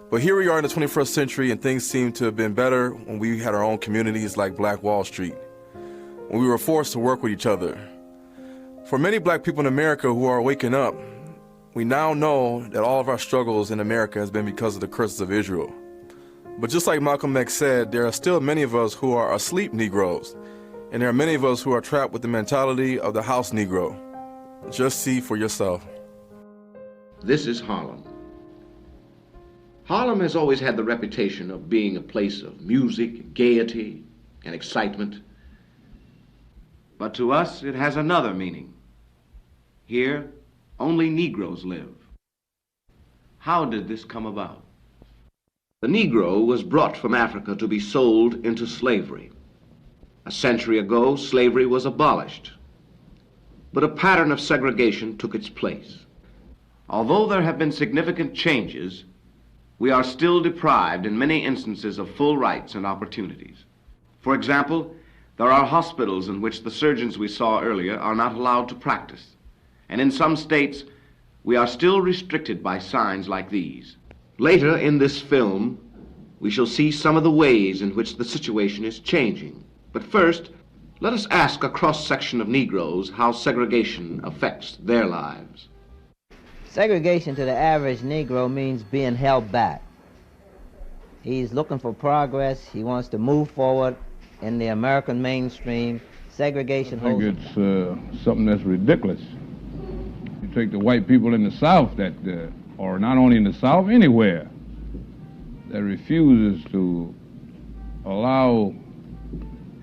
But here we are in the 21st century, and things seem to have been better when we had our own communities like Black Wall Street, when we were forced to work with each other. For many black people in America who are waking up, we now know that all of our struggles in America has been because of the curses of Israel. But just like Malcolm X said, there are still many of us who are asleep Negroes, and there are many of us who are trapped with the mentality of the house Negro. Just see for yourself. This is Harlem. Harlem has always had the reputation of being a place of music, gaiety, and excitement. But to us, it has another meaning. Here, only Negroes live. How did this come about? The Negro was brought from Africa to be sold into slavery. A century ago, slavery was abolished, but a pattern of segregation took its place. Although there have been significant changes, we are still deprived in many instances of full rights and opportunities. For example, there are hospitals in which the surgeons we saw earlier are not allowed to practice. And in some states, we are still restricted by signs like these. Later in this film, we shall see some of the ways in which the situation is changing. But first, let us ask a cross-section of Negroes how segregation affects their lives. Segregation to the average Negro means being held back. He's looking for progress. He wants to move forward in the American mainstream. Segregation holds him back. I think it's something that's ridiculous. You take the white people in the South that, or not only in the South, anywhere, that refuses to allow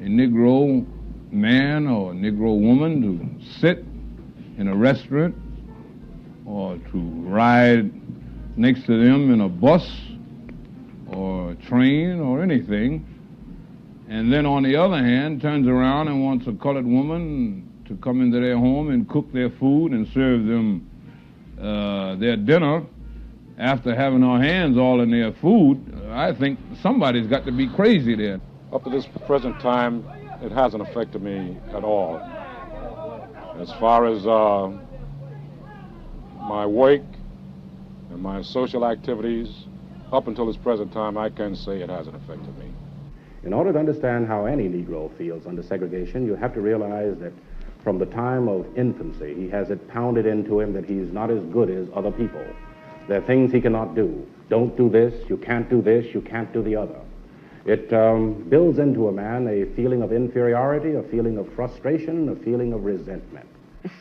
a Negro man or a Negro woman to sit in a restaurant or to ride next to them in a bus or a train or anything, and then on the other hand turns around and wants a colored woman to come into their home and cook their food and serve them their dinner after having our hands all in their food, I think somebody's got to be crazy there. Up to this present time, it hasn't affected me at all. As far as my work and my social activities, up until this present time, I can say it hasn't affected me. In order to understand how any Negro feels under segregation, you have to realize that from the time of infancy, he has it pounded into him that he's not as good as other people. There are things he cannot do. Don't do this, you can't do this, you can't do the other. It builds into a man a feeling of inferiority, a feeling of frustration, a feeling of resentment.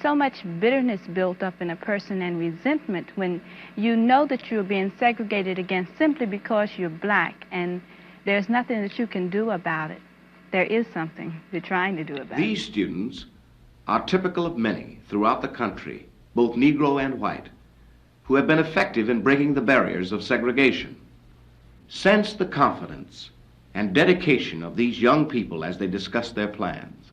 So much bitterness built up in a person and resentment when you know that you're being segregated against simply because you're black and there's nothing that you can do about it. There is something you're trying to do about it. These students are typical of many throughout the country, both Negro and white, who have been effective in breaking the barriers of segregation. Sense the confidence and dedication of these young people as they discuss their plans.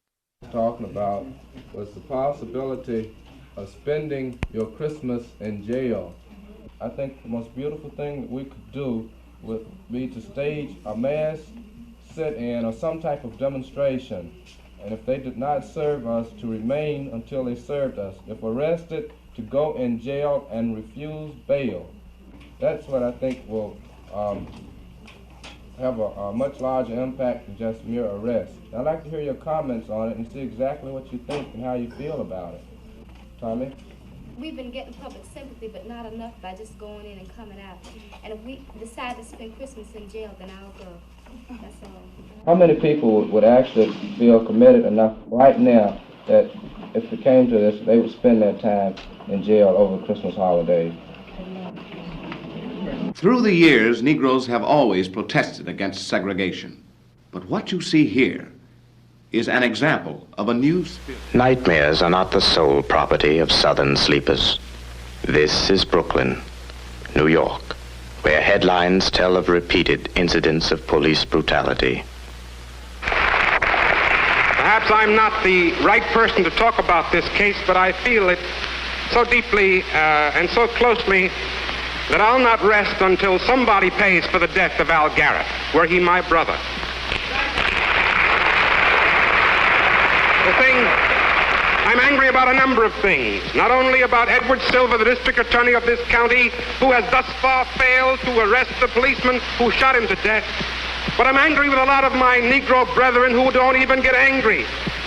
Talking about was the possibility of spending your Christmas in jail. I think the most beautiful thing that we could do would be to stage a mass sit-in or some type of demonstration. And if they did not serve us, to remain until they served us. If arrested, to go in jail and refuse bail. That's what I think will have a much larger impact than just mere arrest. I'd like to hear your comments on it and see exactly what you think and how you feel about it. Tommy? We've been getting public sympathy, but not enough by just going in and coming out. And if we decide to spend Christmas in jail, then I'll go. That's all. How many people would actually feel committed enough right now that if it came to this, they would spend their time in jail over the Christmas holidays? Through the years, Negroes have always protested against segregation. But what you see here is an example of a new spirit. Nightmares are not the sole property of Southern sleepers. This is Brooklyn, New York, where headlines tell of repeated incidents of police brutality. Perhaps I'm not the right person to talk about this case, but I feel it so deeply and so closely that I'll not rest until somebody pays for the death of Al Garrett, were he my brother. I'm angry about a number of things, not only about Edward Silver, the district attorney of this county, who has thus far failed to arrest the policeman who shot him to death, but I'm angry with a lot of my Negro brethren who don't even get angry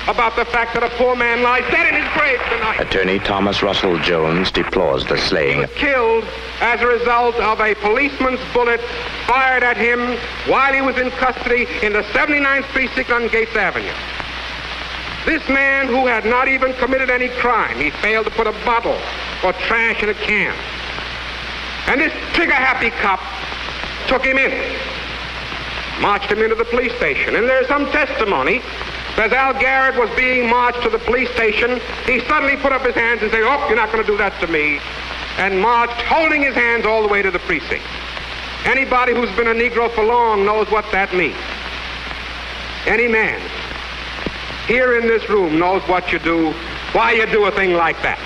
about the fact that a poor man lies dead in his grave tonight. Attorney Thomas Russell Jones deplores the slaying. He was killed as a result of a policeman's bullet fired at him while he was in custody in the 79th Precinct on Gates Avenue. This man who had not even committed any crime, he failed to put a bottle or trash in a can. And this trigger-happy cop took him in, marched him into the police station. And there's some testimony that as Al Garrett was being marched to the police station, he suddenly put up his hands and said, "Oh, you're not going to do that to me," and marched holding his hands all the way to the precinct. Anybody who's been a Negro for long knows what that means. Any man here in this room knows what you do, why you do a thing like that.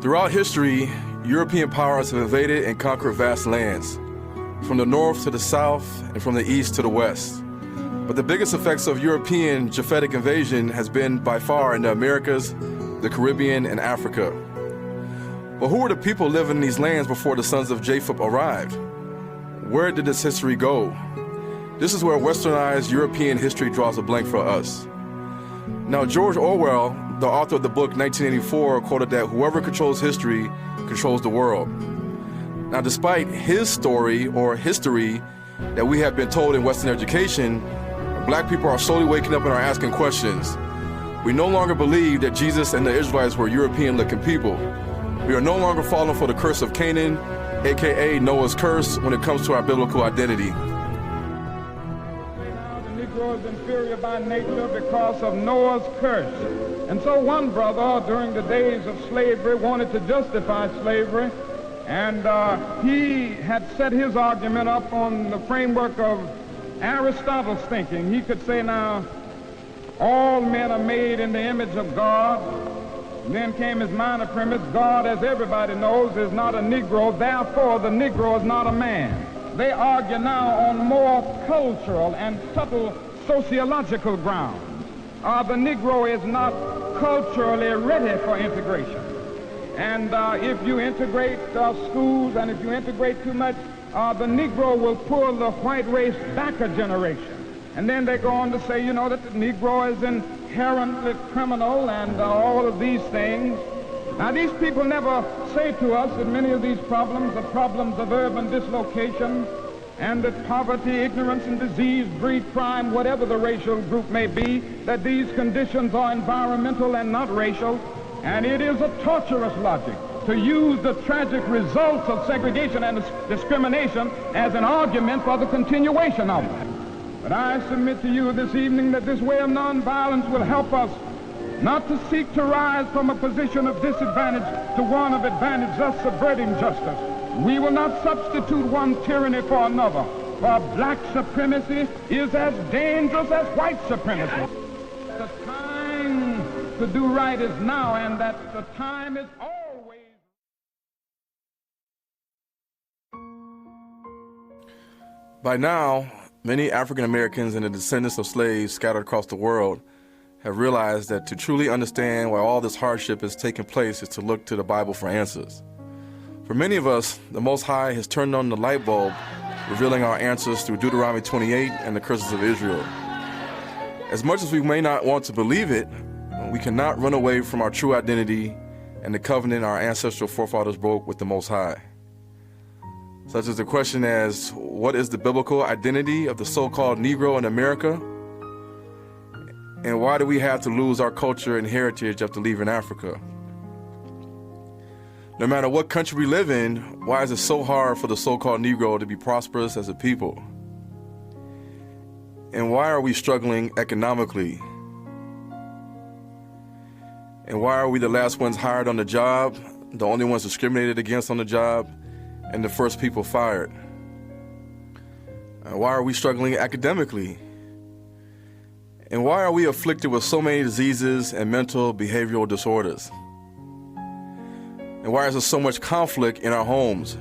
Throughout history, European powers have invaded and conquered vast lands, from the north to the south and from the east to the west. But the biggest effects of European Japhetic invasion has been by far in the Americas, the Caribbean, and Africa. But who were the people living in these lands before the sons of Japheth arrived? Where did this history go? This is where westernized European history draws a blank for us. Now, George Orwell, the author of the book 1984, quoted that whoever controls history controls the world. Now, despite his story or history that we have been told in Western education, black people are slowly waking up and are asking questions. We no longer believe that Jesus and the Israelites were European-looking people. We are no longer falling for the curse of Canaan, aka Noah's curse, when it comes to our biblical identity. Negroes inferior by nature because of Noah's curse. And so one brother during the days of slavery wanted to justify slavery, and he had set his argument up on the framework of Aristotle's thinking. He could say, now, all men are made in the image of God, And then came his minor premise, God, as everybody knows, is not a Negro, therefore the Negro is not a man. They argue now on more cultural and subtle sociological grounds. The Negro is not culturally ready for integration. And if you integrate schools and if you integrate too much, the Negro will pull the white race back a generation. And then they go on to say, you know, that the Negro is inherently criminal and all of these things. Now, these people never say to us that many of these problems are problems of urban dislocation and that poverty, ignorance, and disease breed crime, whatever the racial group may be, that these conditions are environmental and not racial. And it is a torturous logic to use the tragic results of segregation and discrimination as an argument for the continuation of them. But I submit to you this evening that this way of nonviolence will help us not to seek to rise from a position of disadvantage to one of advantage, thus subverting justice. We will not substitute one tyranny for another, for black supremacy is as dangerous as white supremacy. The time to do right is now, and that the time is always. By now, many African Americans and the descendants of slaves scattered across the world have realized that to truly understand why all this hardship is taking place is to look to the Bible for answers. For many of us, the Most High has turned on the light bulb, revealing our answers through Deuteronomy 28 and the curses of Israel. As much as we may not want to believe it, we cannot run away from our true identity and the covenant our ancestral forefathers broke with the Most High. Such as the question as, what is the biblical identity of the so-called Negro in America? And why do we have to lose our culture and heritage after leaving Africa? No matter what country we live in, why is it so hard for the so-called Negro to be prosperous as a people? And why are we struggling economically? And why are we the last ones hired on the job, the only ones discriminated against on the job, and the first people fired? Why are we struggling academically? And why are we afflicted with so many diseases and mental behavioral disorders? And why is there so much conflict in our homes?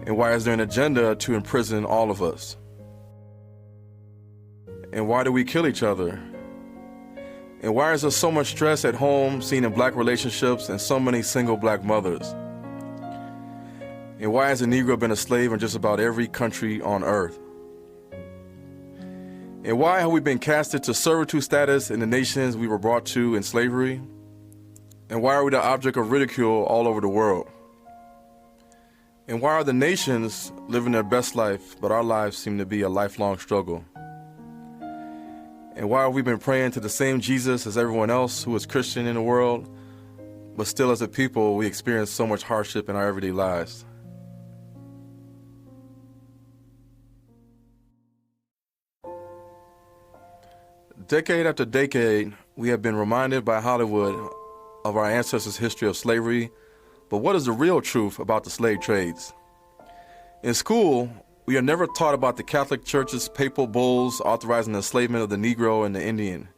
And why is there an agenda to imprison all of us? And why do we kill each other? And why is there so much stress at home seen in black relationships and so many single black mothers? And why has a Negro been a slave in just about every country on earth? And why have we been casted to servitude status in the nations we were brought to in slavery? And why are we the object of ridicule all over the world? And why are the nations living their best life, but our lives seem to be a lifelong struggle? And why have we been praying to the same Jesus as everyone else who is Christian in the world, but still as a people we experience so much hardship in our everyday lives? Decade after decade, we have been reminded by Hollywood of our ancestors' history of slavery, but what is the real truth about the slave trades? In school, we are never taught about the Catholic Church's papal bulls authorizing the enslavement of the Negro and the Indian.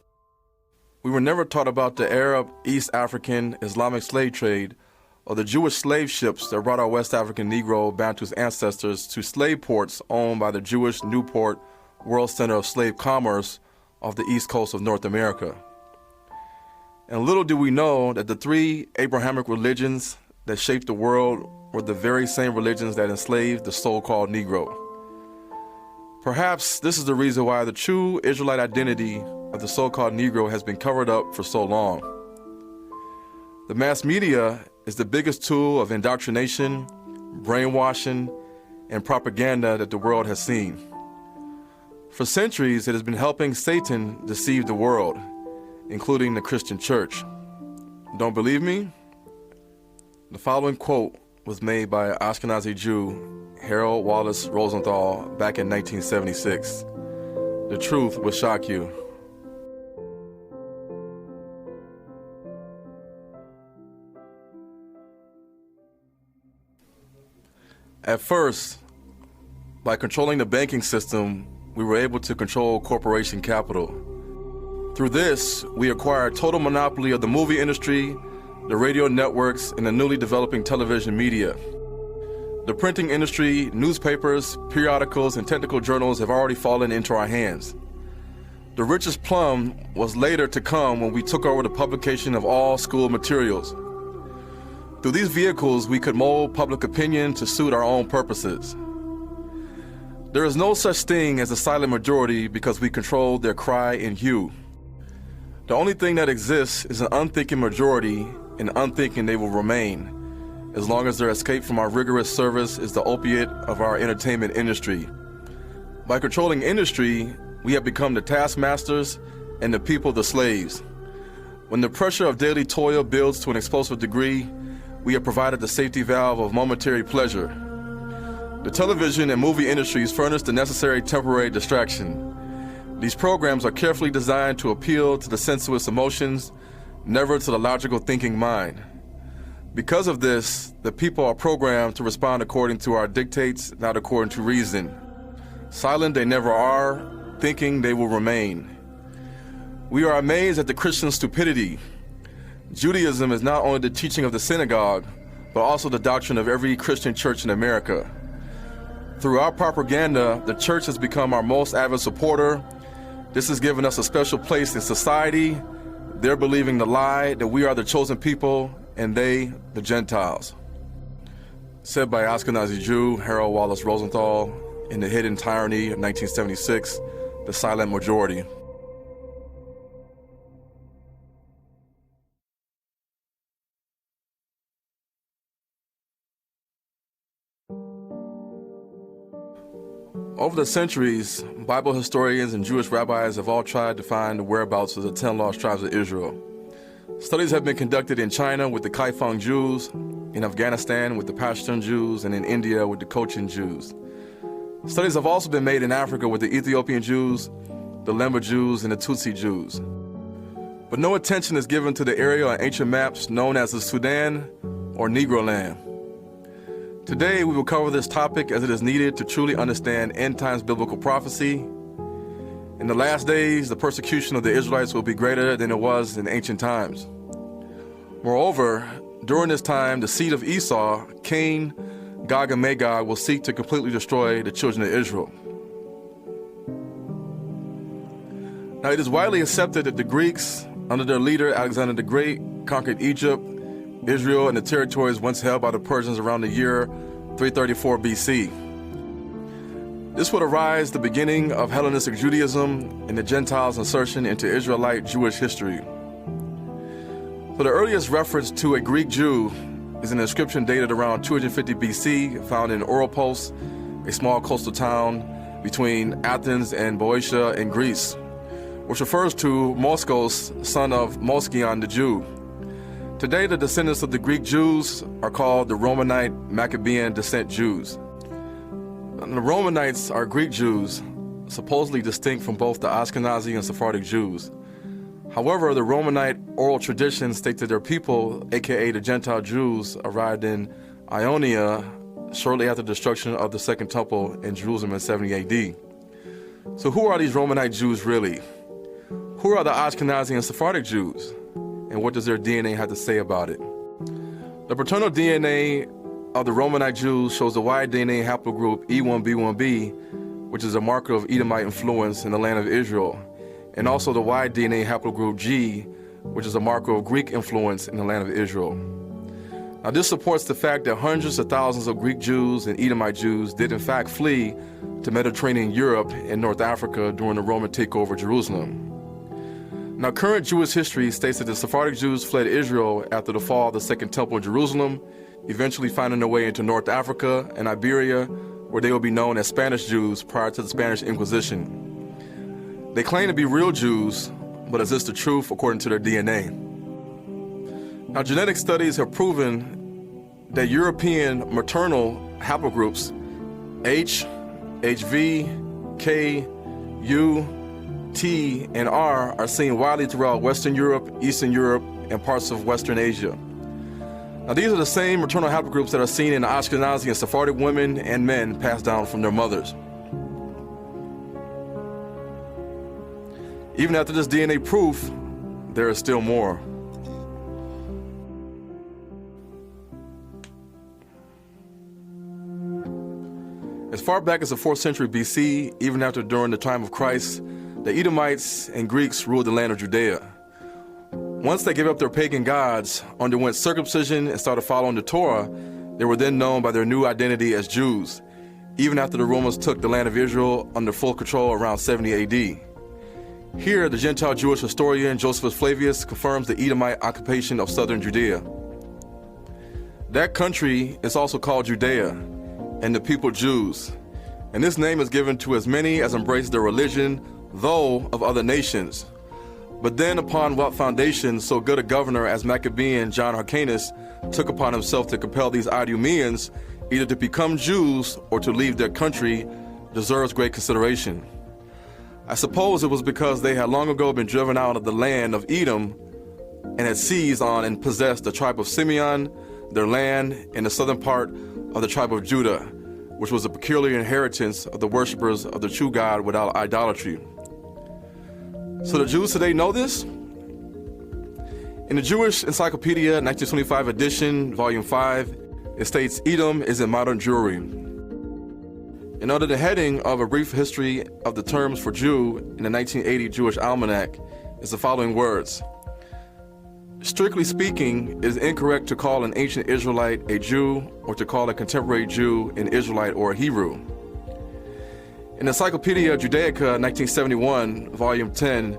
We were never taught about the Arab, East African, Islamic slave trade, or the Jewish slave ships that brought our West African Negro Bantu's ancestors to slave ports owned by the Jewish Newport World Center of Slave Commerce off the east coast of North America. And little do we know that the three Abrahamic religions that shaped the world were the very same religions that enslaved the so-called Negro. Perhaps this is the reason why the true Israelite identity of the so-called Negro has been covered up for so long. The mass media is the biggest tool of indoctrination, brainwashing, and propaganda that the world has seen. For centuries, it has been helping Satan deceive the world, including the Christian church. Don't believe me? The following quote was made by Ashkenazi Jew Harold Wallace Rosenthal back in 1976. The truth will shock you. At first, by controlling the banking system, we were able to control corporation capital. Through this, we acquire total monopoly of the movie industry, the radio networks, and the newly developing television media. The printing industry, newspapers, periodicals, and technical journals have already fallen into our hands. The richest plum was later to come when we took over the publication of all school materials. Through these vehicles, we could mold public opinion to suit our own purposes. There is no such thing as a silent majority because we control their cry and hue. The only thing that exists is an unthinking majority, and unthinking they will remain, as long as their escape from our rigorous service is the opiate of our entertainment industry. By controlling industry, we have become the taskmasters and the people the slaves. When the pressure of daily toil builds to an explosive degree, we have provided the safety valve of momentary pleasure. The television and movie industries furnish the necessary temporary distraction. These programs are carefully designed to appeal to the sensuous emotions, never to the logical thinking mind. Because of this, the people are programmed to respond according to our dictates, not according to reason. Silent they never are, thinking they will remain. We are amazed at the Christian stupidity. Judaism is not only the teaching of the synagogue, but also the doctrine of every Christian church in America. Through our propaganda, the church has become our most avid supporter. This has given us a special place in society. They're believing the lie that we are the chosen people and they, the Gentiles. Said by Ashkenazi Jew Harold Wallace Rosenthal in The Hidden Tyranny of 1976, The Silent Majority. Over the centuries, Bible historians and Jewish rabbis have all tried to find the whereabouts of the 10 lost tribes of Israel. Studies have been conducted in China with the Kaifeng Jews, in Afghanistan with the Pashtun Jews, and in India with the Cochin Jews. Studies have also been made in Africa with the Ethiopian Jews, the Lemba Jews, and the Tutsi Jews. But no attention is given to the area on ancient maps known as the Sudan or Negro land. Today, we will cover this topic as it is needed to truly understand end times biblical prophecy. In the last days, the persecution of the Israelites will be greater than it was in ancient times. Moreover, during this time, the seed of Esau, Cain, Gog and Magog, will seek to completely destroy the children of Israel. Now, it is widely accepted that the Greeks, under their leader Alexander the Great, conquered Egypt, Israel, and the territories once held by the Persians around the year 334 BC. This would arise the beginning of Hellenistic Judaism and the Gentiles' insertion into Israelite Jewish history. So the earliest reference to a Greek Jew is an inscription dated around 250 BC, found in Oropos, a small coastal town between Athens and Boeotia in Greece, which refers to Moschos, son of Moskion the Jew. Today, the descendants of the Greek Jews are called the Romanite Maccabean descent Jews. And the Romanites are Greek Jews, supposedly distinct from both the Ashkenazi and Sephardic Jews. However, the Romanite oral traditions state that their people, aka the Gentile Jews, arrived in Ionia shortly after the destruction of the Second Temple in Jerusalem in 70 AD. So who are these Romanite Jews really? Who are the Ashkenazi and Sephardic Jews? And what does their DNA have to say about it? The paternal DNA of the Romanite Jews shows the Y DNA haplogroup E1B1B, which is a marker of Edomite influence in the land of Israel, and also the Y DNA haplogroup G, which is a marker of Greek influence in the land of Israel. Now, this supports the fact that hundreds of thousands of Greek Jews and Edomite Jews did in fact flee to Mediterranean Europe and North Africa during the Roman takeover of Jerusalem. Now, current Jewish history states that the Sephardic Jews fled Israel after the fall of the Second Temple in Jerusalem, eventually finding their way into North Africa and Iberia, where they will be known as Spanish Jews prior to the Spanish Inquisition. They claim to be real Jews, but is this the truth according to their DNA? Now, genetic studies have proven that European maternal haplogroups H, HV, K, U, T, and R are seen widely throughout Western Europe, Eastern Europe, and parts of Western Asia. Now, these are the same maternal haplogroups that are seen in Ashkenazi and Sephardic women and men passed down from their mothers. Even after this DNA proof, there is still more. As far back as the 4th century BC, even after during the time of Christ, the Edomites and Greeks ruled the land of Judea. Once they gave up their pagan gods, underwent circumcision, and started following the Torah, they were then known by their new identity as Jews, even after the Romans took the land of Israel under full control around 70 AD. Here, the Gentile Jewish historian Josephus Flavius confirms the Edomite occupation of southern Judea. That country is also called Judea, and the people Jews. And this name is given to as many as embrace their religion, though of other nations. But then upon what foundation so good a governor as Maccabean John Hyrcanus took upon himself to compel these Idumeans either to become Jews or to leave their country deserves great consideration. I suppose it was because they had long ago been driven out of the land of Edom and had seized on and possessed the tribe of Simeon, their land, and the southern part of the tribe of Judah, which was a peculiar inheritance of the worshippers of the true God without idolatry. So the Jews today know this? In the Jewish Encyclopedia, 1925 edition, volume 5, it states Edom is in modern Jewry. And under the heading of a brief history of the terms for Jew in the 1980 Jewish Almanac is the following words. Strictly speaking, it is incorrect to call an ancient Israelite a Jew or to call a contemporary Jew an Israelite or a Hebrew. In Encyclopedia Judaica 1971, volume 10,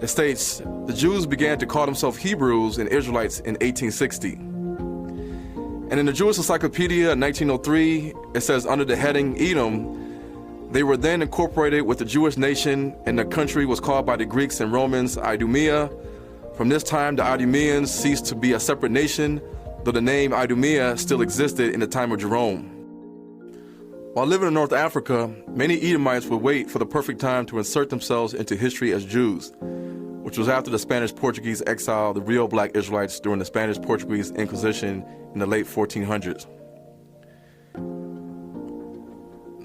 it states, the Jews began to call themselves Hebrews and Israelites in 1860. And in the Jewish Encyclopedia 1903, it says under the heading Edom, they were then incorporated with the Jewish nation and the country was called by the Greeks and Romans Idumea. From this time, the Idumeans ceased to be a separate nation, though the name Idumea still existed in the time of Jerome. While living in North Africa, many Edomites would wait for the perfect time to insert themselves into history as Jews, which was after the Spanish-Portuguese exile of the real black Israelites during the Spanish-Portuguese Inquisition in the late 1400s.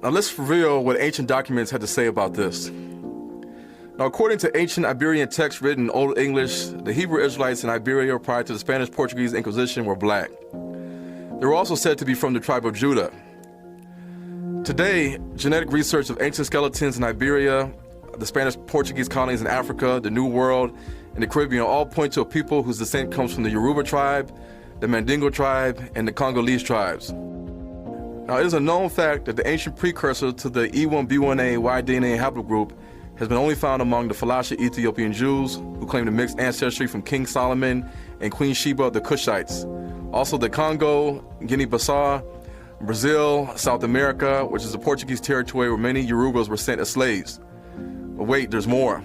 Now let's reveal what ancient documents had to say about this. Now, according to ancient Iberian texts written in Old English, the Hebrew Israelites in Iberia prior to the Spanish-Portuguese Inquisition were black. They were also said to be from the tribe of Judah. Today, genetic research of ancient skeletons in Iberia, the Spanish-Portuguese colonies in Africa, the New World, and the Caribbean all point to a people whose descent comes from the Yoruba tribe, the Mandingo tribe, and the Congolese tribes. Now, it is a known fact that the ancient precursor to the E1B1A Y-DNA haplogroup has been only found among the Falasha Ethiopian Jews who claim to mixed ancestry from King Solomon and Queen Sheba of the Cushites. Also the Congo, Guinea-Bissau, Brazil, South America, which is a Portuguese territory where many Yorubas were sent as slaves. But wait, there's more.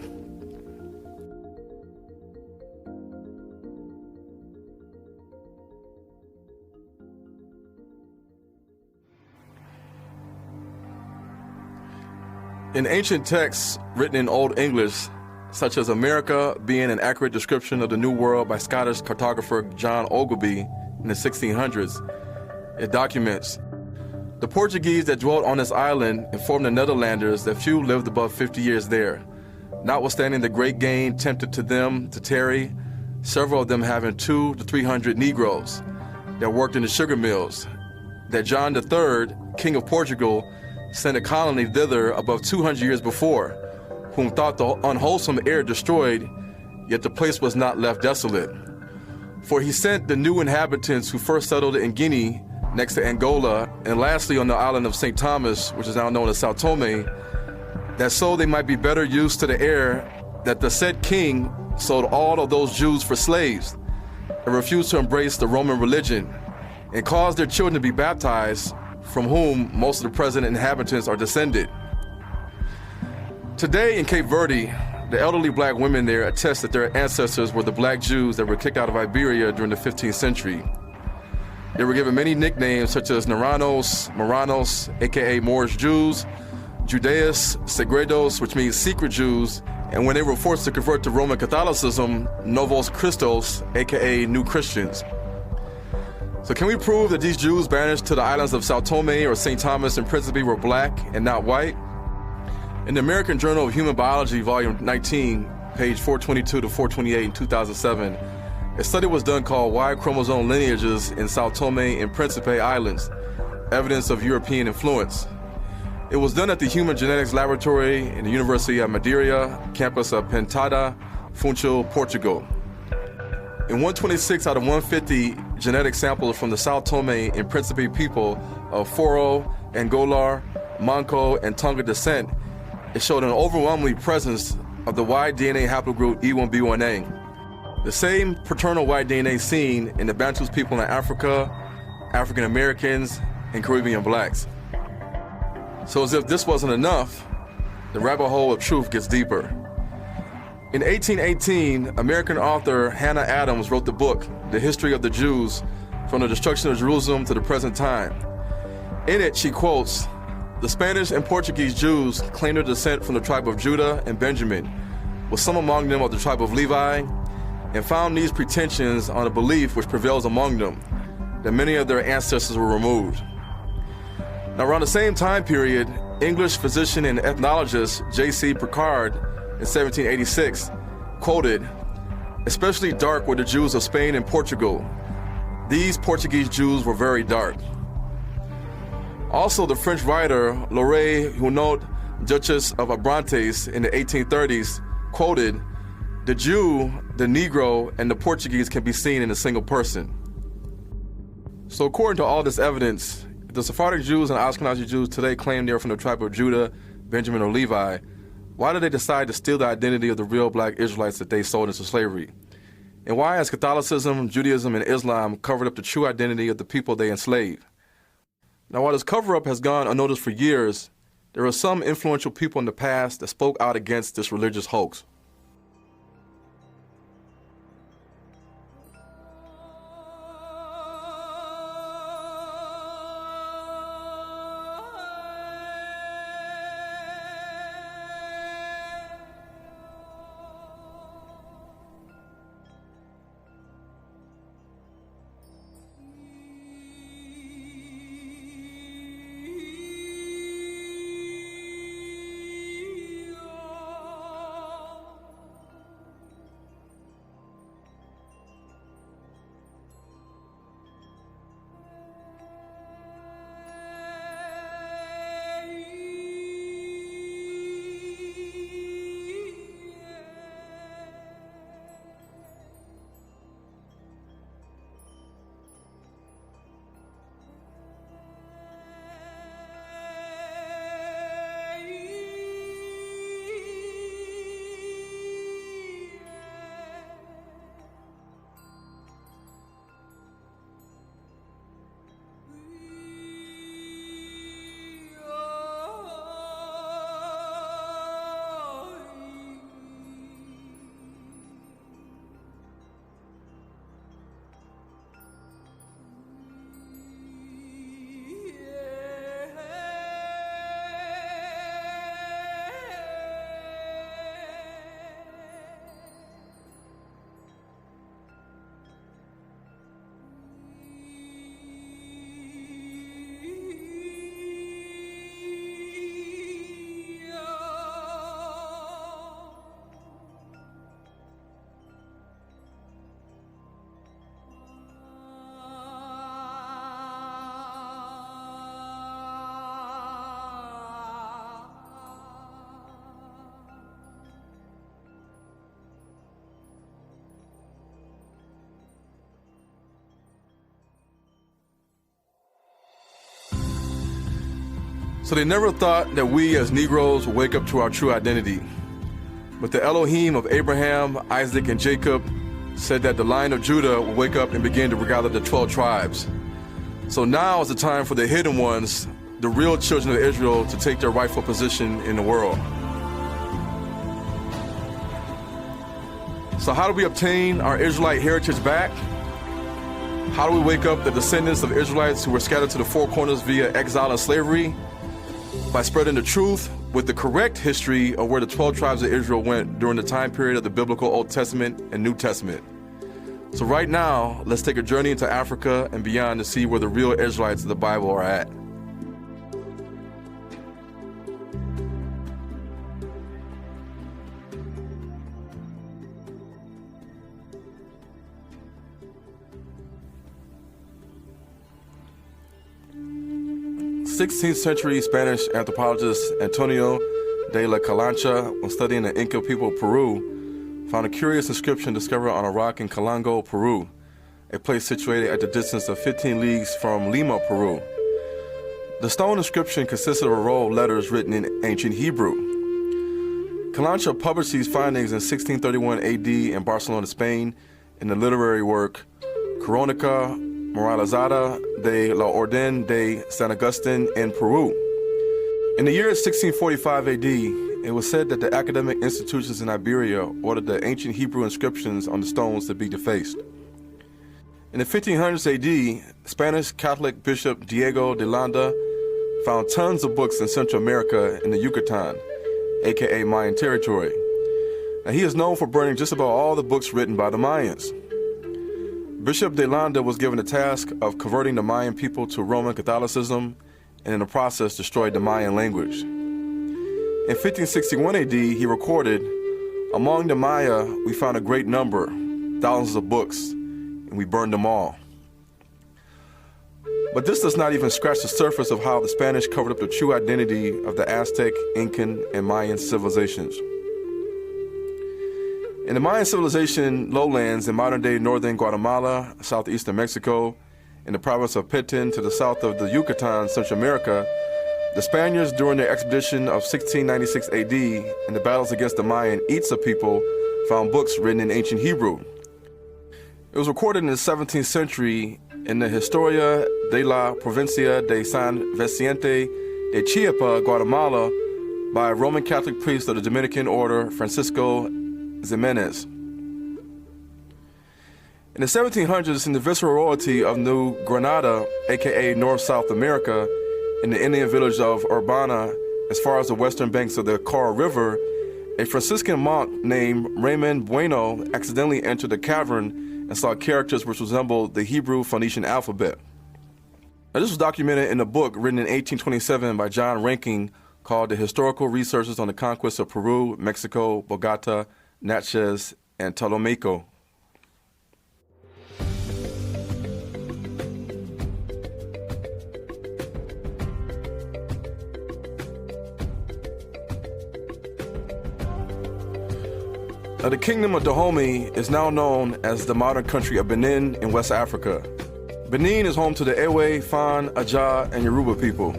In ancient texts written in Old English, such as America being an accurate description of the New World by Scottish cartographer John Ogilvy in the 1600s, it documents, the Portuguese that dwelt on this island informed the Netherlanders that few lived above 50 years there, notwithstanding the great gain tempted to them to tarry, several of them having 200 to 300 Negroes that worked in the sugar mills, that John III, King of Portugal, sent a colony thither above 200 years before, whom thought the unwholesome air destroyed, yet the place was not left desolate. For he sent the new inhabitants who first settled in Guinea, next to Angola, and lastly on the island of St. Thomas, which is now known as Sao Tome, that so they might be better used to the air, that the said king sold all of those Jews for slaves, and refused to embrace the Roman religion, and caused their children to be baptized, from whom most of the present inhabitants are descended. Today in Cape Verde, the elderly black women there attest that their ancestors were the black Jews that were kicked out of Iberia during the 15th century. They were given many nicknames such as Naranos, Moranos, aka Moorish Jews, Judaeus, Segredos, which means secret Jews, and when they were forced to convert to Roman Catholicism, Novos Christos, aka New Christians. So can we prove that these Jews banished to the islands of Sao Tome or St. Thomas and Principe were black and not white? In the American Journal of Human Biology, Volume 19, page 422 to 428 in 2007, a study was done called Y Chromosome Lineages in Sao Tome and Principe Islands, Evidence of European Influence. It was done at the Human Genetics Laboratory in the University of Madeira, campus of Pentada, Funchal, Portugal. In 126 out of 150 genetic samples from the Sao Tome and Principe people of Foro, Angola, Manco, and Tonga descent, it showed an overwhelming presence of the Y DNA haplogroup E1B1A. The same paternal Y DNA seen in the Bantus people in Africa, African Americans, and Caribbean blacks. So as if this wasn't enough, the rabbit hole of truth gets deeper. In 1818, American author Hannah Adams wrote the book, The History of the Jews, from the destruction of Jerusalem to the present time. In it, she quotes, "The Spanish and Portuguese Jews claim their descent from the tribe of Judah and Benjamin, with some among them of the tribe of Levi, and found these pretensions on a belief which prevails among them, that many of their ancestors were removed." Now, around the same time period, English physician and ethnologist J.C. Picard in 1786 quoted, "Especially dark were the Jews of Spain and Portugal. These Portuguese Jews were very dark." Also, the French writer Laure Hunaut, Duchess of Abrantes in the 1830s, quoted, "The Jew, the Negro, and the Portuguese can be seen in a single person." So according to all this evidence, if the Sephardic Jews and Ashkenazi Jews today claim they're from the tribe of Judah, Benjamin, or Levi, why did they decide to steal the identity of the real black Israelites that they sold into slavery? And why has Catholicism, Judaism, and Islam covered up the true identity of the people they enslaved? Now, while this cover-up has gone unnoticed for years, there are some influential people in the past that spoke out against this religious hoax. So they never thought that we as Negroes would wake up to our true identity. But the Elohim of Abraham, Isaac, and Jacob said that the line of Judah would wake up and begin to gather the 12 tribes. So now is the time for the hidden ones, the real children of Israel, to take their rightful position in the world. So how do we obtain our Israelite heritage back? How do we wake up the descendants of Israelites who were scattered to the four corners via exile and slavery? By spreading the truth with the correct history of where the 12 tribes of Israel went during the time period of the biblical Old Testament and New Testament. So right now, let's take a journey into Africa and beyond to see where the real Israelites of the Bible are at. 16th century Spanish anthropologist Antonio de la Calancha, when studying the Inca people of Peru, found a curious inscription discovered on a rock in Calango, Peru, a place situated at the distance of 15 leagues from Lima, Peru. The stone inscription consisted of a row of letters written in ancient Hebrew. Calancha published these findings in 1631 AD in Barcelona, Spain, in the literary work Crónica Moralizada de la Orden de San Agustín in Peru. In the year 1645 AD, it was said that the academic institutions in Iberia ordered the ancient Hebrew inscriptions on the stones to be defaced. In the 1500s AD, Spanish Catholic Bishop Diego de Landa found tons of books in Central America in the Yucatan, aka Mayan territory. Now, he is known for burning just about all the books written by the Mayans. Bishop de Landa was given the task of converting the Mayan people to Roman Catholicism, and in the process destroyed the Mayan language. In 1561 AD, he recorded, "Among the Maya, we found a great number, thousands of books, and we burned them all." But this does not even scratch the surface of how the Spanish covered up the true identity of the Aztec, Incan, and Mayan civilizations. In the Mayan civilization lowlands in modern-day northern Guatemala, southeastern Mexico, in the province of Petén to the south of the Yucatan, Central America, the Spaniards, during their expedition of 1696 AD in the battles against the Mayan Itza people, found books written in ancient Hebrew. It was recorded in the 17th century in the Historia de la Provincia de San Vicente de Chiapa, Guatemala, by a Roman Catholic priest of the Dominican order, Francisco Ximenez. In the 1700s, in the visceral royalty of New Granada, aka North-South America, in the Indian village of Urbana, as far as the western banks of the Cara River, a Franciscan monk named Raymond Bueno accidentally entered a cavern and saw characters which resembled the Hebrew Phoenician alphabet. Now, this was documented in a book written in 1827 by John Rankin called The Historical Researches on the Conquest of Peru, Mexico, Bogota, Natchez, and Tolomeco. Now, the kingdom of Dahomey is now known as the modern country of Benin in West Africa. Benin is home to the Ewe, Fan, Aja, and Yoruba people.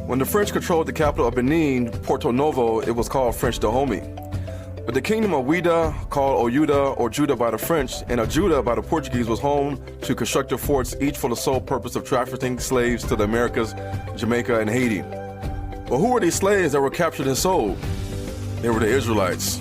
When the French controlled the capital of Benin, Porto Novo, it was called French Dahomey. But the kingdom of Ouida, called Oyuda or Judah by the French, and Ajuda by the Portuguese, was home to constructed forts, each for the sole purpose of trafficking slaves to the Americas, Jamaica, and Haiti. But who were these slaves that were captured and sold? They were the Israelites.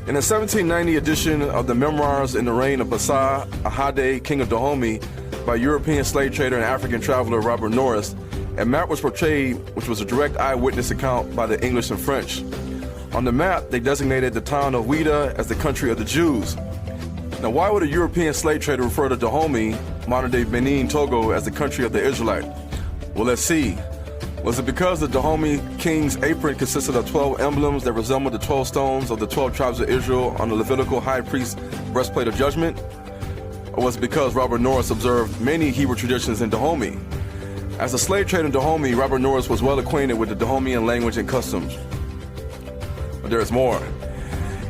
In the 1790 edition of the Memoirs in the Reign of Basa Ahade, King of Dahomey, by European slave trader and African traveler Robert Norris, a map was portrayed which was a direct eyewitness account by the English and French. On the map, they designated the town of Ouida as the country of the Jews. Now, why would a European slave trader refer to Dahomey, modern-day Benin, Togo, as the country of the Israelite? Well, let's see. Was it because the Dahomey king's apron consisted of 12 emblems that resembled the 12 stones of the 12 tribes of Israel on the Levitical high priest's breastplate of judgment? Or was it because Robert Norris observed many Hebrew traditions in Dahomey? As a slave trader in Dahomey, Robert Norris was well acquainted with the Dahomeyan language and customs. But there is more.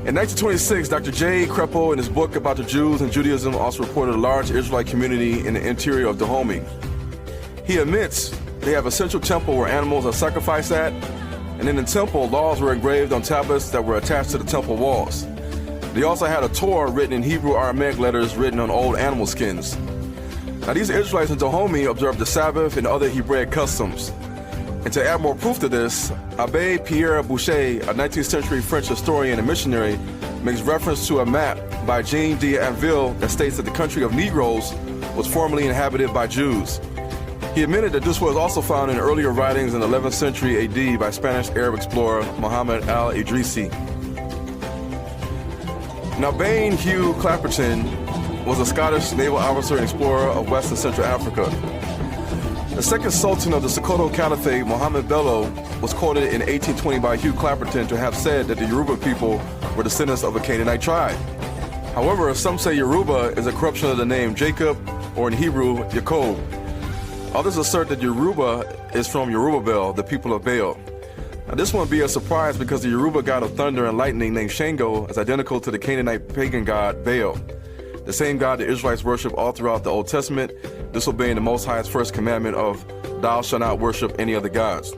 In 1926, Dr. J. Kreppel, in his book about the Jews and Judaism, also reported a large Israelite community in the interior of Dahomey. He admits they have a central temple where animals are sacrificed at, and in the temple, laws were engraved on tablets that were attached to the temple walls. They also had a Torah written in Hebrew Aramaic letters written on old animal skins. Now, these Israelites in Dahomey observed the Sabbath and other Hebraic customs. And to add more proof to this, Abbé Pierre Boucher, a 19th century French historian and missionary, makes reference to a map by Jean d'Anville that states that the country of Negroes was formerly inhabited by Jews. He admitted that this was also found in earlier writings in the 11th century AD by Spanish Arab explorer Muhammad al-Idrisi. Now, Bain Hugh Clapperton was a Scottish naval officer and explorer of West and Central Africa. The second sultan of the Sokoto Caliphate, Mohammed Bello, was quoted in 1820 by Hugh Clapperton to have said that the Yoruba people were descendants of a Canaanite tribe. However, some say Yoruba is a corruption of the name Jacob, or in Hebrew, Yaakov. Others assert that Yoruba is from Yorubabel, the people of Baal. Now, this won't be a surprise because the Yoruba god of thunder and lightning named Shango is identical to the Canaanite pagan god Baal, the same god the Israelites worship all throughout the Old Testament, disobeying the Most High's first commandment of thou shalt not worship any other gods.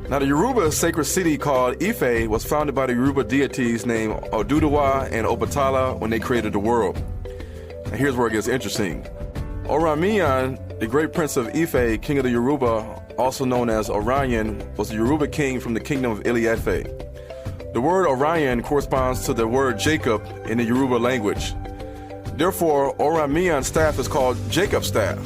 Now, the Yoruba sacred city called Ife was founded by the Yoruba deities named Oduduwa and Obatala when they created the world. Now, here's where it gets interesting. Oramiyan, the great prince of Ife, king of the Yoruba, also known as Orion, was the Yoruba king from the kingdom of Ile-Ife. The word Orion corresponds to the word Jacob in the Yoruba language. Therefore, Oramiyan's staff is called Jacob's staff.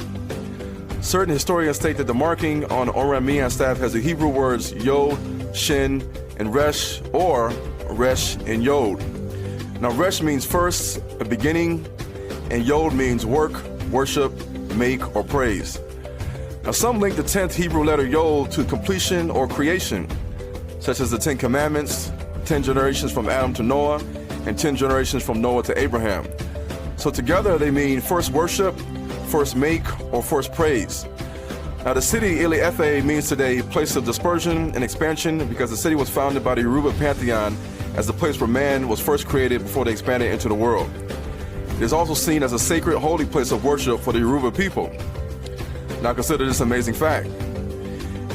Certain historians state that the marking on Oramiyan's staff has the Hebrew words Yod, Shin, and Resh, or Resh and Yod. Now, Resh means first, a beginning, and Yod means work, worship, make, or praise. Now, some link the 10th Hebrew letter Yod to completion or creation, such as the 10 Commandments, 10 generations from Adam to Noah, and 10 generations from Noah to Abraham. So together they mean first worship, first make, or first praise. Now, the city Ile-Ife means today place of dispersion and expansion because the city was founded by the Yoruba pantheon as the place where man was first created before they expanded into the world. It is also seen as a sacred, holy place of worship for the Yoruba people. Now, consider this amazing fact.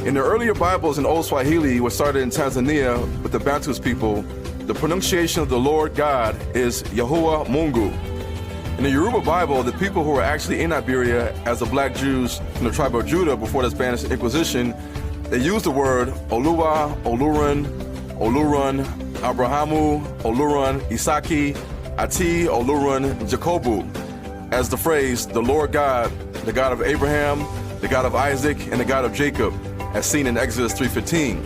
In the earlier Bibles in Old Swahili, which started in Tanzania with the Bantus people, the pronunciation of the Lord God is Yahuwah Mungu. In the Yoruba Bible, the people who were actually in Iberia as the black Jews from the tribe of Judah before the Spanish Inquisition, they used the word Oluwa, Olurun, Olurun, Abrahamu, Olurun, Isaki, Ati, Olurun, Jacobu, as the phrase, the Lord God, the God of Abraham, the God of Isaac, and the God of Jacob, as seen in Exodus 3:15.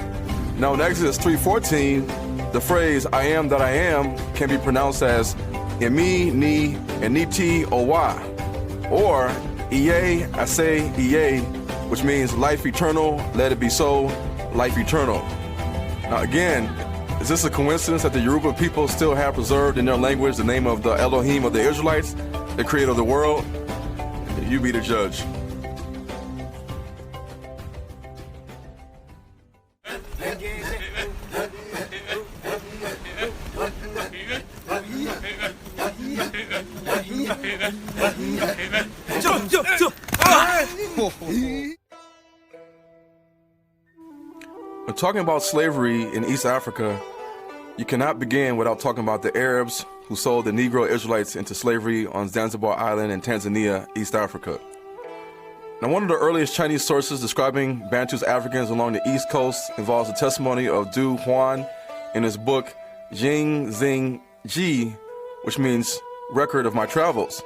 Now in Exodus 3:14, the phrase, I am that I am, can be pronounced as Emi, Ni, and Niti, Owa, or Iye, Ase, Iye, which means life eternal, let it be so, life eternal. Now again, is this a coincidence that the Yoruba people still have preserved in their language the name of the Elohim of the Israelites, the creator of the world? You be the judge. When talking about slavery in East Africa, you cannot begin without talking about the Arabs who sold the Negro Israelites into slavery on Zanzibar Island in Tanzania, East Africa. Now, one of the earliest Chinese sources describing Bantus Africans along the East Coast involves the testimony of Du Huan in his book Jing Xing Ji, which means Record of My Travels.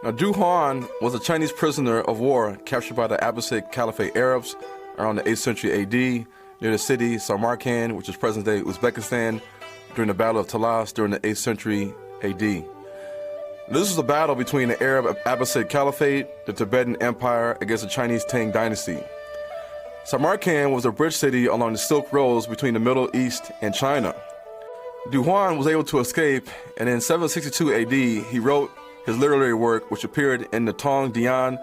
Now, Du Huan was a Chinese prisoner of war captured by the Abbasid Caliphate Arabs around the 8th century AD near the city Samarkand, which is present-day Uzbekistan, during the Battle of Talas during the 8th century AD. This was a battle between the Arab Abbasid Caliphate, the Tibetan Empire, against the Chinese Tang Dynasty. Samarkand was a bridge city along the Silk Roads between the Middle East and China. Du Huan was able to escape, and in 762 AD, he wrote his literary work, which appeared in the Tong Dian,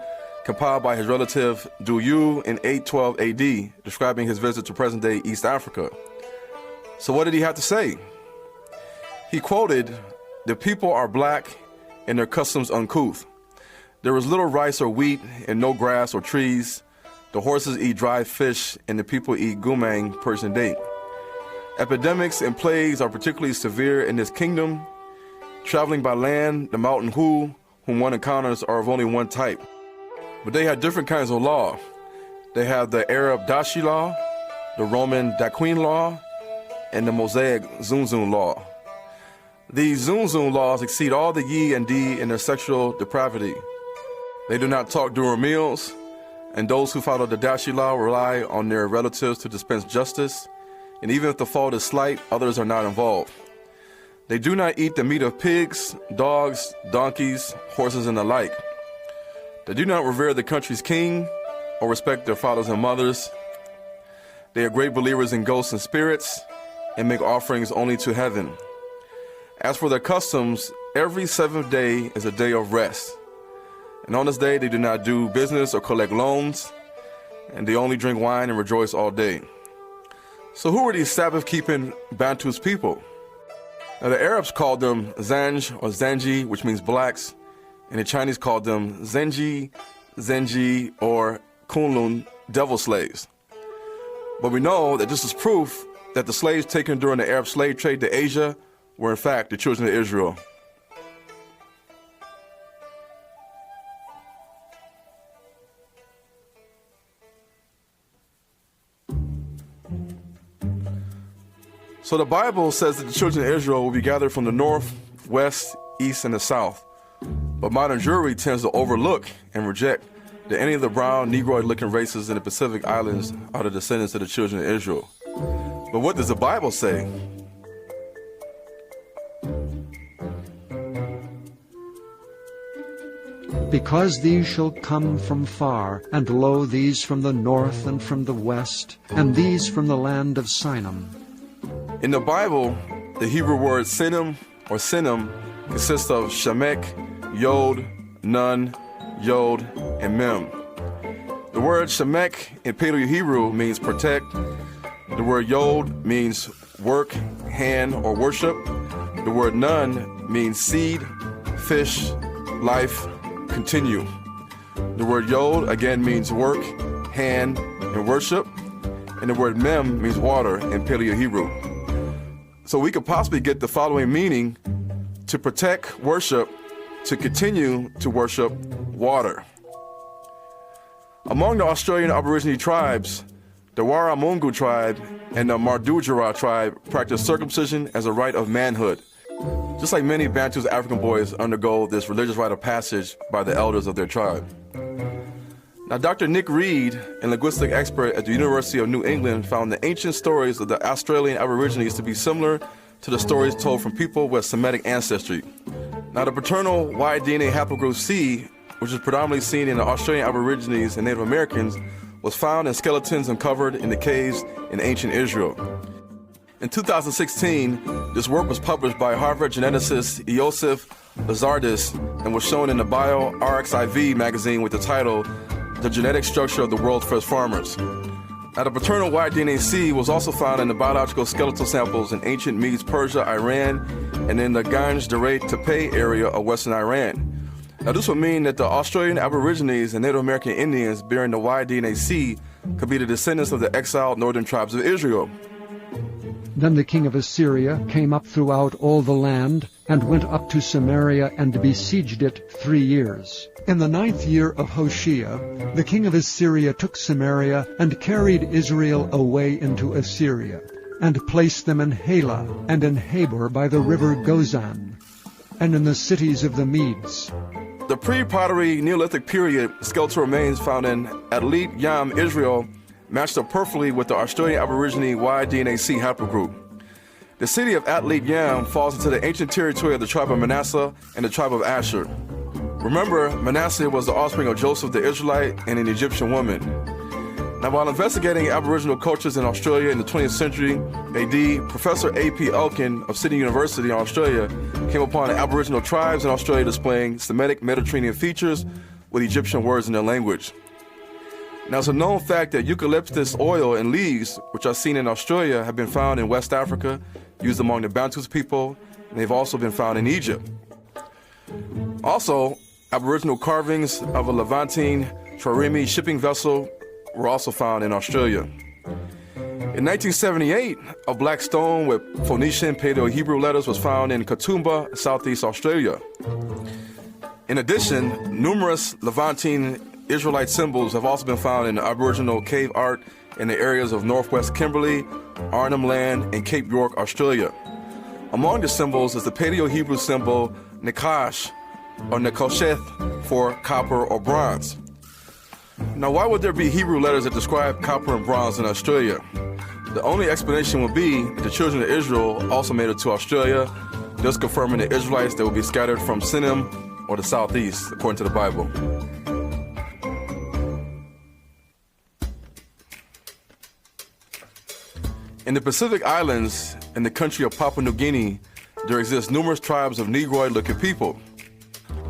compiled by his relative Du Yu in 812 AD, describing his visit to present-day East Africa. So what did he have to say? He quoted, "The people are black and their customs uncouth. There is little rice or wheat and no grass or trees. The horses eat dry fish and the people eat gumang, Persian date. Epidemics and plagues are particularly severe in this kingdom. Traveling by land, the mountain whom one encounters are of only one type. But they have different kinds of law. They have the Arab Dashi law, the Roman Daquin law, and the Mosaic Zunzun law. These Zunzun laws exceed all the Yi and Di in their sexual depravity. They do not talk during meals, and those who follow the Dashi law rely on their relatives to dispense justice, and even if the fault is slight, others are not involved. They do not eat the meat of pigs, dogs, donkeys, horses, and the like. They do not revere the country's king or respect their fathers and mothers. They are great believers in ghosts and spirits and make offerings only to heaven. As for their customs, every seventh day is a day of rest. And on this day, they do not do business or collect loans, and they only drink wine and rejoice all day. So who were these Sabbath-keeping Bantus people? Now, the Arabs called them Zanj or Zanji, which means blacks, and the Chinese called them Zenji, Zenji, or Kunlun, devil slaves. But we know that this is proof that the slaves taken during the Arab slave trade to Asia were in fact the children of Israel. So the Bible says that the children of Israel will be gathered from the north, west, east, and the south. But modern Jewry tends to overlook and reject that any of the brown, Negroid-looking races in the Pacific Islands are the descendants of the children of Israel. But what does the Bible say? Because these shall come from far, and lo, these from the north and from the west, and these from the land of Sinim. In the Bible, the Hebrew word sinim or sinim consists of shemek, yod, nun, yod, and mem. The word shemek in Paleo-Hebrew means protect. The word yod means work, hand, or worship. The word nun means seed, fish, life, continue. The word yod again means work, hand, and worship. And the word mem means water in Paleo-Hebrew. So we could possibly get the following meaning: to protect, worship, to continue to worship, water. Among the Australian Aborigine tribes, the Warramungu tribe and the Mardudjara tribe practice circumcision as a rite of manhood, just like many Bantus African boys undergo this religious rite of passage by the elders of their tribe. Now, Dr. Nick Reed, a linguistic expert at the University of New England, found the ancient stories of the Australian Aborigines to be similar to the stories told from people with Semitic ancestry. Now, the paternal Y-DNA haplogroup C, which is predominantly seen in the Australian Aborigines and Native Americans, was found in skeletons uncovered in the caves in ancient Israel. In 2016, this work was published by Harvard geneticist Iosif Lazardis and was shown in the BioRxiv magazine with the title The Genetic Structure of the World's First Farmers. Now, the paternal Y-DNA-C was also found in the biological skeletal samples in ancient Medes, Persia, Iran, and in the Ganj Dareh Tepe area of western Iran. Now, this would mean that the Australian Aborigines and Native American Indians bearing the Y-DNA-C could be the descendants of the exiled northern tribes of Israel. Then the king of Assyria came up throughout all the land, and went up to Samaria and besieged it 3 years. In the 9th year of Hoshea, the king of Assyria took Samaria and carried Israel away into Assyria, and placed them in Halah and in Habor by the river Gozan, and in the cities of the Medes. The pre-pottery Neolithic period skeletal remains found in Atlit Yam, Israel, matched up perfectly with the Australian Aborigine Y-DNA-C haplogroup. The city of Atlit Yam falls into the ancient territory of the tribe of Manasseh and the tribe of Asher. Remember, Manasseh was the offspring of Joseph the Israelite and an Egyptian woman. Now, while investigating Aboriginal cultures in Australia in the 20th century AD, Professor A.P. Elkin of Sydney University in Australia came upon Aboriginal tribes in Australia displaying Semitic Mediterranean features with Egyptian words in their language. Now, it's a known fact that eucalyptus oil and leaves, which are seen in Australia, have been found in West Africa, used among the Bantus people, and they've also been found in Egypt. Also, Aboriginal carvings of a Levantine trireme shipping vessel were also found in Australia. In 1978, a black stone with Phoenician Paleo-Hebrew letters was found in Katoomba, Southeast Australia. In addition, numerous Levantine Israelite symbols have also been found in Aboriginal cave art in the areas of northwest Kimberley, Arnhem Land, and Cape York, Australia. Among the symbols is the Paleo-Hebrew symbol Nakash, or Nekosheth, for copper or bronze. Now, why would there be Hebrew letters that describe copper and bronze in Australia? The only explanation would be that the children of Israel also made it to Australia, thus confirming the Israelites that would be scattered from Sinim or the southeast, according to the Bible. In the Pacific Islands, in the country of Papua New Guinea, there exist numerous tribes of Negroid-looking people.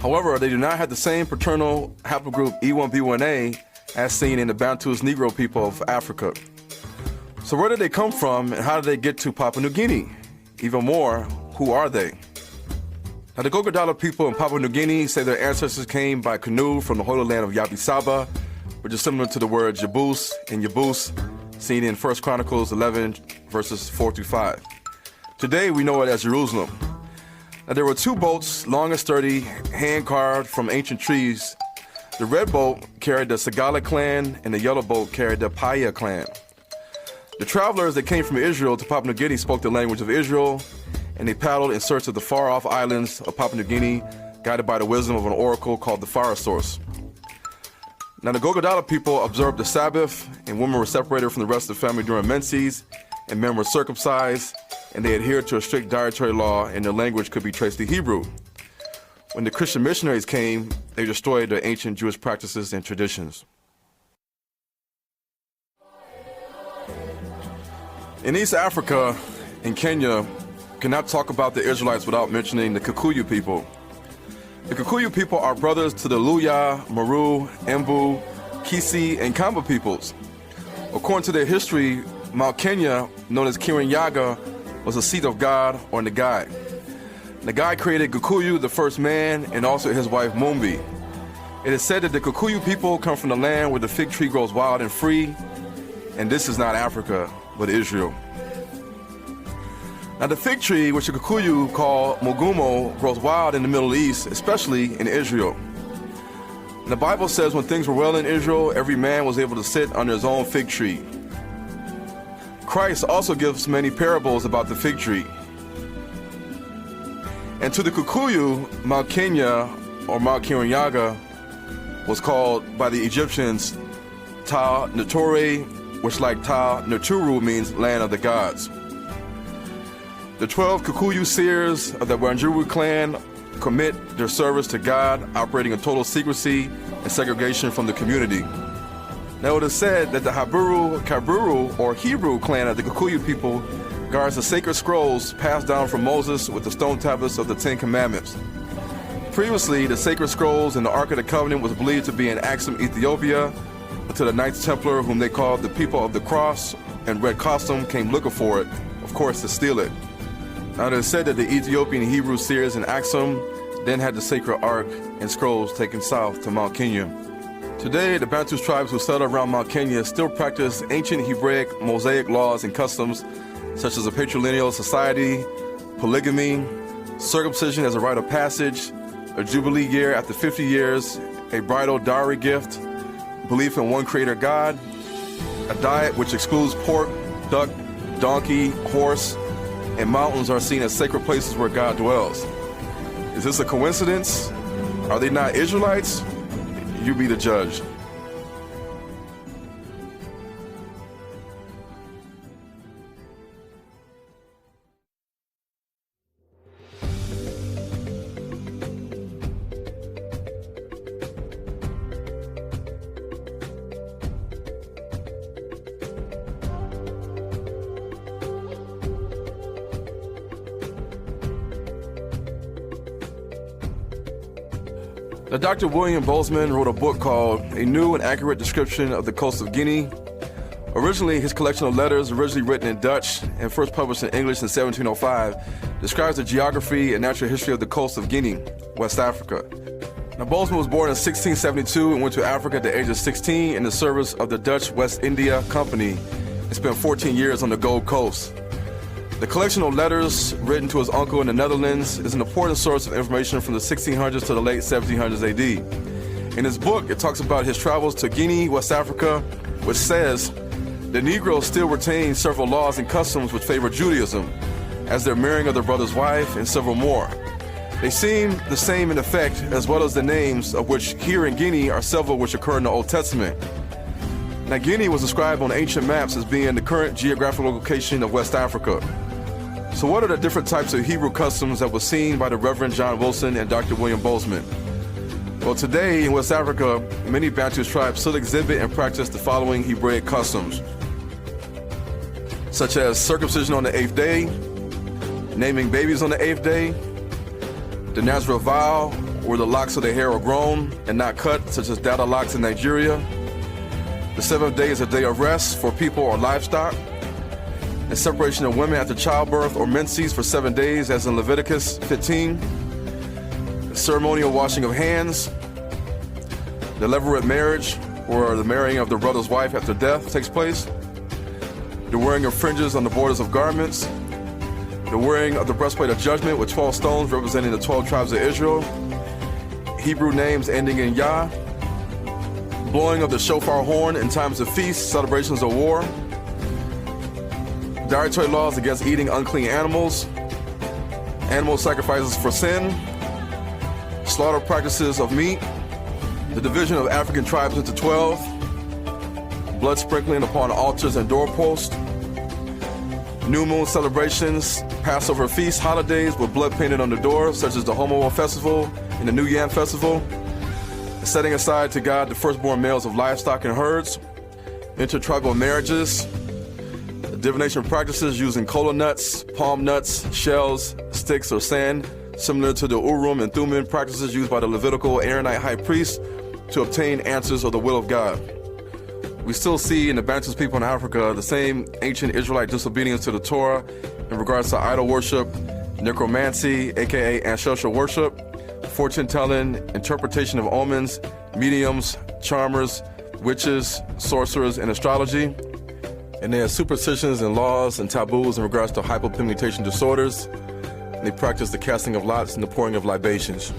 However, they do not have the same paternal haplogroup E1B1A as seen in the Bantus Negro people of Africa. So where did they come from and how did they get to Papua New Guinea? Even more, who are they? Now, the Gogodala people in Papua New Guinea say their ancestors came by canoe from the Holy Land of Yabi Saba, which is similar to the word Jabus and Yabus, seen in 1 Chronicles 11, verses 4-5. Today, we know it as Jerusalem. Now, there were two boats, long and sturdy, hand-carved from ancient trees. The red boat carried the Sagala clan, and the yellow boat carried the Paya clan. The travelers that came from Israel to Papua New Guinea spoke the language of Israel, and they paddled in search of the far-off islands of Papua New Guinea, guided by the wisdom of an oracle called the Fire Source. Now, the Gogodala people observed the Sabbath, and women were separated from the rest of the family during menses, and men were circumcised, and they adhered to a strict dietary law, and their language could be traced to Hebrew. When the Christian missionaries came, they destroyed the ancient Jewish practices and traditions. In East Africa, in Kenya, you cannot talk about the Israelites without mentioning the Kikuyu people. The Kikuyu people are brothers to the Luya, Maru, Embu, Kisi, and Kamba peoples. According to their history, Mount Kenya, known as Kirinyaga, was a seat of God or Nagai. Nagai created Kikuyu, the first man, and also his wife Mumbi. It is said that the Kikuyu people come from the land where the fig tree grows wild and free, and this is not Africa, but Israel. Now, the fig tree, which the Kikuyu call Mugumo, grows wild in the Middle East, especially in Israel. And the Bible says when things were well in Israel, every man was able to sit under his own fig tree. Christ also gives many parables about the fig tree. And to the Kikuyu, Mount Kenya, or Mount Kirinyaga, was called by the Egyptians Ta Natore, which like Ta Naturu means land of the gods. The 12 Kikuyu seers of the Wanjiru clan commit their service to God, operating in total secrecy and segregation from the community. Now it is said that the Haburu, Kaburu, or Hebrew clan of the Kikuyu people guards the sacred scrolls passed down from Moses with the stone tablets of the Ten Commandments. Previously, the sacred scrolls and the Ark of the Covenant was believed to be in Axum, Ethiopia, until the Knights Templar, whom they called the people of the cross and red costume, came looking for it, of course, to steal it. Now it is said that the Ethiopian Hebrew seers in Axum then had the sacred Ark and scrolls taken south to Mount Kenya. Today, the Bantus tribes who settled around Mount Kenya still practice ancient Hebraic Mosaic laws and customs, such as a patrilineal society, polygamy, circumcision as a rite of passage, a jubilee year after 50 years, a bridal dowry gift, belief in one creator God, a diet which excludes pork, duck, donkey, horse, and mountains are seen as sacred places where God dwells. Is this a coincidence? Are they not Israelites? You be the judge. Now, Dr. William Bozeman wrote a book called A New and Accurate Description of the Coast of Guinea. Originally, his collection of letters, originally written in Dutch and first published in English in 1705, describes the geography and natural history of the coast of Guinea, West Africa. Now, Bozeman was born in 1672 and went to Africa at the age of 16 in the service of the Dutch West India Company and spent 14 years on the Gold Coast. The collection of letters written to his uncle in the Netherlands is an important source of information from the 1600s to the late 1700s AD. In his book, it talks about his travels to Guinea, West Africa, which says, the Negroes still retain several laws and customs which favor Judaism, as their marrying of their brother's wife and several more. They seem the same in effect, as well as the names of which here in Guinea are several which occur in the Old Testament. Now, Guinea was described on ancient maps as being the current geographical location of West Africa. So what are the different types of Hebrew customs that were seen by the Reverend John Wilson and Dr. William Bozeman? Well, today in West Africa, many Bantu tribes still exhibit and practice the following Hebraic customs, such as circumcision on the 8th day, naming babies on the 8th day, the Nazareth vow, where the locks of the hair are grown and not cut, such as dada locks in Nigeria. The seventh day is a day of rest for people or livestock. And separation of women after childbirth or menses for 7 days, as in Leviticus 15. The ceremonial washing of hands. The levirate marriage, where the marrying of the brother's wife after death takes place. The wearing of fringes on the borders of garments. The wearing of the breastplate of judgment with 12 stones representing the 12 tribes of Israel. Hebrew names ending in Yah. Blowing of the shofar horn in times of feasts, celebrations of war. Dietary laws against eating unclean animals. Animal sacrifices for sin. Slaughter practices of meat. The division of African tribes into 12. Blood sprinkling upon altars and doorposts. New moon celebrations, Passover feasts, holidays with blood painted on the door, such as the Homo Festival and the New Yam Festival. Setting aside to God the firstborn males of livestock and herds. Intertribal marriages. Divination practices using kola nuts, palm nuts, shells, sticks, or sand, similar to the Urim and Thummim practices used by the Levitical Aaronite high priest to obtain answers of the will of God. We still see in the Bantu people in Africa the same ancient Israelite disobedience to the Torah in regards to idol worship, necromancy, aka ancestral worship, fortune-telling, interpretation of omens, mediums, charmers, witches, sorcerers, and astrology. And they have superstitions and laws and taboos in regards to hypopigmentation disorders. And they practice the casting of lots and the pouring of libations.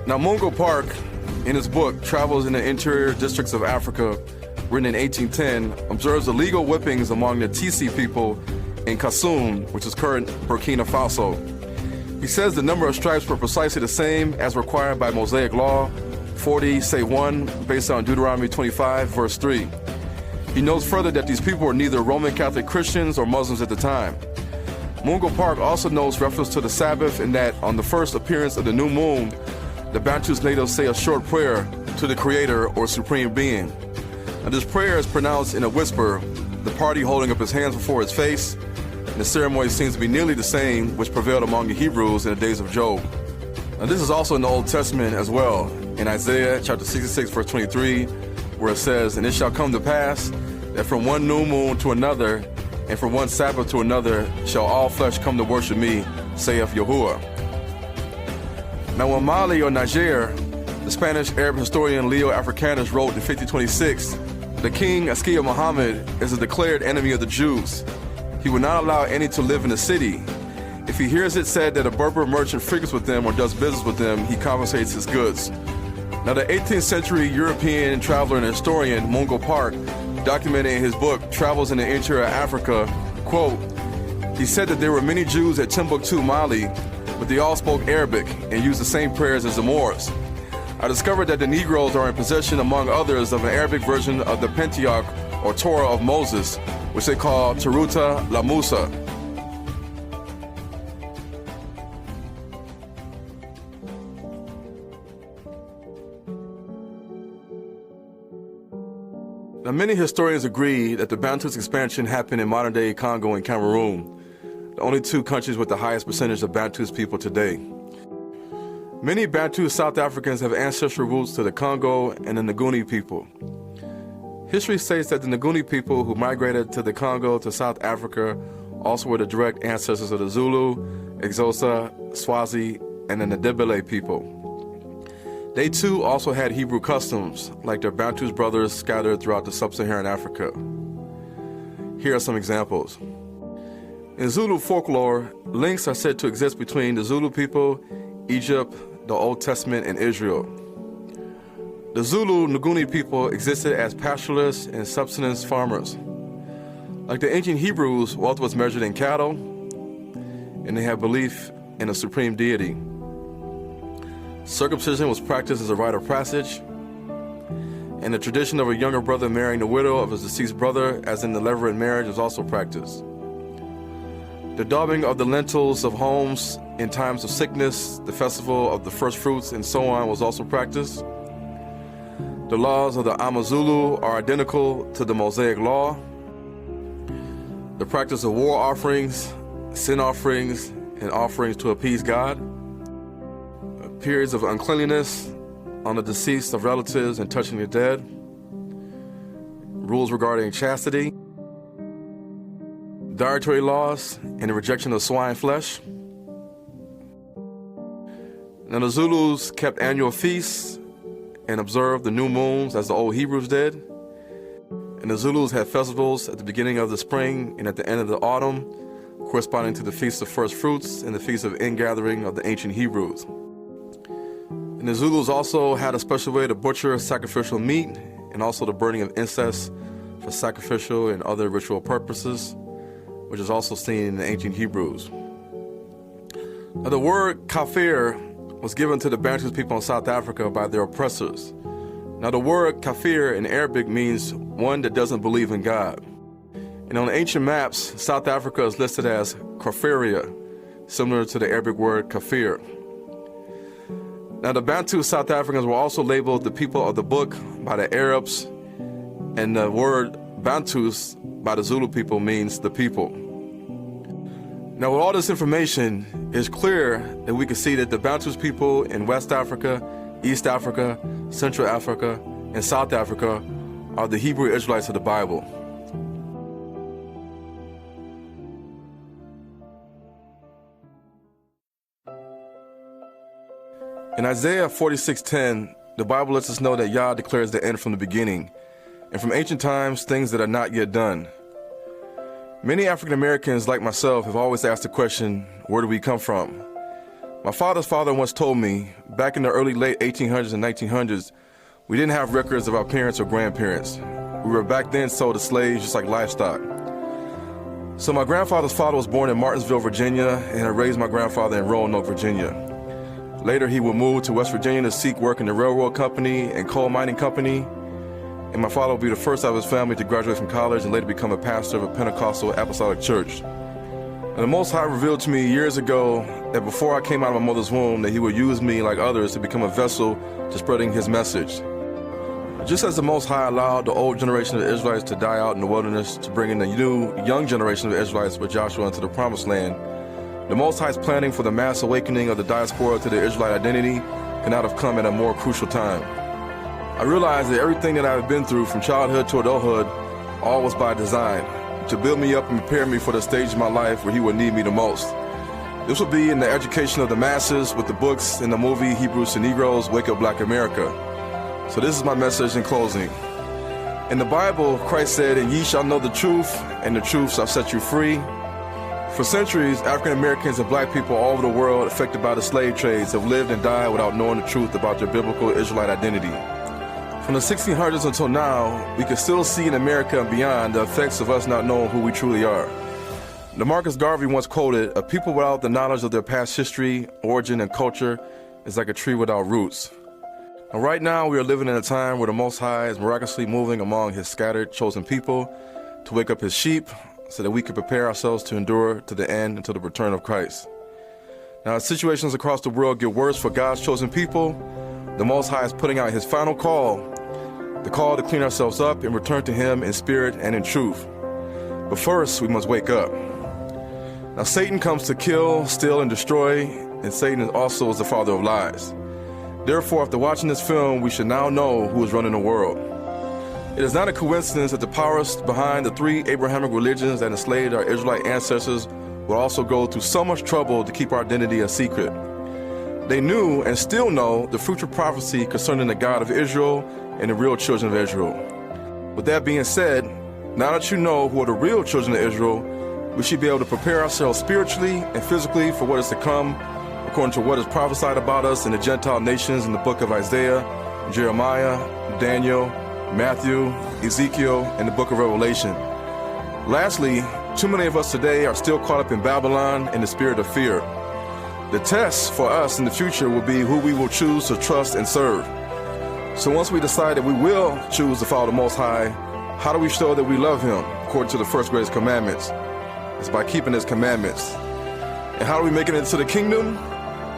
Now, Mungo Park, in his book, Travels in the Interior Districts of Africa, written in 1810, observes illegal whippings among the Tisi people in Kassoum, which is current Burkina Faso. He says the number of stripes were precisely the same as required by Mosaic law, 40, say 1, based on Deuteronomy 25, verse 3. He notes further that these people were neither Roman Catholic Christians or Muslims at the time. Mungo Park also notes reference to the Sabbath in that on the first appearance of the new moon, the Bantus natives say a short prayer to the Creator or Supreme Being. Now, this prayer is pronounced in a whisper, the party holding up his hands before his face, and the ceremony seems to be nearly the same which prevailed among the Hebrews in the days of Job. Now, this is also in the Old Testament as well, in Isaiah chapter 66, verse 23, where it says, "And it shall come to pass that from one new moon to another, and from one Sabbath to another, shall all flesh come to worship me, saith Yahuwah." Now, when Mali or Niger, the Spanish-Arab historian Leo Africanus wrote in 1526, the king Askia Muhammad is a declared enemy of the Jews. He would not allow any to live in the city. If he hears it said that a Berber merchant frequents with them or does business with them, he confiscates his goods. Now, the 18th century European traveler and historian Mungo Park documented in his book, Travels in the Interior of Africa, quote, he said that there were many Jews at Timbuktu, Mali, but they all spoke Arabic and used the same prayers as the Moors. I discovered that the Negroes are in possession, among others, of an Arabic version of the Pentateuch or Torah of Moses, which they call Teruta la Musa. Now, many historians agree that the Bantus expansion happened in modern-day Congo and Cameroon, the only two countries with the highest percentage of Bantus people today. Many Bantu South Africans have ancestral roots to the Congo and the Nguni people. History states that the Nguni people who migrated to the Congo to South Africa also were the direct ancestors of the Zulu, Xhosa, Swazi, and the Ndebele people. They too also had Hebrew customs, like their Bantus brothers scattered throughout the sub-Saharan Africa. Here are some examples. In Zulu folklore, links are said to exist between the Zulu people, Egypt, the Old Testament, and Israel. The Zulu Nguni people existed as pastoralists and subsistence farmers. Like the ancient Hebrews, wealth was measured in cattle, and they had belief in a supreme deity. Circumcision was practiced as a rite of passage, and the tradition of a younger brother marrying the widow of his deceased brother, as in the levirate marriage, was also practiced. The daubing of the lintels of homes in times of sickness, the festival of the first fruits, and so on was also practiced. The laws of the Amazulu are identical to the Mosaic law. The practice of war offerings, sin offerings, and offerings to appease God, periods of uncleanliness on the decease of relatives and touching the dead, rules regarding chastity, dietary laws, and the rejection of swine flesh. Now the Zulus kept annual feasts and observed the new moons as the old Hebrews did. And the Zulus had festivals at the beginning of the spring and at the end of the autumn, corresponding to the Feast of First Fruits and the Feast of Ingathering of the ancient Hebrews. And the Zulus also had a special way to butcher sacrificial meat and also the burning of incense for sacrificial and other ritual purposes, which is also seen in the ancient Hebrews. Now the word kafir was given to the Bantu people in South Africa by their oppressors. Now the word kafir in Arabic means one that doesn't believe in God. And on ancient maps, South Africa is listed as Kafiria, similar to the Arabic word kafir. Now the Bantu South Africans were also labeled the people of the book by the Arabs, and the word Bantus by the Zulu people means the people. Now with all this information, it's clear that we can see that the Bantus people in West Africa, East Africa, Central Africa, and South Africa are the Hebrew Israelites of the Bible. In Isaiah 46:10, the Bible lets us know that Yah declares the end from the beginning, and from ancient times, things that are not yet done. Many African Americans, like myself, have always asked the question, where do we come from? My father's father once told me, back in the late 1800s and 1900s, we didn't have records of our parents or grandparents. We were back then sold as slaves, just like livestock. So my grandfather's father was born in Martinsville, Virginia, and I raised my grandfather in Roanoke, Virginia. Later, he would move to West Virginia to seek work in the railroad company and coal mining company. And my father would be the first of his family to graduate from college and later become a pastor of a Pentecostal Apostolic church. And the Most High revealed to me years ago that before I came out of my mother's womb, that he would use me like others to become a vessel to spreading his message. Just as the Most High allowed the old generation of Israelites to die out in the wilderness to bring in the new, young generation of Israelites with Joshua into the Promised Land, the Most High's planning for the mass awakening of the diaspora to the Israelite identity could not have come at a more crucial time. I realized that everything that I had been through from childhood to adulthood, all was by design, to build me up and prepare me for the stage of my life where he would need me the most. This would be in the education of the masses with the books and the movie Hebrews to Negroes, Wake Up Black America. So this is my message in closing. In the Bible, Christ said, "And ye shall know the truth, and the truth shall set you free." For centuries, African Americans and black people all over the world affected by the slave trades have lived and died without knowing the truth about their biblical Israelite identity. From the 1600s until now, we can still see in America and beyond the effects of us not knowing who we truly are. DeMarcus Garvey once quoted, "A people without the knowledge of their past history, origin, and culture is like a tree without roots." And right now, we are living in a time where the Most High is miraculously moving among his scattered, chosen people to wake up his sheep so that we can prepare ourselves to endure to the end until the return of Christ. Now, as situations across the world get worse for God's chosen people, the Most High is putting out his final call, the call to clean ourselves up and return to him in spirit and in truth. But first, we must wake up. Now, Satan comes to kill, steal, and destroy, and Satan also is the father of lies. Therefore, after watching this film, we should now know who is running the world. It is not a coincidence that the powers behind the three Abrahamic religions that enslaved our Israelite ancestors will also go through so much trouble to keep our identity a secret. They knew and still know the future prophecy concerning the God of Israel and the real children of Israel. With that being said, now that you know who are the real children of Israel, we should be able to prepare ourselves spiritually and physically for what is to come, according to what is prophesied about us in the Gentile nations in the book of Isaiah, Jeremiah, Daniel, Matthew, Ezekiel, and the book of Revelation. Lastly, too many of us today are still caught up in Babylon and the spirit of fear. The test for us in the future will be who we will choose to trust and serve. So once we decide that we will choose to follow the Most High, how do we show that we love him according to the first greatest commandments? It's by keeping his commandments. And how do we make it into the kingdom?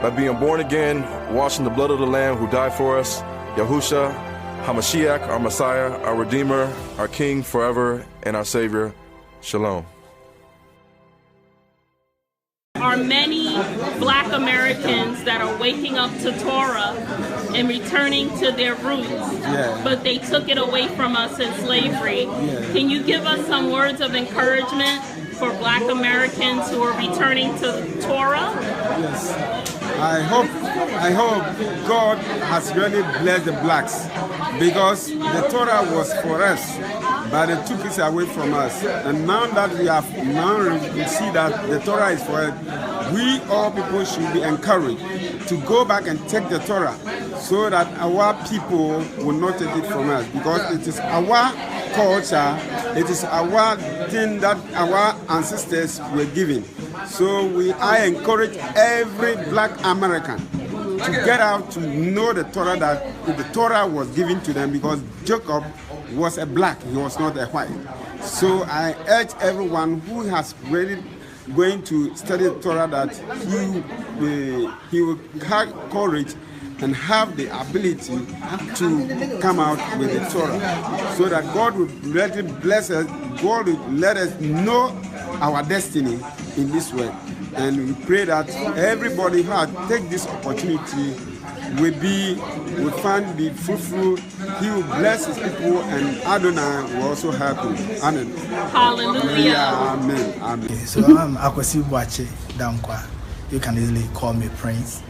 By being born again, washing the blood of the Lamb who died for us, Yahusha, HaMashiach, our Messiah, our Redeemer, our King forever, and our Savior. Shalom. Our are many black Americans that are waking up to Torah and returning to their roots, but they took it away from us in slavery. Can you give us some words of encouragement for black Americans who are returning to Torah? Yes. I hope God has really blessed the blacks, because the Torah was for us, but they took it away from us. And now that we see that the Torah is for us, we all people should be encouraged to go back and take the Torah, so that our people will not take it from us, because it is our culture, it is our thing that our ancestors were given. So I encourage every black American to get out to know the Torah, that the Torah was given to them, because Jacob was a black, he was not a white. So I urge everyone who has really going to study the Torah that he will have courage and have the ability to come out with the Torah, so that God will really bless us, God will let us know our destiny in this way. And we pray that everybody who has take this opportunity will find the fruitful. He will bless his people, and Adonai will also help him. Amen. Hallelujah. Amen. Amen. Okay, so I'm Akwasi Bwache Dankwa. You can easily call me Prince.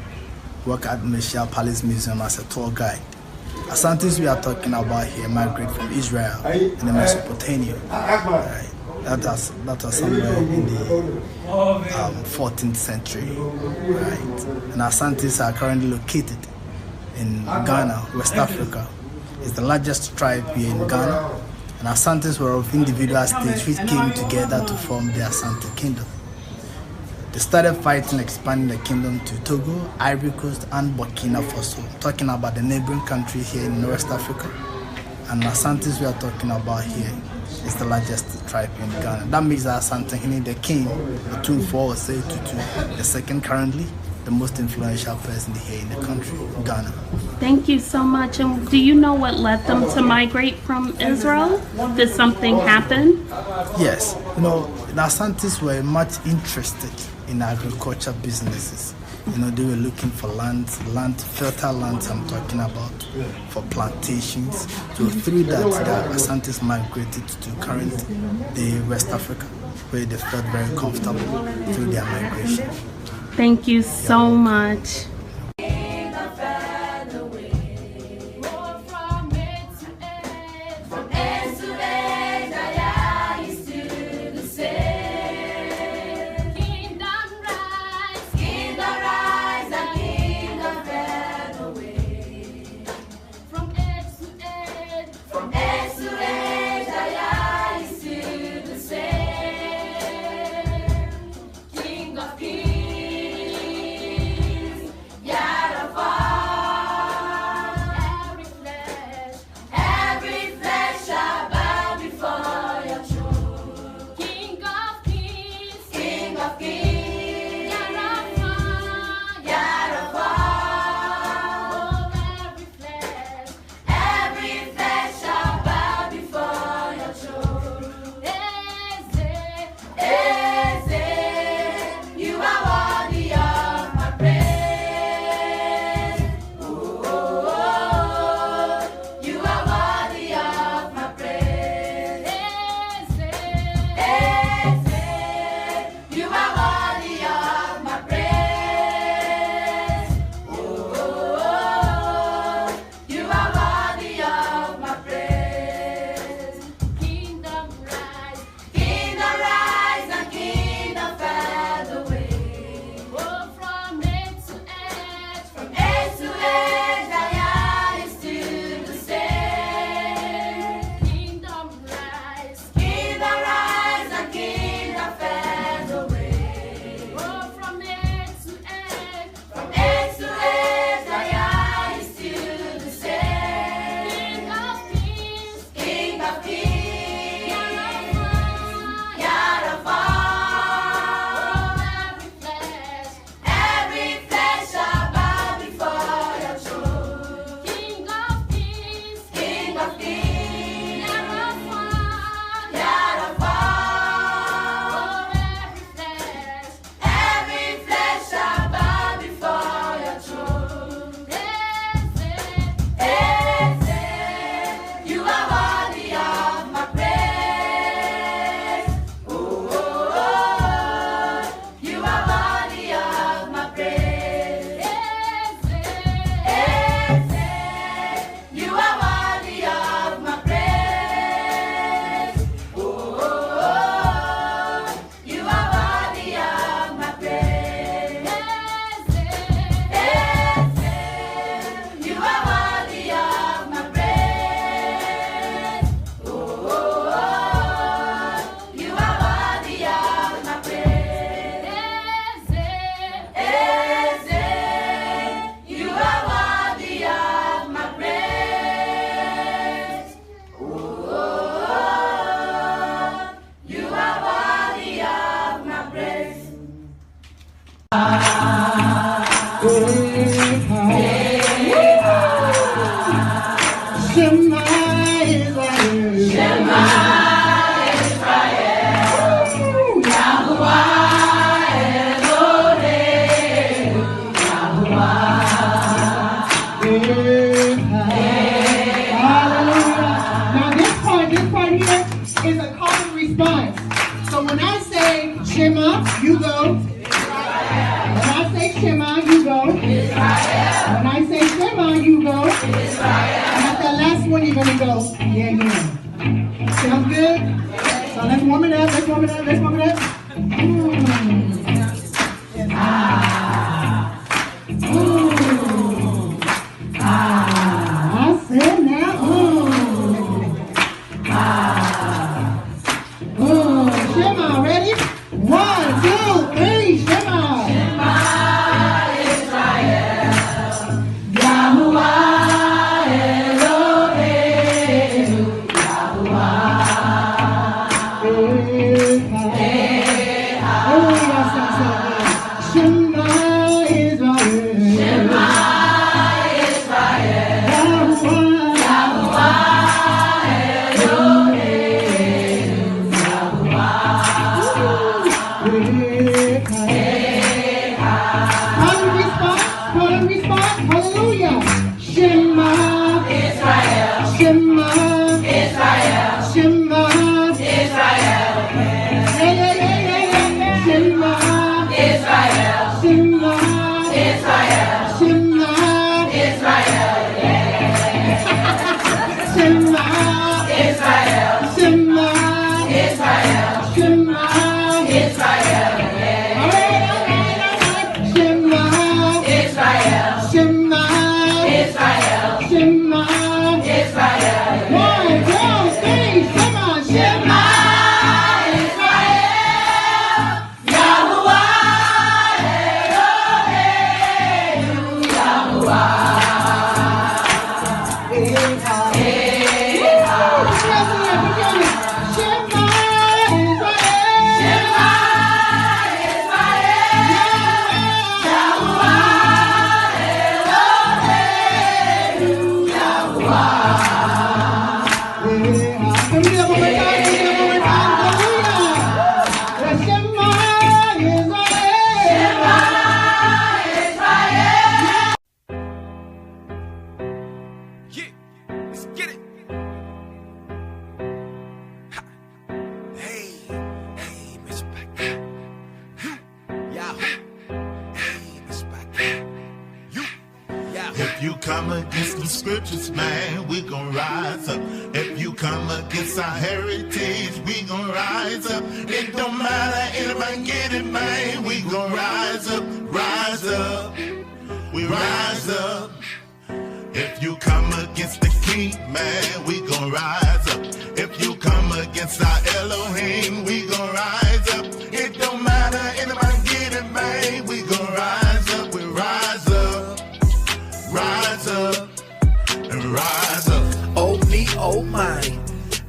Work at Michelle Palace Museum as a tour guide. Asantis we are talking about here migrate from Israel and the Mesopotamia. Right. That was somewhere in the 14th century. Right. And Asantis are currently located in Ghana, West Africa. It's the largest tribe here in Ghana. And Asantis were of individual states which came together to form the Asante Kingdom. They started fighting, expanding the kingdom to Togo, Ivory Coast, and Burkina Faso. Talking about the neighboring country here in West Africa. And Asantis we are talking about here is the largest tribe in Ghana. That makes Asante the king, the 2-4-2, the second currently, the most influential person here in the country, Ghana. Thank you so much. And do you know what led them to migrate from Israel? Did something happen? Yes. The Asantis were much interested in agriculture businesses. They were looking for land, fertile lands I'm talking about, for plantations. So through that, the Asantis migrated to currently West Africa, where they felt very comfortable through their migration. Thank you so much. Sounds good? So let's warm it up, let's warm it up, let's warm it up. I said now. Shema, ready? 1, 2, 3, Shema. Shema Israel, Yahuwah Eloheinu, Yahuwah Echad. Oh, yes, yes, yes. Shema Israel, Shema Israel, Yahuwah Eloheinu, hallelujah. Shema Israel, Shema Israel, Shema Israel. Shema Israel, Shema Israel, Shema Israel. Shema Israel, Shema Israel, Shema Israel. Shema Israel, Shema Israel, Shema Israel. 1, 2, 3, Shema, Shema Israel, Yahuwah Eloheinu, Yahuwah Echad. Shema Israel, Shema If you come against the scriptures, man, we gon' rise up. If you come against our heritage, we gon' rise up. It don't matter, anybody get it, man, we gon' rise up, rise up. We rise up. If you come against the king, man, we gon' rise up. If you come against our Elohim, we gon' rise up. It don't matter, anybody get it, man, we gon' rise up, we rise up. Rise up and rise up. Oh me, oh mine.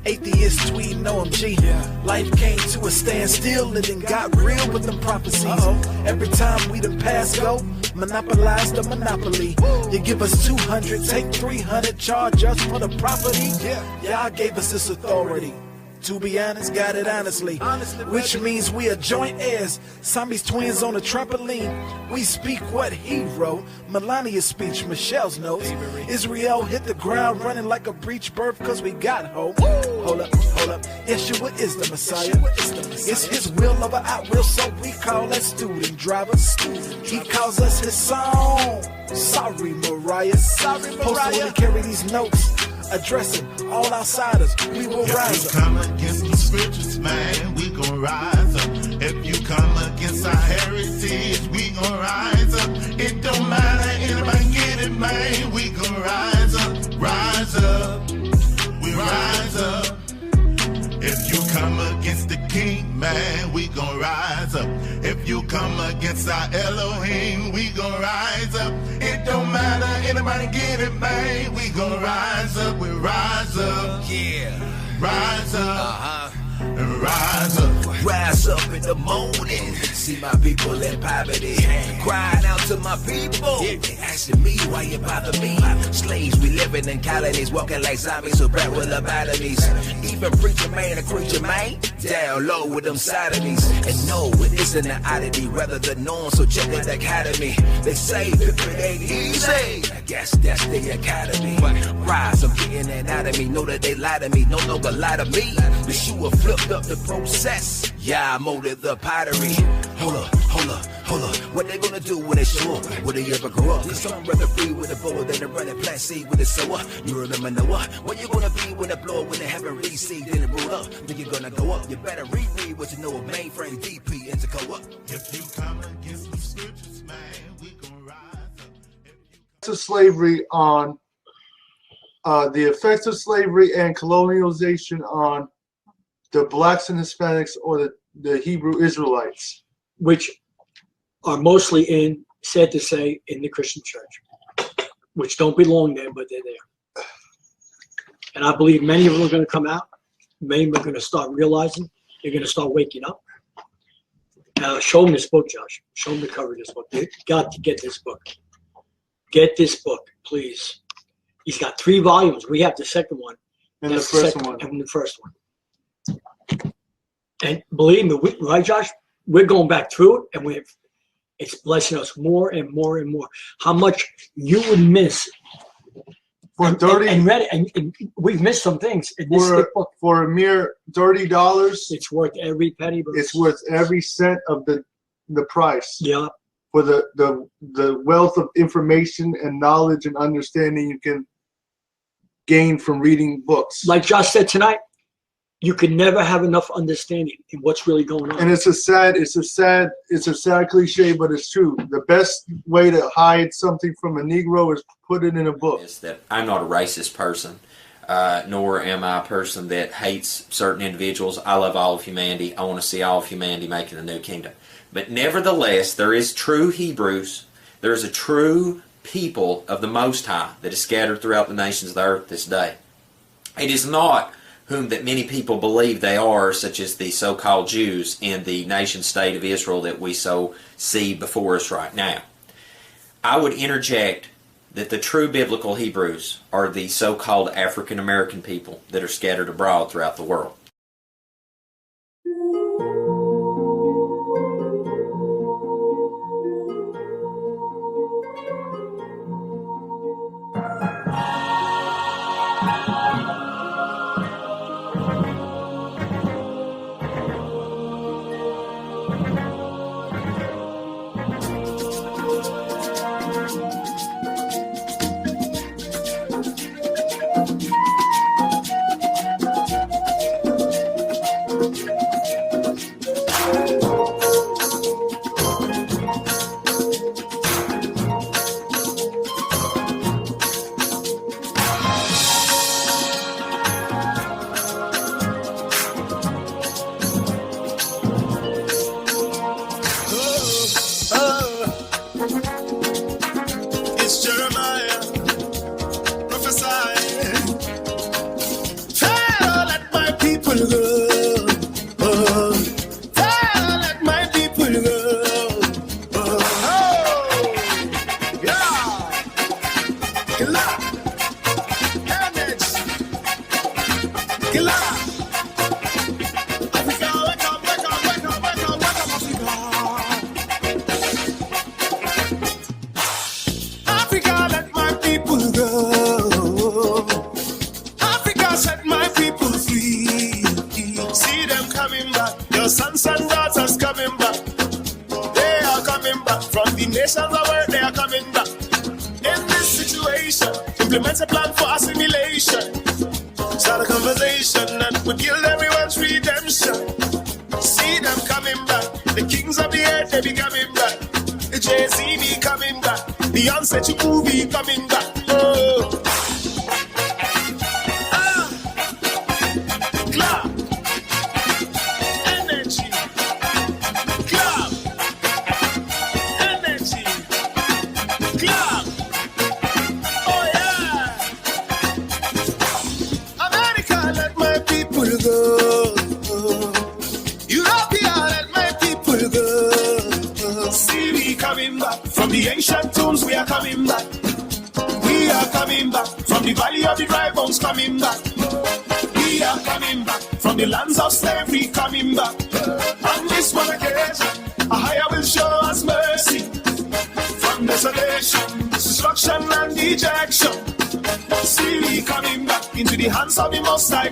Atheist tweeting OMG. Life came to a standstill and then got real with them prophecies. Every time we done pass go, monopolize the monopoly. You give us 200, take 300, charge us for the property. Y'all gave us this authority. To be honest, got it honestly. Which means we are joint heirs. Zombies twins on a trampoline. We speak what he wrote. Melania's speech, Michelle's notes. Israel hit the ground running like a breech birth cause we got hope. Hold up. Yeshua is the Messiah. It's his will over our will, so we call that student driver. He calls us his song. Sorry, Mariah. Posted when he carry these notes. Addressing all outsiders, we will rise up. If you come against the scriptures, man, we gon' rise up. If you come against our heritage, we gon' rise up. It don't matter, anybody get it, man, we gon' rise up, rise up. We rise up. If you come against the king, man, we gon' rise up. If you come against our Elohim, we gon' rise up. It don't matter, anybody get it, man, we gon' rise up, we rise up. Yeah. Rise up. And rise up. Rise up in the morning, see my people in poverty, crying out to my people, asking me why you bother me. Slaves, we living in colonies, walking like zombies, so brat with lobotomies. Even preacher man, a creature man, down low with them sodomies. And no, it isn't an oddity, rather the norm, so check the academy. They say if it ain't easy, I guess that's the academy. Rise, I'm getting an anatomy, know that they lie to me, no longer lie to me. The shoe flipped up the process. Yeah, I molded the pottery. Hold Hold up, what they gonna do when they show up? Will they ever grow up? Cause some rather free with a bowl than a running plant seed with a sower. You remember Noah? What you gonna be when they blow when they haven't received then it roll up? Think you're gonna go up? You better reread what you know of mainframe, DP, and to go up. If you come against the scriptures, man, we gon' rise up. To slavery on the effects of slavery and colonialization on the blacks and Hispanics or the Hebrew Israelites, which are mostly sad to say, in the Christian church, which don't belong there, but they're there. And I believe many of them are going to come out. Many of them are going to start realizing. They're going to start waking up. Show them this book, Josh. Show them the cover of this book. They've got to get this book. Get this book, please. He's got 3 volumes. We have the second one. And the first one. And the first one. And believe me, right, Josh? We're going back through it, and it's blessing us more and more and more. How much you would miss for and we've missed some things in this thick book. For a mere $30, it's worth every penny. It's worth every cent of the price. Yeah. For the wealth of information and knowledge and understanding you can gain from reading books. Like Josh said tonight, you can never have enough understanding in what's really going on. And it's a sad cliche, but it's true. The best way to hide something from a Negro is put it in a book. Is that I'm not a racist person, nor am I a person that hates certain individuals. I love all of humanity. I want to see all of humanity making a new kingdom. But nevertheless, there is true Hebrews. There is a true people of the Most High that is scattered throughout the nations of the earth this day. It is not whom that many people believe they are, such as the so-called Jews in the nation-state of Israel that we so see before us right now. I would interject that the true biblical Hebrews are the so-called African-American people that are scattered abroad throughout the world.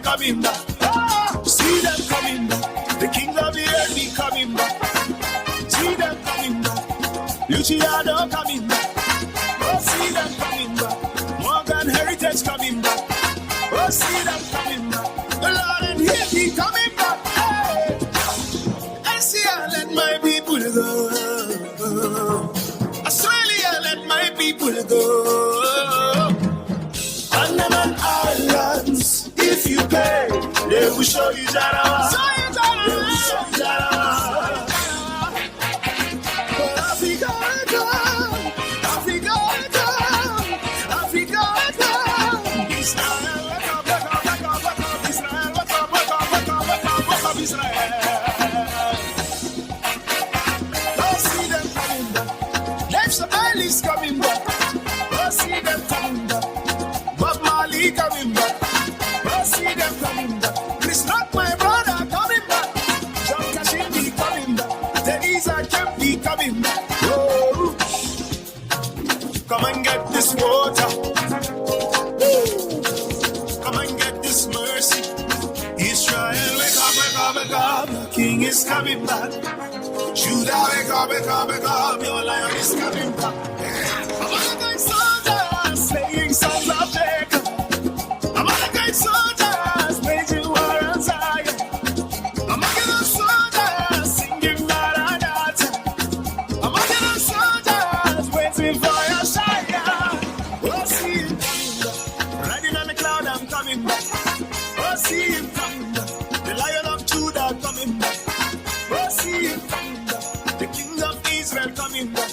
Coming back. See them coming back. The king of the earth be coming back. See them coming Luciano coming back. Oh, see them coming back. Morgan Heritage coming back. Oh, see them coming back. The Lord and Haiti coming back. Hey. Asia, let my people go. Australia, let my people go. Andaman Islands, if you pay, they will show you Jarawa. They will show you Jarawa. Africa, come. Africa, come. Africa, come. Israel, wake up, wake up, wake up, wake up. Israel, wake up, wake up, wake up, wake up, wake up, Israel. Don't see them coming back. Nephilim coming back. Don't see them coming back. Bob Marley coming back. Don't see them coming back. Chris Rock, my brother, coming back. John Kashindi coming back. Teresa Kempi coming back. Oh, come and get this water. Oh, come and get this mercy. Israel, wake up, wake up, wake up. Your king is coming back. Judah, wake up, wake up, wake up. Your lion is coming back. Amalekite soldiers slaying sons of Jacob. Amalekite soldiers waging war on Zion. Amalekite soldiers singing Maranatha. Amalekite soldiers waiting for your Shire. Oh, see him coming back. Riding on the cloud, I'm coming back. Oh, see him coming back. The Lion of Judah coming back. Oh, see him coming back. The King of Israel coming back.